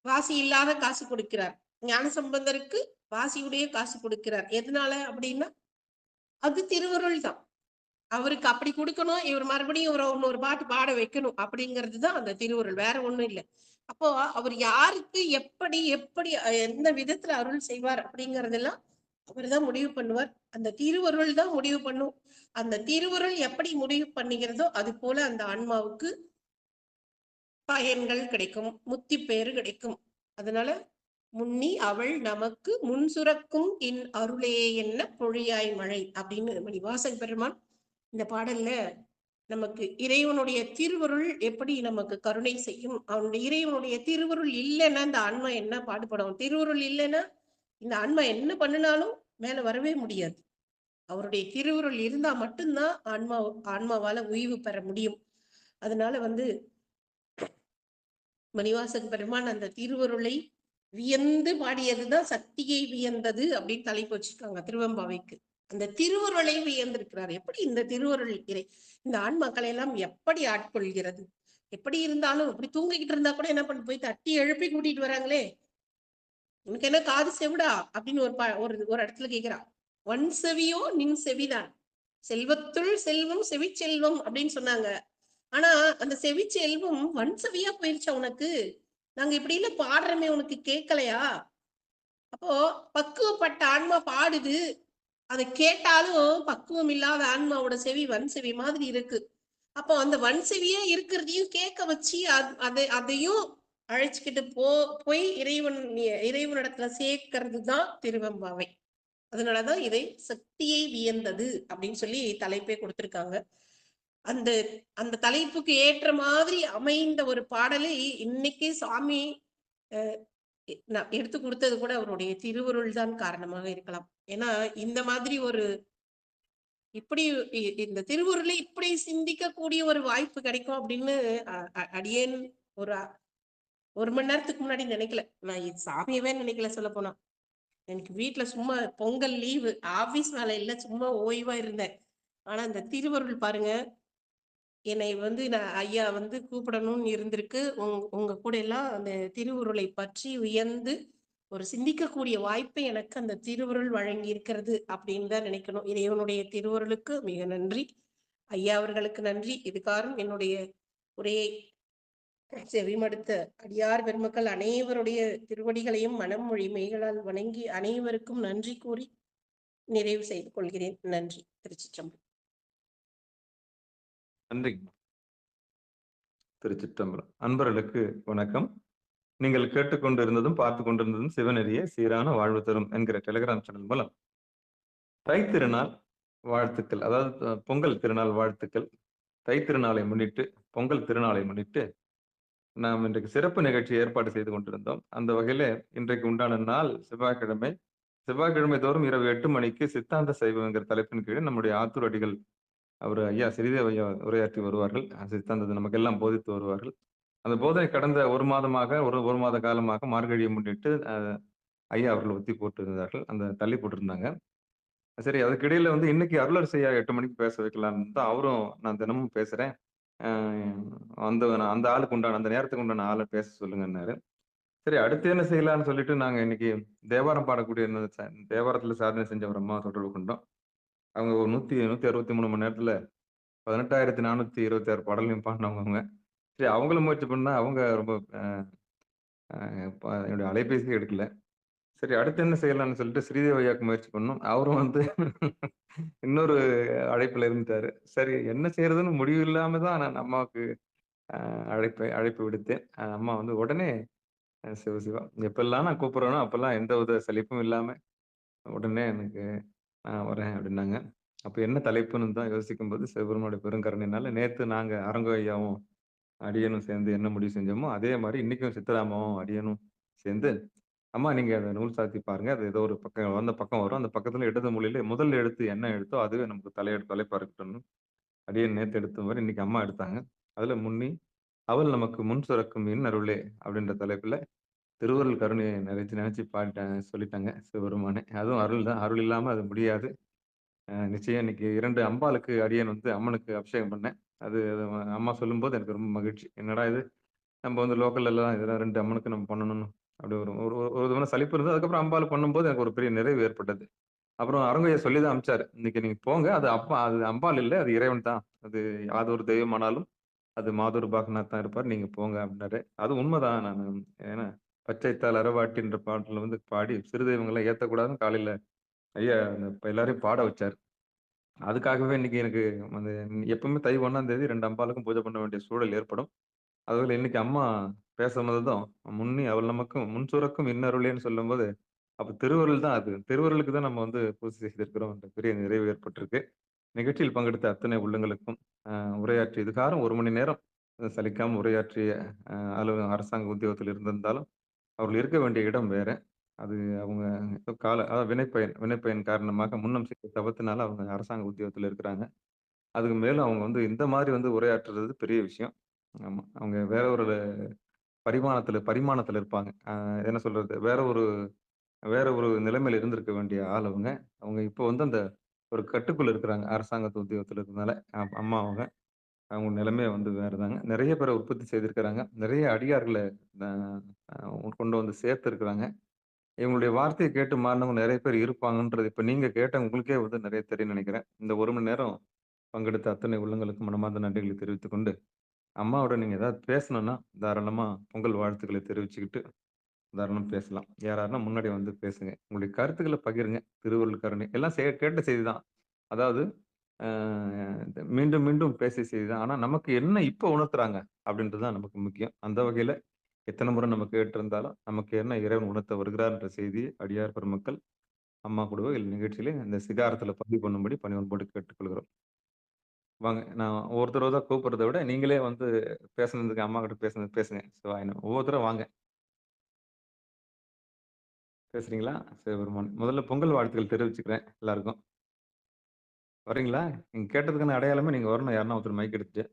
S2: வாசி இல்லாத காசு கொடுக்கிறார். ஞானசம்பந்தருக்கு வாசியுடைய காசு கொடுக்கிறார். எதனால அப்படின்னா அது திருவருள் தான். அவருக்கு அப்படி கொடுக்கணும், இவர் மறுபடியும் இன்னொரு பாட்டு பாட வைக்கணும் அப்படிங்கிறது தான் அந்த திருவருள், வேற ஒண்ணும் இல்லை. அப்போ அவர் யாருக்கு எப்படி எப்படி எந்த விதத்துல அருள் செய்வார் அப்படிங்கறதெல்லாம் அவர் தான் முடிவு பண்ணுவார். அந்த திருவருள் தான் முடிவு பண்ணும். அந்த திருவருள் எப்படி முடிவு பண்ணுகிறதோ அது போல அந்த ஆன்மாவுக்கு பயன்கள் கிடைக்கும், முத்தி பேரு கிடைக்கும். அதனால முன்னி அவள் நமக்கு முன் சுரக்கும் இன் அருளே என்ன பொழியாய் மழை அப்படின்னு மணிவாசக பெருமான் இந்த பாடல்ல நமக்கு இறைவனுடைய திருவருள் எப்படி நமக்கு கருணை செய்யும். அவனுடைய இறைவனுடைய திருவருள் இல்லைன்னா இந்த ஆன்மா என்ன பாடுபடும். திருவருள் இல்லைன்னா இந்த ஆன்மா என்ன பண்ணினாலும் மேல வரவே முடியாது. அவருடைய திருவருள் இருந்தா மட்டும்தான் ஆன்மாவால உய்வு பெற முடியும். அதனால வந்து மணிவாசக பெருமான் அந்த திருவருளை வியந்து பாடியதுதான் சக்தியை வியந்தது அப்படின்னு தலைப்பு வச்சிருக்காங்க திருவெம்பாவைக்கு. அந்த திருவருளை வியந்திருக்கிறார். எப்படி இந்த திருவருள் இந்த ஆன்மாக்களை எல்லாம் எப்படி ஆட்கொள்கிறது. எப்படி இருந்தாலும் அப்படி தூங்கிக்கிட்டு இருந்தா கூட என்ன பண்ண போய் தட்டி எழுப்பி கூட்டிட்டு வராங்களே, உனக்கு என்ன காது செவிடா அப்படின்னு ஒரு இடத்துல கேட்கிறான். ஒன் செவியோ நின் செவிதான், செல்வத்துள் செல்வம் செவி செல்வம் அப்படின்னு சொன்னாங்க. ஆனா அந்த செவி செல்வம் வன் செவியா போயிருச்சா உனக்கு? நாங்க இப்படி இல்ல பாடுறோமே, உனக்கு கேட்கலையா? அப்போ பக்குவப்பட்ட ஆன்மா பாடுது, அதை கேட்டாலும் பக்குவம் இல்லாத ஆன்மாவோட செவி வன் செவி மாதிரி இருக்கு. அப்போ அந்த வன் செவியா இருக்கிறதையும் கேட்க வச்சு அதையும் அழைச்சுக்கிட்டு போய் இறைவனிடத்துல சேர்க்கிறது தான் திருவெம்பாவை. அதனாலதான் இதை சக்தியை வியந்தது அப்படின்னு சொல்லி தலைப்பே கொடுத்திருக்காங்க. அந்த அந்த தலைப்புக்கு ஏற்ற மாதிரி அமைந்த ஒரு பாடலை இன்னைக்கு சாமி நான் எடுத்து கொடுத்தது கூட அவருடைய திருவருள் தான் காரணமாக இருக்கலாம். ஏன்னா இந்த மாதிரி ஒரு இப்படி இந்த திருவருளை இப்படி சிந்திக்கக்கூடிய ஒரு வாய்ப்பு கிடைக்கும் அப்படின்னு அடியேன் ஒரு மணி நேரத்துக்கு முன்னாடி நினைக்கல. நான் சாமியவே நினைக்கல. சொல்ல போனா எனக்கு வீட்டுல சும்மா பொங்கல் லீவு, ஆபீஸ் வேலை இல்ல, சும்மா ஓய்வா இருந்தேன். ஆனா இந்த திருவருள் பாருங்க, என்னை வந்து நான் ஐயா வந்து கூப்பிடணும்னு இருந்திருக்கு. உங்க கூட எல்லாம் அந்த திருவுருளை பற்றி உயர்ந்து ஒரு சிந்திக்கக்கூடிய வாய்ப்பை எனக்கு அந்த திருவுருள் வழங்கி இருக்கிறது அப்படின்னு தான் நினைக்கணும். இறைவனுடைய திருவுருளுக்கு மிக நன்றி. ஐயா அவர்களுக்கு நன்றி. இது காரணம் என்னுடைய உரையை செவிமடுத்த அடியார் பெருமக்கள் அனைவருடைய திருவடிகளையும் மனம் மொழி மெய்களால் வணங்கி அனைவருக்கும் நன்றி கூறி நிறைவு செய்து கொள்கிறேன். நன்றி. திருச்சிற்றம்பலம்.
S1: நன்றி. திருச்சிற்றம்பலம். அன்பர்களுக்கு வணக்கம். நீங்கள் கேட்டுக்கொண்டிருந்ததும் பார்த்து கொண்டிருந்ததும் சிவநெறிய சீரான வாழ்வு தரும் என்கிற டெலிகிராம் சேனல் மூலம் தைத்திருநாள் வாழ்த்துக்கள், அதாவது பொங்கல் திருநாள் வாழ்த்துக்கள். தைத்திருநாளை முன்னிட்டு, பொங்கல் திருநாளை முன்னிட்டு நாம் இன்றைக்கு சிறப்பு நிகழ்ச்சி ஏற்பாடு செய்து கொண்டிருந்தோம். அந்த வகையில இன்றைக்கு உண்டான நாள் செவ்வாய்க்கிழமை. செவ்வாய்க்கிழமை தோறும் இரவு 8 மணிக்கு சித்தாந்த சைவம் என்கிற தலைப்பின் கீழ் நம்முடைய ஆத்தூர் அடிகள் அவர் ஐயா ஸ்ரீதேவ் ஐயா உரையாற்றி வருவார்கள். சித்தாந்தத்தை நமக்கெல்லாம் போதித்து வருவார்கள். அந்த போதனை கடந்த 1 மாதமாக, ஒரு மாத காலமாக மார்கழியை முன்னிட்டு ஐயா அவர்கள் ஒத்தி போட்டிருந்தார்கள். அந்த தள்ளி போட்டிருந்தாங்க. சரி, அதுக்கிடையில வந்து இன்னைக்கு அருளரசு ஐயா 8 மணிக்கு பேச வைக்கலாம்னு தான் அவரும் நான் தினமும் பேசுறேன். அ அந்த அந்த ஆளுக்கு உண்டான அந்த நேரத்துக்கு உண்டான ஆள பேச சொல்லுங்கன்னாரு. சரி, அடுத்து என்ன செய்யலாம்னு சொல்லிட்டு நாங்க இன்னைக்கு தேவாரம் பாடக்கூடிய தேவாரத்துல சாதனை செஞ்ச ஒரு அம்மாவ தொடர்பு கொண்டோம். அவங்க ஒரு 163 மணி நேரத்துல 18,426 பாடல்களையும் பாடுனவங்க அவங்க. சரி, அவங்களும் முயற்சி பண்ணா அவங்க ரொம்ப அ அ என்னுடைய அலைபேசியே எடுக்கல. சரி, அடுத்து என்ன செய்யலாம்னு சொல்லிட்டு ஸ்ரீதேவ் ஐயாக்கு முயற்சி பண்ணோம். அவரும் வந்து இன்னொரு அழைப்புல இருந்துட்டாரு. சரி, என்ன செய்யறதுன்னு முடிவு இல்லாம தான் நான் அம்மாவுக்கு அழைப்பு விடுத்தேன். அம்மா வந்து உடனே சிவ சிவா எப்பல்லாம் நான் கூப்பிடுறேனோ அப்பல்லாம் எந்தவித சலிப்பும் இல்லாம உடனே எனக்கு நான் வரேன் அப்படின்னாங்க. அப்ப என்ன தலைப்புன்னு தான் யோசிக்கும்போது சிவபெருமானுடைய பெருங்கருணையினால நேத்து நாங்க அரங்கு ஐயாவும், அடியனும் சேர்ந்து என்ன முடிவு செஞ்சோமோ, அதே மாரி இன்னைக்கும் சித்தராமாவும், அடியனும் சேர்ந்து, "அம்மா நீங்க அந்த நூல் சாத்தி பாருங்க. அது ஏதோ ஒரு பக்கம் அந்த பக்கம் வரும். அந்த பக்கத்துல இடது மூலையில முதல் எழுத்து என்ன எழுத்தோ அதுவே நமக்கு தலைப்பா இருக்கட்டும்னு" அடியேன் நேத்து எடுத்த மாரி இன்னைக்கு அம்மா எடுத்தாங்க. அதுல முன்னி, "அவள் நமக்கு முன் சுரக்கும் இன்னருளே" அப்படின்ற தலைப்புல திருவருள் கருணைய நெனச்சு நெனச்சு பாடிட்டாங்க, சொல்லிட்டாங்க சிவபெருமானே. அதுவும் அருள் தான். அருள் இல்லாம அது முடியாது. நிச்சயம் இன்னைக்கு 2 அம்பாளுக்கு அடியேன் வந்து அம்மனுக்கு அபிஷேகம் பண்ணேன். அது அம்மா சொல்லும்போது எனக்கு ரொம்ப மகிழ்ச்சி. என்னடா இது! நம்ம வந்து லோக்கல்லலாம் இதெல்லாம் 2 அம்மனுக்கு நம்ம பண்ணணும்னு அப்படி ஒரு ஒரு ஒரு விதமான சலிப்பு இருந்தது. அதுக்கப்புறம் அம்பாளுக்கு பண்ணும்போது எனக்கு ஒரு பெரிய நிறைவு ஏற்பட்டது. அப்புறம் அரங்கய்யா சொல்லி தான் அனுப்பிச்சாரு. "இன்னைக்கு நீங்க போங்க. அது அம்பாள் இல்ல. அது இறைவன் தான். அது ஒரு தெய்வமானாலும், அது மாதொரு பாகனார் தான் இருப்பார். நீங்க போங்க" அப்படின்னாரு. அது உண்மதான். ஏன்னா, "பச்சைத்தால் அரவாட்டின்ற" பாட்டுல வந்து பாடி சிறு தெய்வங்கள ஏத்தக்கூடாதுன்னு காலையில ஐயா எல்லாரையும் பாட வச்சாரு. அதுக்காகவே இன்னைக்கு எனக்கு அந்த எப்பவுமே தை 1ஆம் தேதி 2 அம்பாளுக்கும் பூஜை பண்ண வேண்டிய சூழல் ஏற்படும். அதுல இன்னைக்கு அம்மா பேசுனதும், "முன்னி அவள் நமக்கும் முன் சுரக்கும் இன்னருளேன்னு" சொல்லும்போது, அப்ப திருவருள் தான் அது. திருவருளுக்கு தான் நம்ம வந்து பூஜை செய்திருக்கிறோம் என்ற பெரிய நிறைவு ஏற்பட்டிருக்கு. நிகழ்ச்சியில் பங்கெடுத்த அத்தனை உள்ளங்களுக்கும், அ உரையாற்றி இதுகாரும் 1 மணி நேரம் சலிக்காம உரையாற்றிய அரசாங்க உத்தியோகத்தில் இருந்திருந்தாலும், அவர்கள் இருக்க வேண்டிய இடம் வேற. அது அவங்க ஏதோ அதாவது வினைப்பயன் காரணமாக முன்னம் செய்த தவத்தினால அவங்க அரசாங்க உத்தியோகத்துல இருக்கிறாங்க. அதுக்கு மேலும் அவங்க வந்து இந்த மாதிரி வந்து உரையாற்றுறது பெரிய விஷயம். ஆமா. அவங்க வேற ஒரு பரிமாணத்துல இருப்பாங்க. என்ன சொல்றது? வேற ஒரு நிலைமையில இருந்திருக்க வேண்டிய ஆள் அவங்க. அவங்க இப்போ வந்து அந்த ஒரு கட்டுக்குள்ள இருக்கிறாங்க. அரசாங்கத்து உத்தியோகத்துல இருக்கிறதுனால. அம்மா அவங்க. அவங்க நிலைமை வந்து வேறதாங்க. நெறைய பேர உற்பத்தி செய்திருக்கிறாங்க. நெறைய அடியார்கள அ அ கொண்டு வந்து சேர்த்திருக்கிறாங்க. இவங்களுடைய வார்த்தைய கேட்டு மாறுனவங்க நெறைய பேர் இருப்பாங்கன்றது இப்ப நீங்க கேட்ட உங்களுக்கே வந்து நெறைய தெரியும்னு நெனைக்கிறேன். இந்த 1 மணி நேரம் பங்கெடுத்த அத்தனை உள்ளங்களுக்கும் மனமார்ந்த நன்றிகளை தெரிவித்துக் கொண்டு, அம்மாவோட நீங்க ஏதாவது பேசணும்னா, தாராளமா பொங்கல் வாழ்த்துக்களை தெரிவிச்சுக்கிட்டு, தாராளமா பேசலாம். யாராருன்னா முன்னாடி வந்து பேசுங்க. உங்களுடைய கருத்துக்கள பகிருங்க. திருவருள் கருணை. எல்லாம் கேட்ட செய்தி தான். அதாவது அ மீண்டும், மீண்டும் பேசிய செய்தி தான். ஆனா நமக்கு என்ன இப்ப உணர்த்துறாங்க? அப்படின்றது தான் நமக்கு முக்கியம். அந்த வகையில எத்தன முறை நம்ம கேட்டிருந்தாலும், நமக்கு என்ன இறைவன் உணர்த்த வருகிறார் என்ற செய்தியை அடியார் பெருமக்கள், அம்மா கூடவோ நிகழ்ச்சியிலே இந்த சிகாரத்துல பதிவு பண்ணும்படி பணிவன்போடு கேட்டுக்கொள்கிறோம். வாங்க. நான் ஒவ்வொருத்தரா தான் கூப்பிடுறத விட, நீங்களே வந்து பேசுனதுக்கு அம்மாகிட்ட பேசுனது பேசுங்க. ஒவ்வொருத்தரா வாங்க. பேசுறீங்களா? சிவபெருமான். முதல்ல பொங்கல் வாழ்த்துக்கள் தெரிவிச்சுக்கிறேன் எல்லாருக்கும். வரீங்களா? நீங்க கேட்டதுக்கான அடையாளமே நீங்க வரணும். யாருன்னா ஒருத்தர் மைக் எடுத்துட்டு.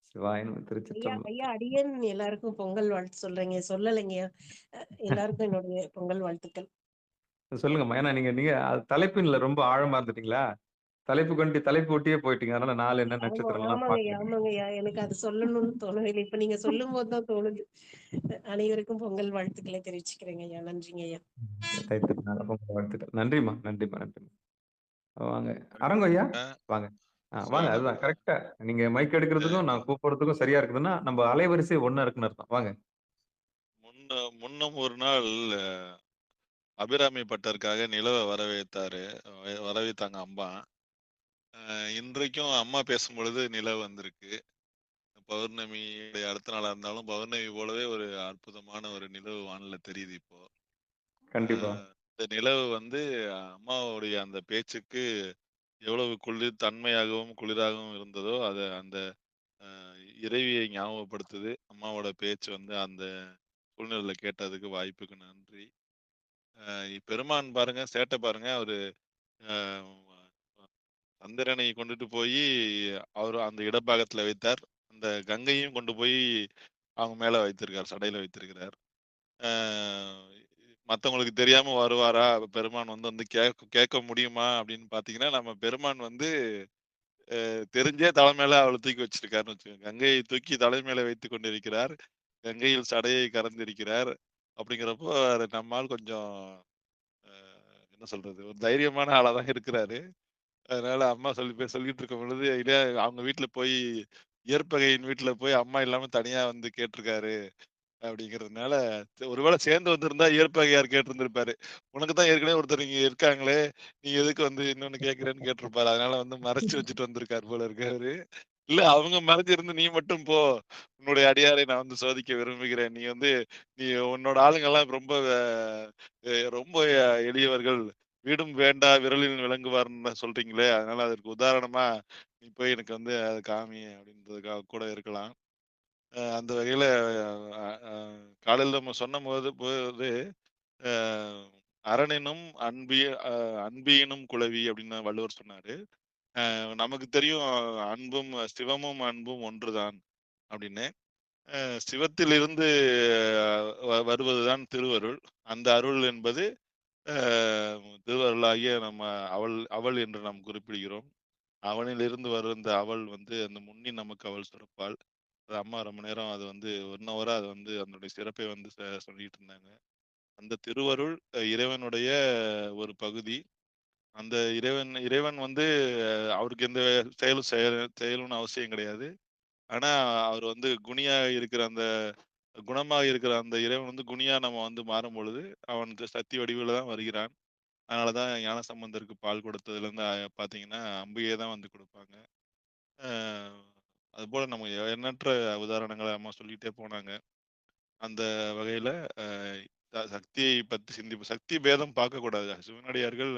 S1: சிவாய நம
S2: ஐயா
S1: திருச்சிற்றம்பலம்.
S2: ஐயா அடியேன் எல்லாருக்கும் பொங்கல் வாழ்த்து சொல்றீங்க. சொல்லலைங்கய்யா. எல்லாருக்கும் என்னுடைய பொங்கல் வாழ்த்துக்கள்.
S1: சொல்லுங்கம்மா. ஏன்னா நீங்க நீங்க தலைப்பின்ல ரொம்ப ஆழமா இருந்துட்டீங்களா? தலைப்பு ஒட்டியே போயிட்டீங்க. அதனால நாள் என்ன
S2: ஆமா,
S1: நட்சத்திரம்லாம்
S2: ஆமாங்கய்யா,
S1: பார்க்கல.
S2: ஆமாங்கய்யா. எனக்கு அது சொல்லணும்னு தோணவில்லை. இப்ப நீங்க சொல்லும்போது தான் தோணுது. அனைவருக்கும் பொங்கல் வாழ்த்துக்களை தெரிவிச்சுக்கிறேங்கய்யா. நன்றிங்கய்யா.
S1: தைத்திருநாள் பொங்கல் வாழ்த்துக்கள். நன்றிம்மா, நன்றிம்மா, நன்றிம்மா. வாங்க. அரங்கம் ஐயா, வாங்க. வாங்க.
S3: சிவாய
S1: அதுதான்
S3: நமக.
S1: கரெக்ட்டா. நீங்க மைக் எடுக்கிறதுக்கும், நான் கூப்பிடுறதுக்கும் சரியா இருக்குதுன்னா, நம்ம அலைவரிசை ஒண்ணா இருக்குன்னு அர்த்தம். வாங்க.
S3: முன்னம் ஒரு நாள் அபிராமி பட்டருக்காக நிலவ வரவைத்தாங்க அம்மா. இன்றைக்கும் அம்மா பேசும்பொழுது நிலவு வந்திருக்கு. பௌர்ணமியுடைய அடுத்த நாளா இருந்தாலும், பௌர்ணமி போலவே ஒரு அற்புதமான ஒரு நிலவு வானல தெரியுது இப்போ.
S1: கண்டிப்பா.
S3: இந்த நிலவு வந்து அம்மாவுடைய அந்த பேச்சுக்கு எவ்வளவு தன்மையாகவும், குளிராகவும் இருந்ததோ, அந்த அ இறைவியை ஞாபகப்படுத்துது. அம்மாவோட பேச்சு வந்து அந்த சூழ்நிலையில கேட்டதுக்கு வாய்ப்புக்கு நன்றி. பெருமான் பாருங்க, சேட்ட பாருங்க. அவரு அ சந்திரனை கொண்டுட்டு போயி அவரு அந்த இடப்பாகத்துல வைத்தார். அந்த கங்கையும் கொண்டு போய் அவங்க மேல வைத்திருக்கார். சடையில வைத்திருக்கிறார். அ மத்தவங்களுக்கு தெரியாம வருவாரா? பெருமான் வந்து வந்து கேட்க முடியுமா? அப்படின்னு பார்த்தீங்கன்னா, நம்ம பெருமான் வந்து தெரிஞ்சே தலை மேல அவள தூக்கி வச்சிருக்காருன்னு வச்சுக்கோங்க. கங்கையை தூக்கி தலை மேல வைத்துக் கொண்டிருக்கிறார். கங்கையில் சடையை கறந்திருக்கிறார். அப்படிங்கிறப்போ நம்மால் கொஞ்சம் அ என்ன சொல்றது? ஒரு தைரியமான ஆளா தான் இருக்கிறாரு. அதனால அம்மா சொல்லிட்டு இருக்கும் பொழுது, இதே அவங்க வீட்ல போய் இயற்பகையின் வீட்ல போய் அம்மா இல்லாம தனியா வந்து கேட்டுருக்காரு. அப்படிங்கிறதுனால, ஒருவேளை சேர்ந்து வந்திருந்தா இயற்பகையார் கேட்டிருந்திருப்பாரு. "உனக்கு தான் ஏற்கனவே ஒருத்தர் இங்க இருக்காங்களே, நீ எதுக்கு வந்து இன்னொன்னு கேட்கிறேன்னு" கேட்டிருப்பாரு. அதனால வந்து மறைச்சு வச்சுட்டு வந்திருக்காரு போல இருக்கு அவரு. இல்ல அவங்க மறைஞ்சிருந்து, "நீ மட்டும் போ. உன்னுடைய அடியாரை நான் வந்து சோதிக்க விரும்புகிறேன். நீ உன்னோட ஆளுங்கலாம் ரொம்ப எளியவர்கள். வீடும் வேண்டா விரலில் விளங்குவார்ன்னு சொல்றீங்களே, அதனால அதற்கு உதாரணமா நீ போய் எனக்கு வந்து அத காமி" அப்படின்றதுக்காக கூட இருக்கலாம். அந்த வகையில அ அ காலையில நம்ம போது அ "அரணினும் அன்பியினும் குளவி" அப்படின்னு வள்ளுவர் சொன்னாரு. நமக்கு தெரியும் சிவமும் அன்பும் ஒன்றுதான் அப்படின்னு. சிவத்திலிருந்து வருவதுதான் திருவருள். அந்த அருள் என்பது அ திருவருளாகிய நம்ம அவள் அவள் என்று நாம் குறிப்பிடுகிறோம். அவனிலிருந்து வருந்த அவள் வந்து அந்த முன்னி நமக்கு அவள் சுரப்பாள். அது அம்மா ரொம்ப நேரம் அது வந்து 1 ஹவரா அது வந்து அதனுடைய சிறப்பை வந்து சொல்லிட்டு இருந்தாங்க. அந்த திருவருள் இறைவனுடைய ஒரு பகுதி. அந்த இறைவன் இறைவன் வந்து அவருக்கு எந்த செய்யணும்னு அவசியம் கிடையாது. ஆனா, அவர் வந்து குணமாக இருக்கிற அந்த இறைவன் வந்து குணியா நம்ம வந்து மாறும்பொழுது, அவனுக்கு சக்தி வடிவில தான் வருகிறான். அதனால தான் ஞானசம்பந்தருக்கு பால் கொடுத்ததுலருந்து பார்த்தீங்கன்னா, அம்பிகை தான் வந்து குடுப்பாங்க. அ அதுபோல நம்ம எண்ணற்ற உதாரணங்கள அம்மா சொல்லிட்டே போனாங்க. அந்த வகையில அ சக்தியை பத்தி சக்தி பேதம் பார்க்கக்கூடாது. சிவனடியார்கள்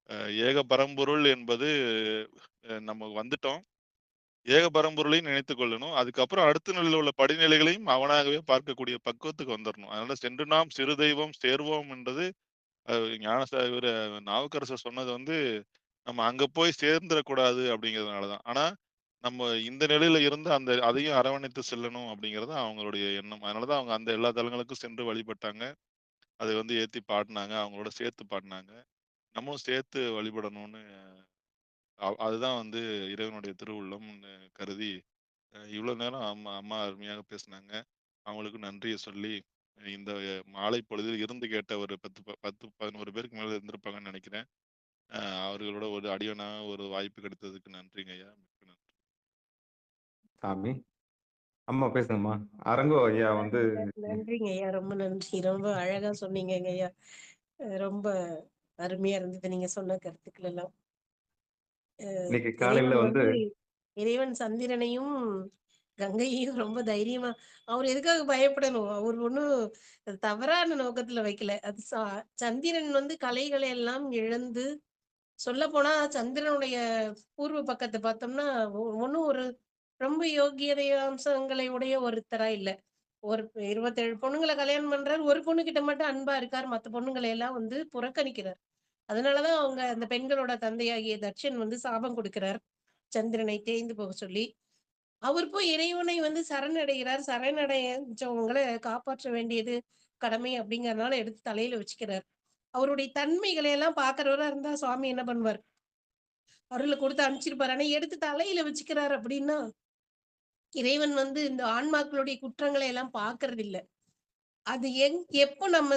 S3: அ ஏக பரம்பொருள் என்பது நம்ம வந்துட்டோம். ஏக பரம்பொருளையும் நினைத்துக் கொள்ளணும். அதுக்கப்புறம் அடுத்த நிலையில உள்ள படிநிலைகளையும் அவனாகவே பார்க்கக்கூடிய பக்குவத்துக்கு வந்துரணும். அதனால "சென்று நாம் சிறு தெய்வம் சேர்வோம்" என்றது அ இவரு நாவுக்கரசர் சொன்னது வந்து, நம்ம அங்க போய் சேர்ந்துறக்கூடாது அப்படிங்கிறதுனால தான். ஆனா, நம்ம இந்த நிலையில இருந்து அதையும் அரவணைத்து செல்லணும் அப்படிங்கிறது அவங்களுடைய எண்ணம். அதனால தான் அவங்க அந்த எல்லா தலங்களுக்கும் சென்று வழிபட்டாங்க. அதை வந்து ஏத்தி பாடுனாங்க. அவங்களோட சேர்த்து பாடுனாங்க. நம்மளும் சேர்த்து வழிபடணும்னு அதுதான் வந்து இறைவனுடைய திருவுள்ளம்னு கருதி, இவ்வளோ நேரம் அம்மா அம்மா அருமையாக பேசுனாங்க. அவங்களுக்கு நன்றிய சொல்லி, இந்த மாலை பொழுதில் இருந்து கேட்ட ஒரு 10, 11 பேருக்கு மேல இருந்திருப்பாங்கன்னு நெனைக்கிறேன். அ அவர்களோட ஒரு அடியனா ஒரு வாய்ப்பு கிடைத்ததுக்கு நன்றிங்க ஐயா. மிக்க நன்றி.
S1: சாமி. அம்மா பேசுங்கம்மா. அரங்கோ ஐயா வந்து
S2: நன்றிங்க ஐயா. ரொம்ப நன்றி. ரொம்ப அழகா சொன்னீங்கங்க ஐயா. ரொம்ப அருமையா இருந்தது நீங்க சொன்ன கருத்துக்கள் எல்லாம்.
S1: இன்னைக்கு காலையில
S2: இறைவன்
S1: வந்து
S2: வந்து இறைவன் சந்திரனையும், கங்கையையும் ரொம்ப தைரியமா அவர் எதுக்காக பயப்படணும்? அவர் ஒண்ணும் தவறான நோக்கத்துல வைக்கல. அது சந்திரன் வந்து கலைகளை எல்லாம் இழந்து சொல்லப்போனா சந்திரனுடைய பூர்வ பக்கத்த பார்த்தோம்னா, ஒண்ணும் ஒரு ரொம்ப யோக்கியதை அம்சங்களை உடைய ஒருத்தரா இல்ல. ஒரு 27 பொண்ணுங்கள கல்யாணம் பண்றாரு. ஒரு பொண்ணுகிட்ட மட்டும் அன்பா இருக்காரு. மத்த பொண்ணுங்கள எல்லாம் வந்து புறக்கணிக்கிறார். அதனால தான் அவங்க அந்த பெண்களோட தந்தையாகிய தட்சன் வந்து சாபம் குடுக்கிறார். சந்திரனை தேய்ந்து போக சொல்லி. அவர் போய் இறைவனை வந்து சரணடைகிறார். சரணடைஞ்சவங்கள காப்பாற்ற வேண்டியது கடமை அப்படிங்கிறனால எடுத்து தலையில வச்சுக்கிறார். அவருடைய தன்மைகளை எல்லாம் பார்க்கிறவரா இருந்தா சுவாமி என்ன பண்ணுவார்? அருள குடுத்து அனுப்பிச்சிருப்பாரு. ஆனா எடுத்து தலையில வச்சுக்கிறார் அப்படின்னா, இறைவன் வந்து இந்த ஆன்மாக்களுடைய குற்றங்களை எல்லாம் பார்க்கறதில்ல. அது எப்போ நம்ம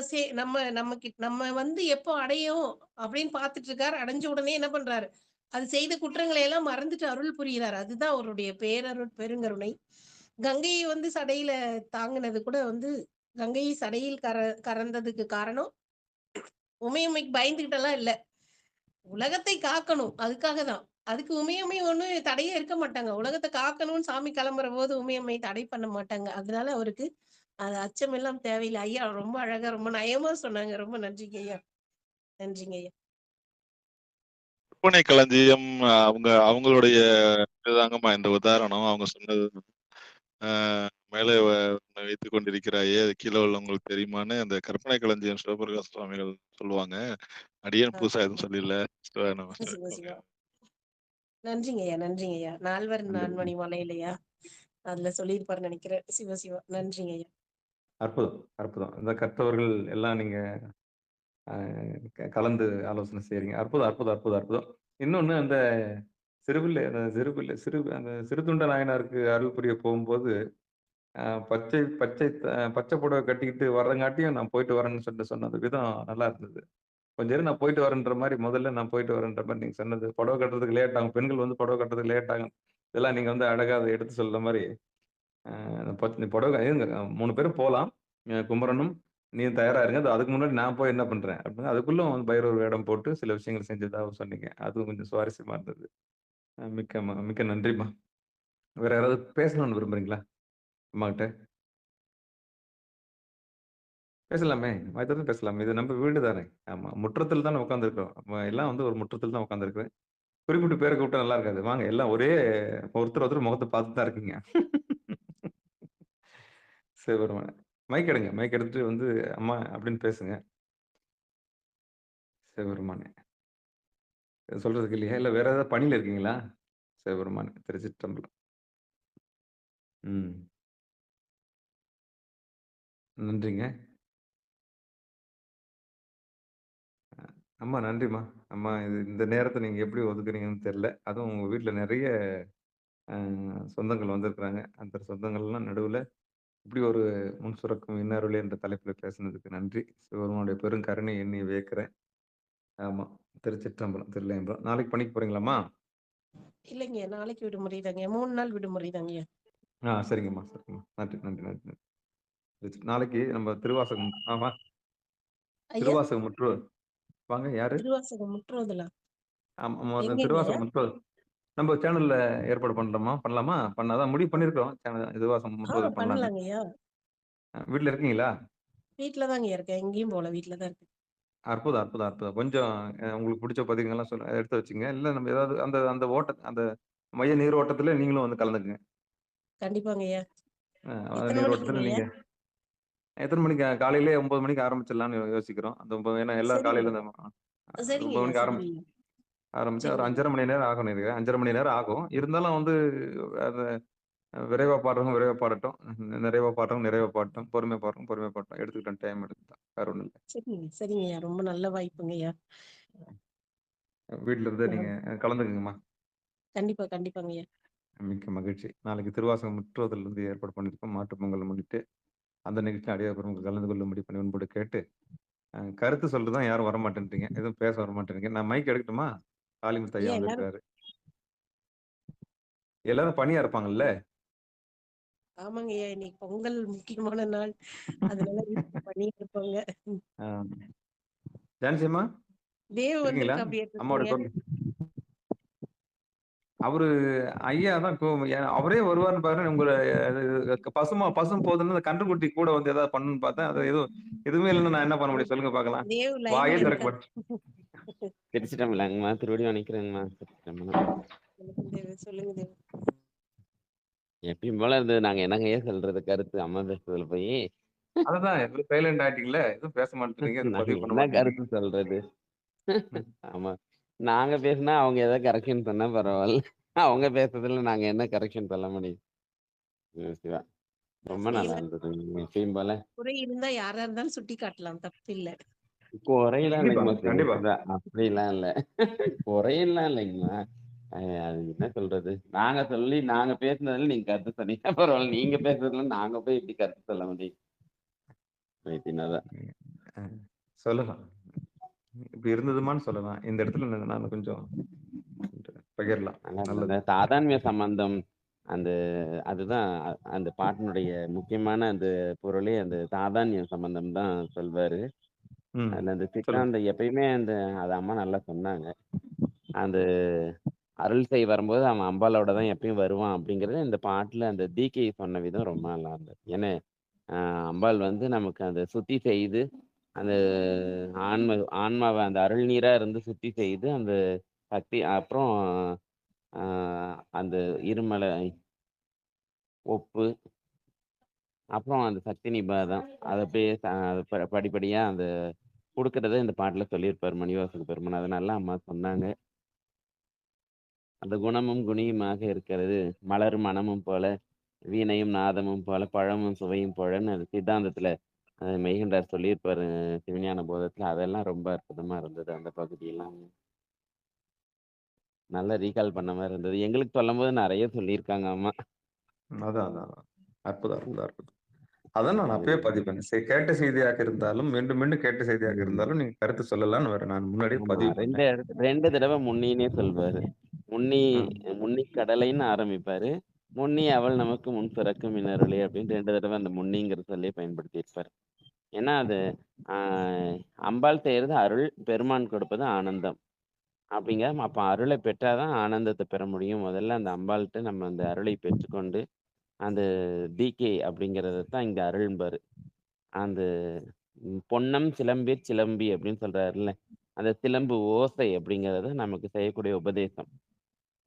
S2: நம்ம வந்து எப்போ அடையும் அப்படின்னு பார்த்துட்டு இருக்காரு. அடைஞ்ச உடனே என்ன பண்றாரு? அது செய்த குற்றங்களை எல்லாம் மறந்துட்டு அருள் புரிகிறார். அதுதான் அவருடைய பேரருள் பெருங்கருணை. கங்கையை வந்து சடையில தாங்குனது கூட வந்து கங்கையை சடையில் கறந்ததுக்கு காரணம் உமையம்மைக்கு பயந்துகிட்டெல்லாம் இல்ல. உலகத்தை காக்கணும். அதுக்காக தான். அதுக்கு உமையம்மை ஒண்ணும் தடையே இருக்க மாட்டாங்க. உலகத்த காக்கணும்னு சாமி கிளம்புறபோது உமையம்மை தடை பண்ண மாட்டாங்க. அதனால அவருக்கு அது அச்சமெல்லாம் தேவையில்ல. ஐயா ரொம்ப அழகா, ரொம்ப நயமா சொன்னாங்க. ரொம்ப நன்றிங்க ஐயா. நன்றிங்க ஐயா.
S3: கற்பனை களஞ்சியம் அவங்களுடைய இதுதாங்கம்மா இந்த உதாரணம். அவங்க சொன்னது மேலே வைத்துக் கொண்டிருக்கிறாயே அது கீழே உள்ளவங்களுக்கு தெரியுமான்னு அந்த கற்பனை களஞ்சியம் சிவபிரகாஷ் சுவாமிகள் சொல்லுவாங்க. அடியேன் புதுசா எதுவும் சொல்லல.
S2: சிவா சிவா. நன்றிங்க ஐயா, நன்றிங்க ஐயா. நால்வர் நான்மணி மலையிலையா அதுல சொல்லியிருப்பாருன்னு நினைக்கிறேன். சிவா சிவா. நன்றிங்க ஐயா.
S1: அற்புதம், அற்புதம். இந்த கற்றவர்கள் எல்லாம் நீங்க கலந்து ஆலோசனை செய்றீங்க. அற்புதம், அற்புதம், அற்புதம், அற்புதம். இன்னொன்னு அந்த அந்த சிறுத்தொண்ட நாயனாருக்கு அருள் புரிய போகும்போது பச்சை பச்சை பச்சை புடவை கட்டிக்கிட்டு வர்றங்காட்டியும் நான் போயிட்டு வரேன்னு சொல்லிட்டு சொன்ன அந்த விதம் நல்லா இருந்தது. கொஞ்ச நேரம் நான் போயிட்டு வரேன்ற மாதிரி முதல்ல நான் போயிட்டு வரேன்ற மாதிரி நீங்க சொன்னது புடவை கட்டுறதுக்கு லேட் ஆகும், பெண்கள் வந்து புடவை கட்டுறதுக்கு லேட் ஆகும், இதெல்லாம் நீங்க வந்து அழகா அதை எடுத்து சொல்ற மாதிரி நீ புடவை இருங்க 3 பேரும் போகலாம், குமரனும் நீ தயாரா இருங்க, அதுக்கு முன்னாடி நான் போய் என்ன பண்றேன் அப்படின்னு அதுக்குள்ள வந்து பைரவர் வேடம் போட்டு சில விஷயங்கள் செஞ்சதாக சொன்னீங்க. அதுவும் கொஞ்சம் சுவாரஸ்யமா இருந்தது. மிக்க மிக்க நன்றிம்மா. வேற யாராவது பேசணும்னு விரும்புறீங்களா அம்மா கிட்ட? பேசலாமே. வாய் திறந்து பேசலாம். இது நம்ம வீடு தானே. ஆமா. முற்றத்தில் தானே உட்கார்ந்திருக்கிறோம். நம்ம எல்லாம் வந்து ஒரு முற்றத்தில் தான் உட்கார்ந்திருக்கிறேன். குறிப்பிட்டு பேர கூப்பிட்டா நல்லா இருக்காது. வாங்க எல்லாம் ஒருத்தர் முகத்த பார்த்துட்டு தான் இருக்கீங்க. சிவபெருமானே. மைக் எடுங்க. மைக் எடுத்துட்டு வந்து அம்மா அப்படின்னு பேசுங்க. சிவபெருமானே. சொல்றதுக்கு இல்லையா? இல்ல வேற ஏதாவது பணியில இருக்கீங்களா? சிவபெருமானே. திருச்சிற்றம்பலம். ம். நன்றிங்க. அம்மா நன்றிம்மா. அம்மா இந்த நேரத்த நீங்க எப்படி ஒதுக்குறீங்கன்னு தெரியல. அதுவும் உங்க வீட்ல நெறைய அ சொந்தங்கள் வந்திருக்கிறாங்க. அந்த சொந்தங்கள்லாம் நடுவுல இப்படி ஒரு முன் சுரக்கும் இன்னருளே என்ற தலைப்புல பேசுனதுக்கு நன்றி. சிவபெருமானுடைய பெருங்கருணை எண்ணி வியக்கிறேன். ஆமா. திருச்சிற்றம்பலம், தில்லையம்பலம். நாளைக்கு பணிக்கு போறீங்களாம்மா?
S2: இல்லைங்க நாளைக்கு விடுமுறை தாங்க. 3 நாள் விடுமுறை தாங்க.
S1: சரிங்கம்மா, சரிங்கம்மா. நன்றி, நன்றி, நன்றி, நன்றி. நாளைக்கு நம்ம திருவாசகம் ஆமா.
S2: ஐயா
S1: திருவாசகம் முற்றுவது. வாங்க யாரு?
S2: திருவாசகம் முற்றுவதலா?
S1: ஆமா.
S2: எங்கங்க ஐயா?
S1: திருவாசகம் முற்றுவது. நம்ம சேனல்ல ஏற்பாடு பண்றோமா? பண்ணலாமா? அதான் முடிவு பண்ணியிருக்கிறோம். சேனல் திருவாசகம் முற்றுவது பண்ணலான்னு.
S2: பண்ணலாங்க ஐயா.
S1: வீட்ல இருக்கீங்களா?
S2: வீட்ல தாங்க இருக்கேன். எங்கேயும் போல. வீட்ல தான் இருக்கேன்.
S1: அற்புதம், அற்புதம், அற்புதம். கொஞ்சம் உங்களுக்கு புடிச்ச பதிகங்கள்லாம் எடுத்து வச்சுங்க. இல்ல நம்ம ஏதாவது அந்த அந்த அந்த மைய நீரோட்டத்துல நீங்களும் வந்து கலந்துக்குங்க.
S2: கண்டிப்பாங்க ஐயா.
S1: அந்த
S2: எத்தனை மணிக்குங்க
S1: நீரோட்டத்துல
S2: ஐயா?
S1: நீங்க எத்தன மணிக்கு காலையிலேயே 9 மணிக்கு ஆரம்பிச்சிடலாம்னு யோசிக்கிறோம். அந்த 9 ஏன்னா எல்லாரும்
S2: சரிங்க.
S1: காலையில இந்த
S2: சரிங்க
S1: 9
S2: ஐயா.
S1: மணிக்கு
S2: சரிங்க.
S1: ஆரம்பிச்சு ஒரு
S2: சரிங்க.
S1: 5:30 மணி நேரம் ஆகும் நினைக்கிறேன். 5:30 மணி நேரம் ஆகும். இருந்தாலும் வந்து அத விரைவா பாடுறவங்க விரைவா பாடட்டும். நிறைவா பாடுறவங்க நிறைவா பாடட்டும். பொறுமையா பாடுறவங்க பொறுமையா பாடட்டும். எடுத்துக்கிட்டோம் டைம் எடுத்துக்கிட்டோம். வேற ஒண்ணும் இல்ல.
S2: சரிங்க. சரிங்க ஐயா. ரொம்ப நல்ல வாய்ப்புங்க ஐயா.
S1: வீட்ல இருந்து நீங்க கலந்துக்குங்கம்மா.
S2: கண்டிப்பா, கண்டிப்பாங்க ஐயா.
S1: மிக்க மகிழ்ச்சி. நாளைக்கு திருவாசகம் முற்றுவதில் இருந்து ஏற்பாடு பண்ணியிருக்கோம். மாட்டுப் பொங்கல் முன்னிட்டு அந்த நிகழ்ச்சி அடியார் பெருமக்கள் கலந்து கொள்ளும்படி பணிவன்போடு கேட்டு கருத்து சொல்லிட்டு தான் யாரும் வரமாட்டேன்றீங்க. எதுவும் பேச வரமாட்டேன்றீங்க. நான் மைக் எடுக்கட்டுமா? காளிமுத்து ஐயா
S2: ஐயா எல்லாரும்
S1: வந்திருக்கிறாரு. எல்லாரும் பணியா இருப்பாங்கல்ல?
S2: ஆமாங்க ஐயா. இன்னைக்கு பொங்கல் முக்கியமான நாள். அதனால வீட்ல பண்ணி இருப்பாங்க.
S1: ஆ. ஜான்சி அம்மா
S2: தேவ்
S1: இருக்கீங்களா?
S2: வந்திருக்கு அப்படியே
S1: அம்மாவோட
S2: இருக்குங்க.
S1: குரல். அவரு ஐயா தான் அவரே வருவார்ன்னு பாருங்க. பசும் போதுன்னு அந்த கன்றுக்குட்டி கூட வந்து ஏதாவது பண்ணணும்னு பார்த்தேன். அது எதுவுமே இல்லைன்னு நான் என்ன பண்ண முடியும் சொல்லுங்க பார்க்கலாம்.
S2: தேவ்
S1: வாயே
S2: லைன்ல
S1: திறக்க
S2: இருக்காரு.
S1: மாட்டேன்.
S4: திருச்சிட்டம்பலங்கம்மா, திருவடியும் வணக்கிறேங்கம்மா. திருச்சிட்டம்பலம்.
S2: சொல்லுங்க தேவ்.
S4: எப்பயும் போல இருந்தது. நாங்க என்னங்கய்யா சொல்றது கருத்து அம்மா பேசுறதுல போய்
S1: அதுதான் எவ்வளவு சைலண்ட் ஆயிட்டீங்களே. எதுவும் பேச மாட்டேங்கிறீங்க. எதுவும்
S4: நாங்க
S1: பதிவு பண்ண
S4: என்ன
S1: மாட்டேங்கிறீங்க.
S4: கருத்து சொல்றது?
S1: ம்.
S4: ஆமா. நாங்க பேசினா அவங்க ஏதாவது கரெக்ஷன் பண்ணா பரவாயில்ல. அவங்க பேசுறதுல நாங்க என்ன கரெக்ஷன் சொல்ல முடியும்? சிவா. ரொம்ப நல்லா
S2: அப்படியெல்லாம்
S4: இருந்தது. எப்பயும் போல
S2: குறை இருந்தா யாரா இருந்தாலும் சுட்டி காட்டலாம். தப்பு இல்ல.
S4: குறையெல்லாம்
S1: கண்டிப்பா,
S4: இல்லைங்கம்மா.
S1: கண்டிப்பா.
S4: பெருசுதான். அப்படிலாம் இல்ல. குறையெல்லாம் இல்லைங்கம்மா. அது என்ன சொல்றது? நாங்க பேசுனதுல நீங்க கருத்து சொன்னீங்கன்னா பரவாயில்ல. நீங்க பேசுறதுல நாங்க போய் எப்படி கருத்து சொல்ல முடியும்? ரைட்டினாதான்.
S1: அ சொல்லலாம். இப்படி இருந்ததுமான்னு சொல்லலாம். இந்த இடத்துல நான் கொஞ்சம் பகிரலாம்.
S4: நல்லா இருந்தது.
S1: நல்லது.
S4: அந்த தாதான்மிய சம்பந்தம் அந்த அதுதான் அந்த பாட்டினுடைய முக்கியமான அந்த பொருளே அந்த தாதான்மிய சம்பந்தம் தான் சொல்வாரு.
S1: ம்.
S4: அதுல அந்த
S1: சொல்லுங்க.
S4: சித்தாந்தம் எப்பயுமே அது அம்மா நல்லா சொன்னாங்க. அந்த அருள் செய் வரும்போது அவன் அம்பாளோட தான் எப்பயும் வருவான் அப்படிங்கிறது இந்த பாட்டுல அந்த தீகை சொன்ன விதம் ரொம்ப நல்லா இருந்தது. ஏன்னா அம்பாள் வந்து நமக்கு அந்த சுத்தி செய்து அந்த ஆன்மாவை அந்த அருள் நீரா இருந்து சுத்தி செய்து அந்த சக்தி அப்புறம் அந்த இருமலை ஒப்பு அப்புறம் அந்த சக்தி நிபாதம் அதை அப்படியே படிப்படியா அந்த கொடுக்கறத இந்த பாட்டுல சொல்லியிருப்பார் மணிவாசக பெருமான். அதனால அம்மா சொன்னாங்க. அந்த குணமும் குணியுமாக இருக்கிறது மலரும் மனமும் போல வீணையும் நாதமும் போல பழமும் சுவையும் போலன்னு அது சித்தாந்தத்துல மெய்கண்டார் சொல்லியிருப்பாரு சிவஞான போதத்துல. அதெல்லாம் ரொம்ப அற்புதமா இருந்தது. அந்த பகுதியெல்லாம் நல்லா ரீகால் பண்ண மாதிரி இருந்தது. எங்களுக்கு சொல்லும் போது நிறைய சொல்லியிருக்காங்க அம்மா.
S1: அதான் அதான் அதான். அற்புதம் அற்புதம் அற்புதம். அதான் நான் அப்பயே
S4: அது
S1: பதிவு பண்ணேன். கேட்ட செய்தியாக இருந்தாலும் மீண்டும் மீண்டும் கேட்ட செய்தியாக
S4: ம்.
S1: இருந்தாலும் நீங்க கருத்து சொல்லலாம்னு வேற நான் முன்னாடியே
S4: ஆமா
S1: பதிவு பண்ணேன்.
S4: ரெண்டு தடவை முன்னினே சொல்வாரு. முன்னி
S1: ஆ.
S4: முன்னி கடலைன்னு ஆரம்பிப்பாரு. முன்னி அவள் நமக்கு முன் பிறக்கும் இன்னருளே அப்படின்னு 2 தடவை அந்த முன்னிங்கிற சொல்லியே பயன்படுத்தியிருப்பாரு. ஏன்னா அது அம்பாள் செய்யறது அருள், பெருமான் கொடுப்பது ஆனந்தம் அப்படிங்க. அப்ப அருளை பெற்றாதான் ஆனந்தத்தை பெற முடியும். முதல்ல அந்த அம்பாள்கிட்ட நம்ம அந்த அருளை பெற்றுக்கொண்டு அந்த தீகை அப்படிங்கிறத தான் இங்க அருள்பாரு. அந்த பொன்னம் சிலம்பிற் சிலம்பி அப்படின்னு சொல்றாருல்ல. அந்த சிலம்பு ஓசை அப்படிங்கிறது நமக்கு செய்யக்கூடிய உபதேசம்.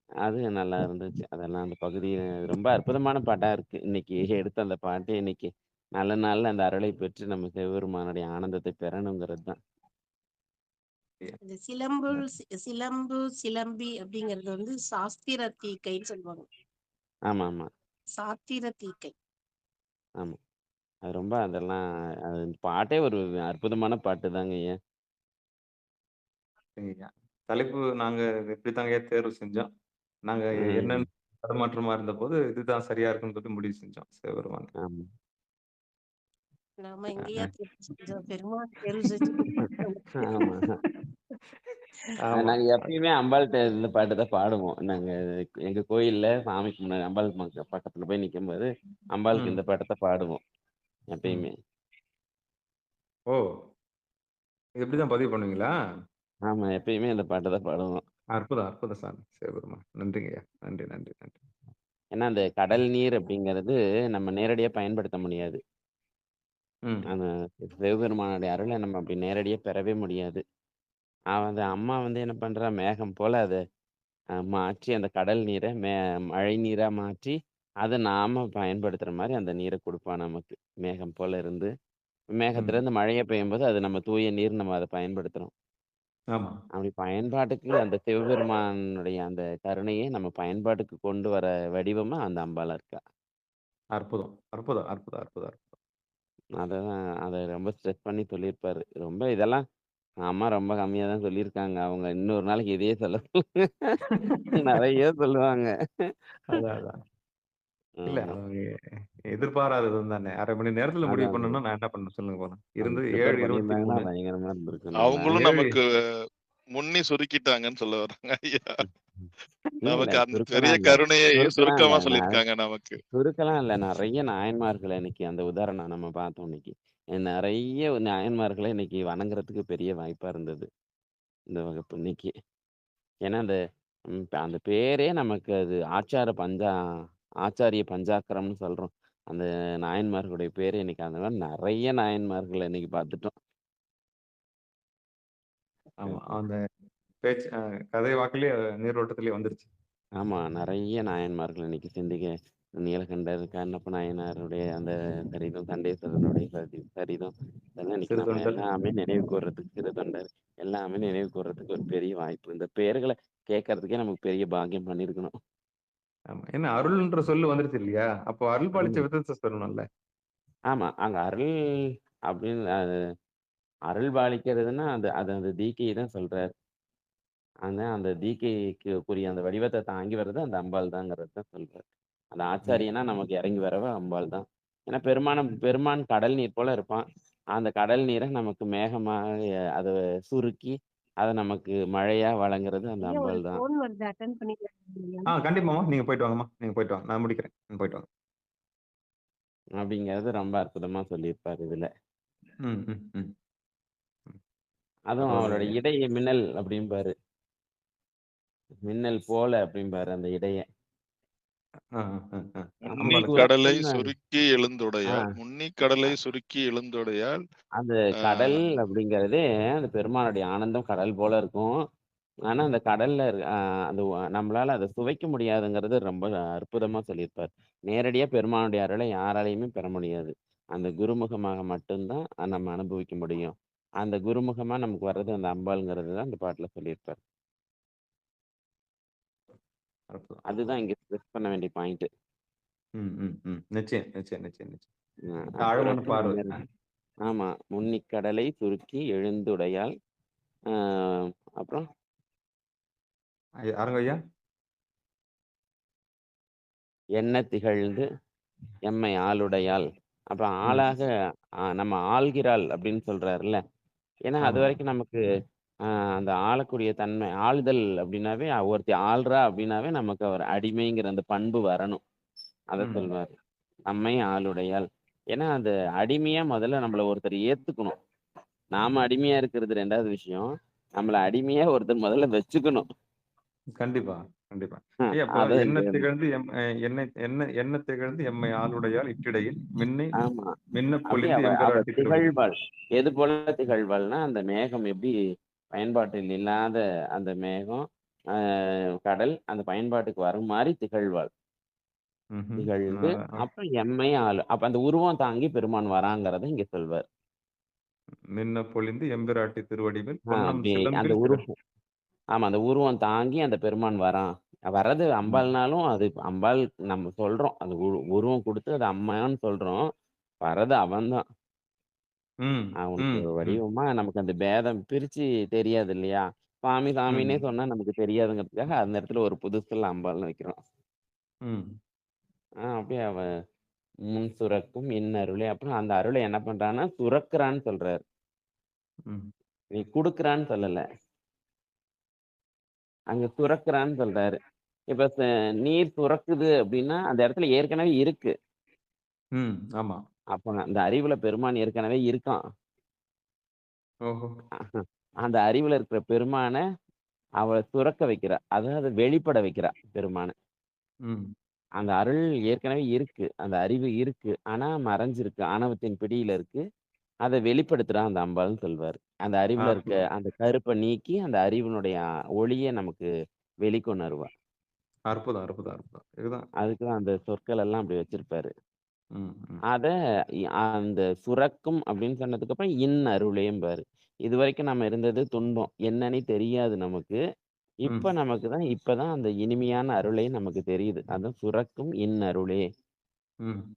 S4: அது நல்லா இருந்துச்சு. அதெல்லாம் அந்த பகுதி ரொம்ப அற்புதமான பாட்டா இருக்கு. இன்னைக்கு எடுத்த அந்த பாட்டு இன்னைக்கு நல்ல நாள்ல அந்த அருளை பெற்று நம்ம சிவபெருமானுடைய ஆனந்தத்தை பெறணுங்கிறது தான்.
S2: இந்த சிலம்பு சிலம்பி அப்படிங்கிறது வந்து சாஸ்திர தீக்கைன்னு சொல்லுவாங்க.
S4: ஆமா ஆமா
S2: சாத்திர தீக்கை.
S4: ஆமா. அது ரொம்ப அதெல்லாம் அது பாட்டே ஒரு அற்புதமான பாட்டு தாங்க ஐயா.
S1: சரிங்கய்யா. தலைப்பு நாங்க இப்படித்தாங்க தேர்வு செஞ்சோம். நாங்க
S4: ம்.
S1: என்னென்ன தடுமாற்றமா இருந்தபோது இதுதான் சரியா இருக்குன்னு சொல்லிட்டு முடிவு செஞ்சோம். சிவபெருமான்.
S4: ஆமா.
S2: நாம எங்கேயா தேர்வு செஞ்சோம், பெருமாள் தேர்வு செஞ்சு கொடுத்தாரு.
S4: ஆமா.
S1: ஆமா.
S4: நாங்க எப்பயுமே அம்பாள்கிட்ட இந்த பாட்டு தான் பாடுவோம். நாங்க எங்க கோயில்ல சாமிக்கு முன்னாடி அம்பாள் பக்கத்துல போய் நிக்கும்போது அம்பாளுக்கு
S1: ம்.
S4: இந்த பாட்டை தான் பாடுவோம்
S1: ம்.
S4: எப்பயுமே.
S1: ஓ! இது இப்படிதான் பதிவு பண்ணுவீங்களா?
S4: ஆமா, எப்பயுமே இந்த பாட்டை தான் பாடுவோம்.
S1: அற்புதம், அற்புதம் சாமி. சிவபெருமான். நன்றிங்கய்யா. நன்றி, நன்றி, நன்றி.
S4: ஏன்னா அந்த கடல் நீர் அப்படிங்கிறது நம்ம நேரடியா பயன்படுத்த முடியாது.
S1: ம்.
S4: அந்த சிவபெருமானுடைய அருளை நம்ம அப்படி நேரடியா பெறவே முடியாது. அந்த அம்மா வந்து என்ன பண்றா, மேகம் போல அதை மாற்றி அந்த கடல் நீரை மழை நீரா மாற்றி அதை நாம பயன்படுத்துற மாதிரி அந்த நீரை கொடுப்பா நமக்கு. மேகம் போல இருந்து மேகத்துல
S1: ம்.
S4: இருந்து மழையை பெய்யும்போது அது நம்ம தூய நீர் நம்ம அதை பயன்படுத்துறோம்.
S1: ஆமா.
S4: அப்படி பயன்பாட்டுக்கு அந்த சிவபெருமானுடைய அந்த கருணையை நம்ம பயன்பாட்டுக்கு கொண்டு வர வடிவமா அந்த அம்பாளா இருக்கா.
S1: அற்புதம், அற்புதம், அற்புதம், அற்புதம், அற்புதம்.
S4: அதை ரொம்ப ஸ்ட்ரெஸ் பண்ணி சொல்லியிருப்பாரு. ரொம்ப இதெல்லாம் அம்மா ரொம்ப கம்மியா தான் சொல்லியிருக்காங்க. அவங்க இன்னொரு நாளைக்கு இதையே சொல்ல நிறைய சொல்லுவாங்க.
S1: அதான், அதான். இல்ல
S4: ஆமா.
S1: அது எதிர்பாராதது தானே. 1/2 மணி நேரத்துல முடிவு
S4: அதான்
S1: பண்ணணும்னா நான் என்ன பண்ணணும் சொல்லுங்க பார்க்கலாம்.
S4: அவங்க
S1: இருந்து
S4: ப்ரிப்பேர் பண்ணியிருந்தாங்கன்னா
S1: 7:23
S4: பயங்கரமா இருந்திருக்கும் நல்லா.
S3: அவங்களும்
S1: 7
S3: நமக்கு முன்னி சுருக்கிட்டாங்கன்னு சொல்ல வர்றாங்க ஐயா.
S4: இல்ல இல்ல
S3: நமக்கு அந்த பெரிய
S4: சுருக்கலாம் இல்ல.
S3: கருணையை
S4: சுருக்கலாம் இல்ல.
S3: சுருக்கமா சொல்லியிருக்காங்க நமக்கு.
S4: சுருக்கலாம் இல்ல. நிறைய நாயன்மார்கள் இன்னைக்கு அந்த உதாரணம் நம்ம பார்த்தோம் இன்னைக்கு. நிறைய நாயன்மார்களை இன்னைக்கு வணங்குறதுக்கு பெரிய வாய்ப்பா இருந்தது. இந்த வகுப்பு இன்னைக்கு. ஏன்னா அந்த பேரே நமக்கு அது ஆச்சாரிய பஞ்சாக்கரம்னு சொல்றோம். அந்த நாயன்மார்களுடைய பேரு இன்னைக்கு அந்த மாதிரி நிறைய நாயன்மார்களை இன்னைக்கு பார்த்துட்டோம்.
S1: ஆமா. அந்த பேச்சு கதை வாக்குலயே நீரோட்டத்திலேயே வந்துருச்சு.
S4: ஆமா. நிறைய நாயன்மார்கள் இன்னைக்கு சிந்திக்க நீலகண்டர், கண்ணப்ப நாயனாருடைய அந்த சரிதம், சண்டேஸ்வரனுடைய சரிதம் இதெல்லாம் இன்னைக்கு நம்ம
S1: சிறுதொண்டர்.
S4: எல்லாமே நினைவு கூர்றதுக்கு சிறுதொண்டர் எல்லாமே நினைவு கூர்றதுக்கு ஒரு பெரிய வாய்ப்பு. இந்த பெயர்களை கேட்கறதுக்கே நமக்கு பெரிய பாக்கியம் பண்ணியிருக்கணும்.
S1: ஆமா. ஏன்னா அருள்ன்ற சொல்லு வந்துருச்சு இல்லையா? அப்போ அருள் பாலிச்ச
S4: ம்.
S1: விதத்த சொல்லணும்ல.
S4: ஆமா. அங்க அருள் அப்படின்னு அருள் பாலிக்கிறதுன்னா அது அது அந்த தீக்கையை தான் சொல்றாரு. அந்த தீக்கைக்கு உரிய அந்த வடிவத்தை தாங்கி வர்றது அந்த அம்பாள் தாங்கிறது தான் சொல்றாரு. அந்த
S1: ம்.
S4: ஆச்சாரியனா நமக்கு இறங்கி வரவ அம்பாள் தான். ஏன்னா பெருமான் கடல் நீர் போல இருப்பான். அந்த கடல் நீரை நமக்கு மேகமாக அதை சுருக்கி அதை நமக்கு மழையா வழங்குறது அந்த
S2: ஐயா, ஒரு
S4: அம்பாள் தான்.
S2: ஃபோன் வருது, அட்டன் பண்ணிக்கலாம்.
S1: கண்டிப்பாம்மா. நீங்க போயிட்டு வாங்கம்மா. நீங்க போயிட்டு வாங்க. நான் முடிக்கிறேன். போயிட்டு வாங்க.
S4: அப்படிங்கிறது ரொம்ப அற்புதமா சொல்லியிருப்பாரு இதுல.
S1: ம், ம், ம்.
S4: அதுவும் அவரோட
S1: பரவாயில்லைங்க.
S4: இடைய மின்னல் அப்படிம்பாரு. மின்னல் போல அப்படிம்பாரு அந்த இடைய.
S1: ஆ, ஆ, ஆ.
S3: முன்னி
S1: அம்பாளுக்கு.
S3: கடலை
S4: சுரக்கும்னு
S3: சுருக்கி
S4: ஆ
S3: எழுந்துடையாள். முன்னி கடலை சுருக்கி எழுந்துடையாள்.
S4: அந்த
S3: ஆ,
S4: கடல் அப்படிங்கிறதே அந்த பெருமானுடைய ஆனந்தம் கடல் போல இருக்கும். ஆனா அந்த கடல்ல அந்த நம்மளால அத சுவைக்க முடியாதுங்கிறது ரொம்ப அற்புதமா சொல்லியிருப்பார். நேரடியா பெருமானுடைய அருளை யாராலயுமே பெற முடியாது. அந்த குருமுகமாக மட்டும்தான் நம்ம அனுபவிக்க முடியும். அந்த குருமுகமா நமக்கு வர்றது அந்த அம்பாள்ங்கிறது தான் அந்த பாட்டுல சொல்லியிருப்பார்.
S1: அற்புதம்,
S4: அதுதான்
S1: அற்புதம்.
S4: இங்க ஸ்ட்ரெஸ் பண்ண வேண்டிய பாயிண்ட்.
S1: ம், ம், ம். நிச்சயம், நிச்சயம், நிச்சயம், நிச்சயம். ஆழமான
S4: அசுரக்கும்
S1: பார்வை.
S4: ஆமா. முன்னிக் கடலை சுருக்கி எழுந்துடையாள். ஆ அப்புறம்
S1: யாருங்க ஐயா?
S4: எண்ணத் திகழ்ந்து எம்மை ஆளுடையாள். அப்புறம்
S1: ம்.
S4: ஆளாக நம்ம ஆள்கிறாள் அப்படின்னு சொல்றாருல்ல. ஏன்னா
S1: ஆமா.
S4: அதுவரைக்கும் நமக்கு அ அந்த ஆளக்கூடிய தன்மை ஆளுதல் அப்படின்னாவே ஒருத்தி ஆள்றா அப்படின்னாவே நமக்கு அவர் அடிமைங்கிற அந்த பண்பு வரணும். அத
S1: ம்.
S4: சொல்வாரு. நம்மை ஆளுடையாள். ஏன்னா அந்த அடிமையா முதல்ல நம்மள ஒருத்தர் ஏத்துக்கணும். நாம அடிமையா இருக்கிறது 2வது விஷயம். நம்மள அடிமையா ஒருத்தர் முதல்ல வச்சுக்கணும்.
S1: கண்டிப்பா, கண்டிப்பா.
S4: அ
S1: ஐயா அப்ப
S4: அத
S1: எண்ணத் திகழ்ந்து எண்ணத் திகழ்ந்து எம்மை ஆளுடையாள் இட்டிடையில்
S4: ஆமா.
S1: மின்னப்
S4: அப்படியே
S1: பொலிந்து
S4: அவ
S1: எம்பிராட்டி திருவடிகள்.
S4: திகழ்வாள். எது போல திகழ்வாள்னா, அந்த மேகம் எப்படி பயன்பாட்டில் இல்லாத அந்த மேகம், அ கடல் அந்த பயன்பாட்டுக்கு வரும் மாரி திகழ்வாள்.
S1: ம்ஹ்ம்.
S4: திகழ்ந்து அப்புறம் எம்மை ஆளு. அப்ப அந்த உருவம் தாங்கி பெருமான் வராங்கிறத இங்க சொல்வார்.
S1: மின்னப் பொலிந்து எம்பிராட்டி திருவடிகள் பொன்னம்
S4: அப்படியே அந்த
S1: சிலம்பில்
S4: ஆமா. அந்த உருவம் தாங்கி அந்த பெருமான் வரான். வர்றது
S1: ம்.
S4: அம்பாள்னாலும் அது அம்பாள் நம்ம சொல்றோம். அந்த உருவம் குடுத்து அது அம்மான்னு சொல்றோம். வர்றது அவன்தான்.
S1: ம்.
S4: அவனுக்கு
S1: ம்.
S4: ஒரு
S1: ம்.
S4: வடிவமா நமக்கு அந்த பேதம் பிரிச்சு தெரியாது இல்லையா? சாமி சாமின்னே
S1: ம்.
S4: சொன்னா நமக்கு தெரியாதுங்கிறதுக்காக அந்த இடத்துல ஒரு புதுசுல அம்பாள்ன்னு வைக்கிறோம்.
S1: ம்.
S4: அப்படியே அவ முன் சுரக்கும் என் அருளே அப்புறம் அந்த அருளை என்ன பண்றான்னா, சுரக்கிறான்னு சொல்றாரு.
S1: ம்.
S4: நீ குடுக்குறான்னு சொல்லல. அங்க சுரக்கிறான்னு சொல்றாரு. இப்ப நீர் சுரக்குது அப்படின்னா, அந்த இடத்துல ஏற்கனவே இருக்கு.
S1: ம். ஆமா.
S4: அப்ப அந்த அறிவுல பெருமான் ஏற்கனவே இருக்கான்.
S1: ஓஹோ!
S4: அந்த அறிவுல இருக்கிற பெருமான அவள சுரக்க வைக்கிறா. அதாவது வெளிப்பட வைக்கிறா பெருமான.
S1: ம்.
S4: அந்த அருள் ஏற்கனவே இருக்கு. அந்த அறிவு இருக்கு. ஆனா மறைஞ்சிருக்கு. ஆணவத்தின் பிடியில இருக்கு. அத வெளிப்படுத்துறா அந்த அம்பாள்ன்னு சொல்வாரு. அந்த அறிவுல இருக்க
S1: அற்புதம்.
S4: அந்த கருப்ப நீக்கி, அந்த அறிவினுடைய ஒளிய நமக்கு வெளிக்கொணருவா.
S1: அற்புதம், அற்புதம், அற்புதம். இதுதான்.
S4: அதுக்கு தான் அந்த சொற்கள் எல்லாம் அப்படி வச்சிருப்பாரு.
S1: ம். ம்.
S4: அத அந்த சுரக்கும் அப்படின்னு சொன்னதுக்கு அப்புறம் அருளேம்பாரு. இதுவரைக்கும் நம்ம இருந்தது துன்பம். என்னன்னே தெரியாது நமக்கு.
S1: ம்.
S4: இப்பதான் அந்த இனிமையான அருளே நமக்கு தெரியுது. அதான் சுரக்கும் அருளே.
S1: ம்.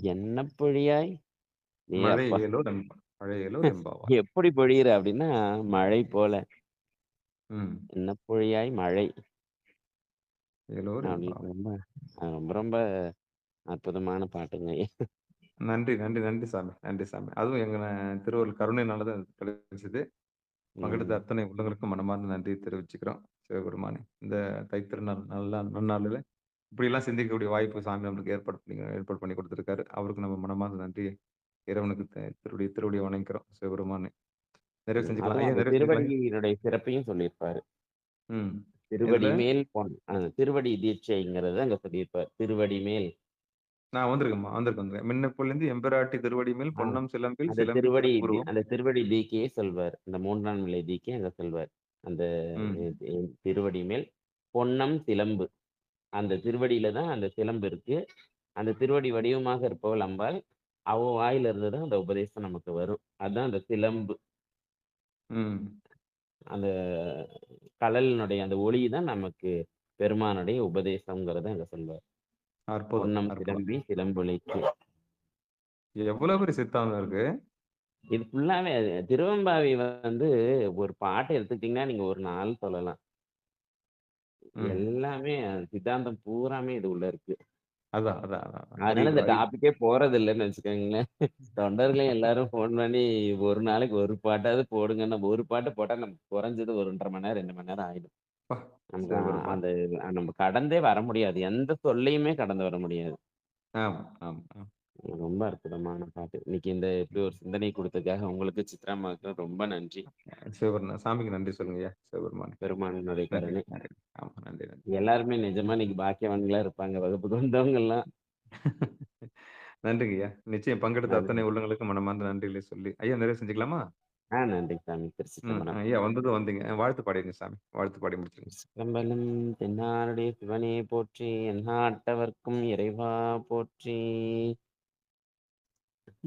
S4: என்ன பொழியாய் நீ
S1: மழை
S4: அப்பா!
S1: ஏலோர் மழை ஏலோர் எம்பாவாய்.
S4: எப்படி பொழியிற அப்படின்னா, மழை போல.
S1: ம்.
S4: என்ன பொழியாய் மழை
S1: ஏலோர்
S4: அப்படின்னு
S1: எம்பாவாய்.
S4: ரொம்ப ரொம்ப ரொம்ப அற்புதமான பாட்டுங்க.
S1: நன்றி, நன்றி, நன்றி சாமி. நன்றி சாமி. அதுவும் திருவள்ளுவர் கருணையினால தான் இது கிடைச்சது. பங்கெடுத்த
S4: ம்.
S1: அத்தனை உள்ளங்களுக்கும் மனமார்ந்த நன்றி தெரிவிச்சுக்கிறோம். சிவபெருமானே. இந்த தைத்திருநாள் நன்னாளில இப்படியெல்லாம் சிந்திக்கக்கூடிய வாய்ப்பு சாமி நம்மளுக்கு ஏற்பாடு பண்ணி குடுத்திருக்காரு. அவருக்கு நம்ம மனமார்ந்த நன்றி இறைவனுக்கு திருவடிய வணங்கிக்கிறோம். சிவபெருமானே. நிறைவு செஞ்சுக்கலாம்.
S4: அதுவும்
S1: ஐயா
S4: அந்த
S1: நிறைவு செஞ்சுக்கலாம் ஐயா?
S4: திருவடியினுடைய சிறப்பையும் சொல்லியிருப்பாரு.
S1: ம்.
S4: திருவடி
S1: எதுல?
S4: மேல் திருவடி தீட்சைங்கிறத அங்க சொல்லியிருப்பார். திருவடி மேல்.
S1: நான் வந்திருக்கேன். மின்னப்பொழிந்து எம்பிராட்டி திருவடி மேல்
S4: ஆ.
S1: பொன்னம் சிலம்பில் திருப்புருவம்.
S4: அந்த திருவடி தீக்கையே சொல்வார். இந்த 3ஆம் நிலை தீக்கை அங்க சொல்வார். அந்த
S1: ம்.
S4: திருவடி மேல் பொன்னம் சிலம்பு. அந்த திருவடியில தான் அந்த சிலம்பு இருக்கு. அந்த திருவடி வடிவமாக இருப்பவள் அம்பாள். அவ வாயில இருந்து தான் அந்த உபதேசம் நமக்கு வரும். அதான் அந்த சிலம்பு.
S1: ம்.
S4: அந்த கழலினுடைய அந்த ஒளி தான் நமக்கு பெருமானுடைய உபதேசம்ங்கிறத அங்க சொல்வார்.
S1: அற்புதம்,
S4: பொன்னம்
S1: அற்புதம்.
S4: சிலம்பி சிலம்பொலிக்கு.
S1: எவ்வளவு பெரிய சித்தாந்தம் இருக்கு.
S4: இது ஃபுல்லாவே திருவெம்பாவை வந்து ஒரு பாட்ட எடுத்துக்கிட்டீங்கன்னா, நீங்க ஒரு நாள் சொல்லலாம்.
S1: ம்.
S4: எல்லாமே சித்தாந்தம் பூராமே இது உள்ள இருக்கு.
S1: அதான், அதான், அதான். அதான்.
S4: அதனால
S1: அறிவு,
S4: இந்த
S1: அறிவு.
S4: டாபிக்கே போறதில்லன்னு வச்சுக்கோங்களேன். தொண்டர்களே எல்லாரும் ஃபோன் பண்ணி ஒரு நாளைக்கு ஒரு பாட்டாவது போடுங்க. நம்ம ஒரு பாட்டு போட்டா நமக்கு குறைஞ்சது ஒரு 1½ மணி நேரம், 2 மணி நேரம் ஆயிடும்.
S1: அப்பா!
S4: நமக்கு
S1: சிவபெருமான்.
S4: அந்த நம்ம கடந்தே வர முடியாது. எந்த சொல்லையுமே கடந்து வர முடியாது.
S1: ஆமா, ஆமா, ஆமா.
S4: ரொம்ப அற்புதமான பாட்டு. இன்னைக்கு இந்த இப்படி ஒரு சிந்தனை குடுத்ததுக்காக உங்களுக்கு, சித்ராம்மாவுக்கு ரொம்ப நன்றி.
S1: சாமிக்கு நன்றி சொல்லுங்கய்யா, சிவபெருமானுக்கு.
S4: பெருமானுடைய
S1: நன்றி,
S4: கருணை.
S1: நன்றி. ஆமா, நன்றி, நன்றி.
S4: எல்லாருமே நிஜமா இன்னைக்கு பாக்கியவான்களா இருப்பாங்க, வகுப்புக்கு வந்தவங்கலாம்.
S1: நன்றிங்கய்யா. நிச்சயம் பங்கெடுத்த
S4: நன்றி.
S1: அத்தனை உள்ளங்களுக்கும் மனமார்ந்த நன்றிகளை சொல்லி, ஐயா நிறைவு செஞ்சுக்கலாமா?
S4: நன்றி சாமி. திருச்சிற்றம்பலம்.
S1: ஐயா வந்ததும் வந்தீங்க. வாழ்த்து பாடிடுங்க சாமி. வாழ்த்து பாடி முடிச்சிருங்க.
S4: சிற்றம்பலம் தென்னாருடைய சிவனே போற்றி, எந்நாட்டவர்க்கும் இறைவா போற்றி.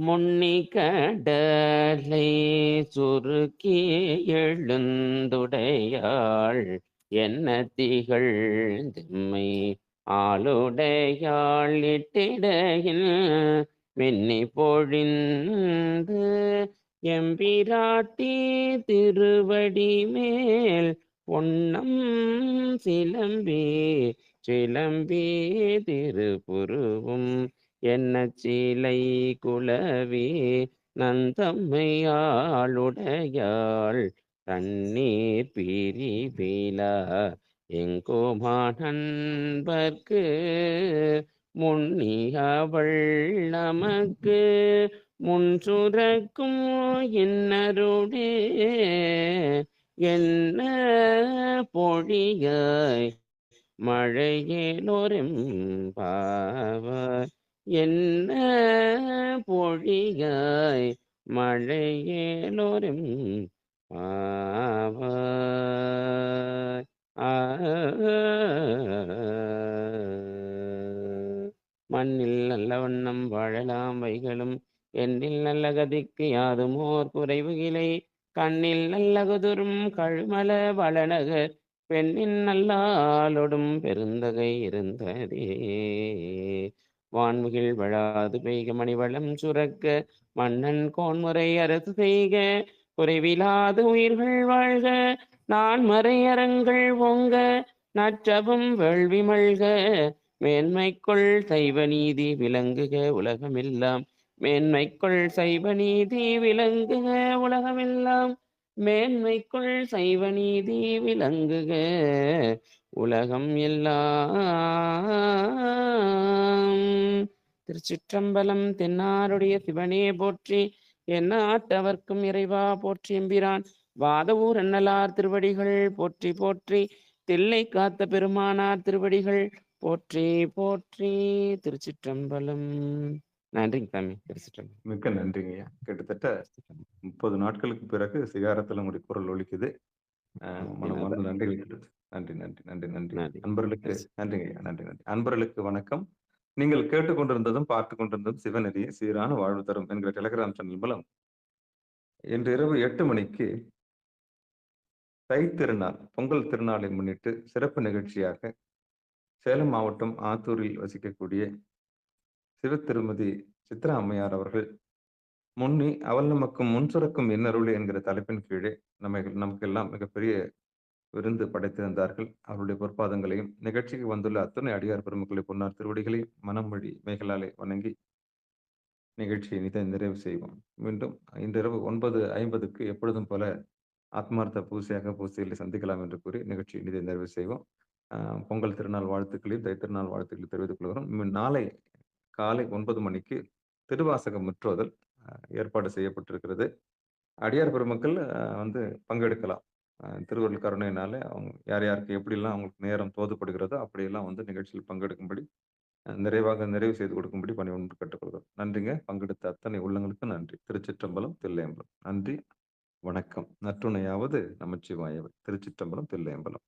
S4: முன்னி கடலை சுருக்கி எழுந்துடையாள், என்ன திகழ்ந்தெம்மை ஆளுடையாள் இட்டிடையில் வெண்ணி பொழிந்து எம்பிராட்டி திருவடி மேல் பொன்னம் சிலம்பி சிலம்பி திருப்புருவும் என்ன சீலை குலவி நந்தம்மையாளுடையாள் தண்ணீர் பிரிவிலா எங்கோமானன்பர்க்கு முன்னியவள் நமக்கு முன் சுரக்கும் இன்னருடே என்ன பொழியாய் மழையேலோரெம்பாவாய் என்ன பொழியாய் மழையேலோரெம் பாவாய். மண்ணில் நல்ல வண்ணம் வாழலாம் வைகளும், எண்ணில் நல்ல கதிக்கு யாதுமோர் குறைவுகிலை, கண்ணில் நல்ல குதுரும் கழுமல வளநகர் பெண்ணின் நல்லாளொடும் பெருந்தகை இருந்ததே. வான்முகில் வழாது பெய்க மணிவளம் சுரக்க, மன்னன் கோன்முறை அரசு செய்க, குறைவிலாது உயிர்கள் வாழ்க, நான் மறையரங்கள் ஓங்க, நற்றவும் வேள்வி மல்க, மேன்மைக்குள் சைவ நீதி விளங்குக உலகமெல்லாம், மேன்மைக்குள் சைவ நீதி விளங்குக உலகமெல்லாம், மேன்மைக்குள் சைவ நீதி விளங்குக உலகம் எல்லாம். திருச்சிற்றம்பலம். தென்னாருடைய சிவனே போற்றி, எந்நாட்டவர்க்கும் இறைவா போற்றி. எம்பிரான் வாதவூர் அண்ணலார் திருவடிகள் போற்றி போற்றி, தில்லை காத்த பெருமானார் திருவடிகள் போற்றி போற்றி. திருச்சிற்றம்பலம். நன்றிங்க சாமி. திருச்சிற்றம்பலம்.
S1: மிக்க நன்றிங்கய்யா. கிட்டத்தட்ட 30 நாட்களுக்கு பிறகு சிகாரத்துல உங்களுடைய குரல் ஒலிக்குது. மனமார்ந்த நன்றிகள். நன்றி, நன்றி, நன்றி, நன்றி.
S4: நன்றி.
S1: அன்பர்களுக்கு நன்றிங்கய்யா. நன்றி, நன்றி. அன்பர்களுக்கு வணக்கம். நீங்கள் கேட்டுக்கொண்டிருந்ததும் பார்த்துக் கொண்டிருந்ததும் சிவநெறி சீரான வாழ்வு தரும் என்கிற டெலிகிராம் சேனல் மூலம் இன்று இரவு 8 மணிக்கு தை திருநாள், பொங்கல் திருநாளை முன்னிட்டு சிறப்பு நிகழ்ச்சியாக சேலம் மாவட்டம் ஆத்தூரில் வசிக்கக்கூடிய சிவ திருமதி சித்ரா அம்மையார் அவர்கள் முன்னி அவள் நமக்கும் முன்சுரக்கும் இன்னருள் என்கிற தலைப்பின் கீழே நமக்கெல்லாம் மிகப்பெரிய விருந்து படைத்திருந்தார்கள். அவருடைய பொற்பாதங்களையும் நிகழ்ச்சிக்கு வந்துள்ள அத்தனை அடியார் பெருமக்களை பொன்னார் திருவடிகளையும் மனமொழி மேகலாலை வணங்கி நிகழ்ச்சியை நிறைவு செய்வோம். மீண்டும் இன்றிரவு 9:50க்கு எப்பொழுதும் போல ஆத்மார்த்த பூசையாக பூசைகளை சந்திக்கலாம் என்று கூறி நிகழ்ச்சியை நிறைவு செய்வோம். பொங்கல் திருநாள் வாழ்த்துக்களையும் தை திருநாள் வாழ்த்துக்களை தெரிவித்துக் கொள்கிறோம். நாளை காலை 9 மணிக்கு திருவாசக முற்றோதல் ஏற்பாடு செய்யப்பட்டிருக்கிறது. அடியார் பெருமக்கள் பங்கெடுக்கலாம். திருவருள் கருணையினால அவங்க யார் யாருக்கு எப்படிலாம் அவங்களுக்கு நேரம் தோதுப்படுகிறதோ அப்படியெல்லாம் நிகழ்ச்சியில் பங்கெடுக்கும்படி நிறைவு செய்து கொடுக்கும்படி பணிவொன்று கேட்டுக்கொள்கிறோம். நன்றிங்க. பங்கெடுத்த அத்தனை உள்ளங்களுக்கும் நன்றி. திருச்சிற்றம்பலம், தில்லையம்பலம். நன்றி, வணக்கம். நற்றுணையாவது நமச்சிவாயவை. திருச்சிற்றம்பலம், தில்லையம்பலம்.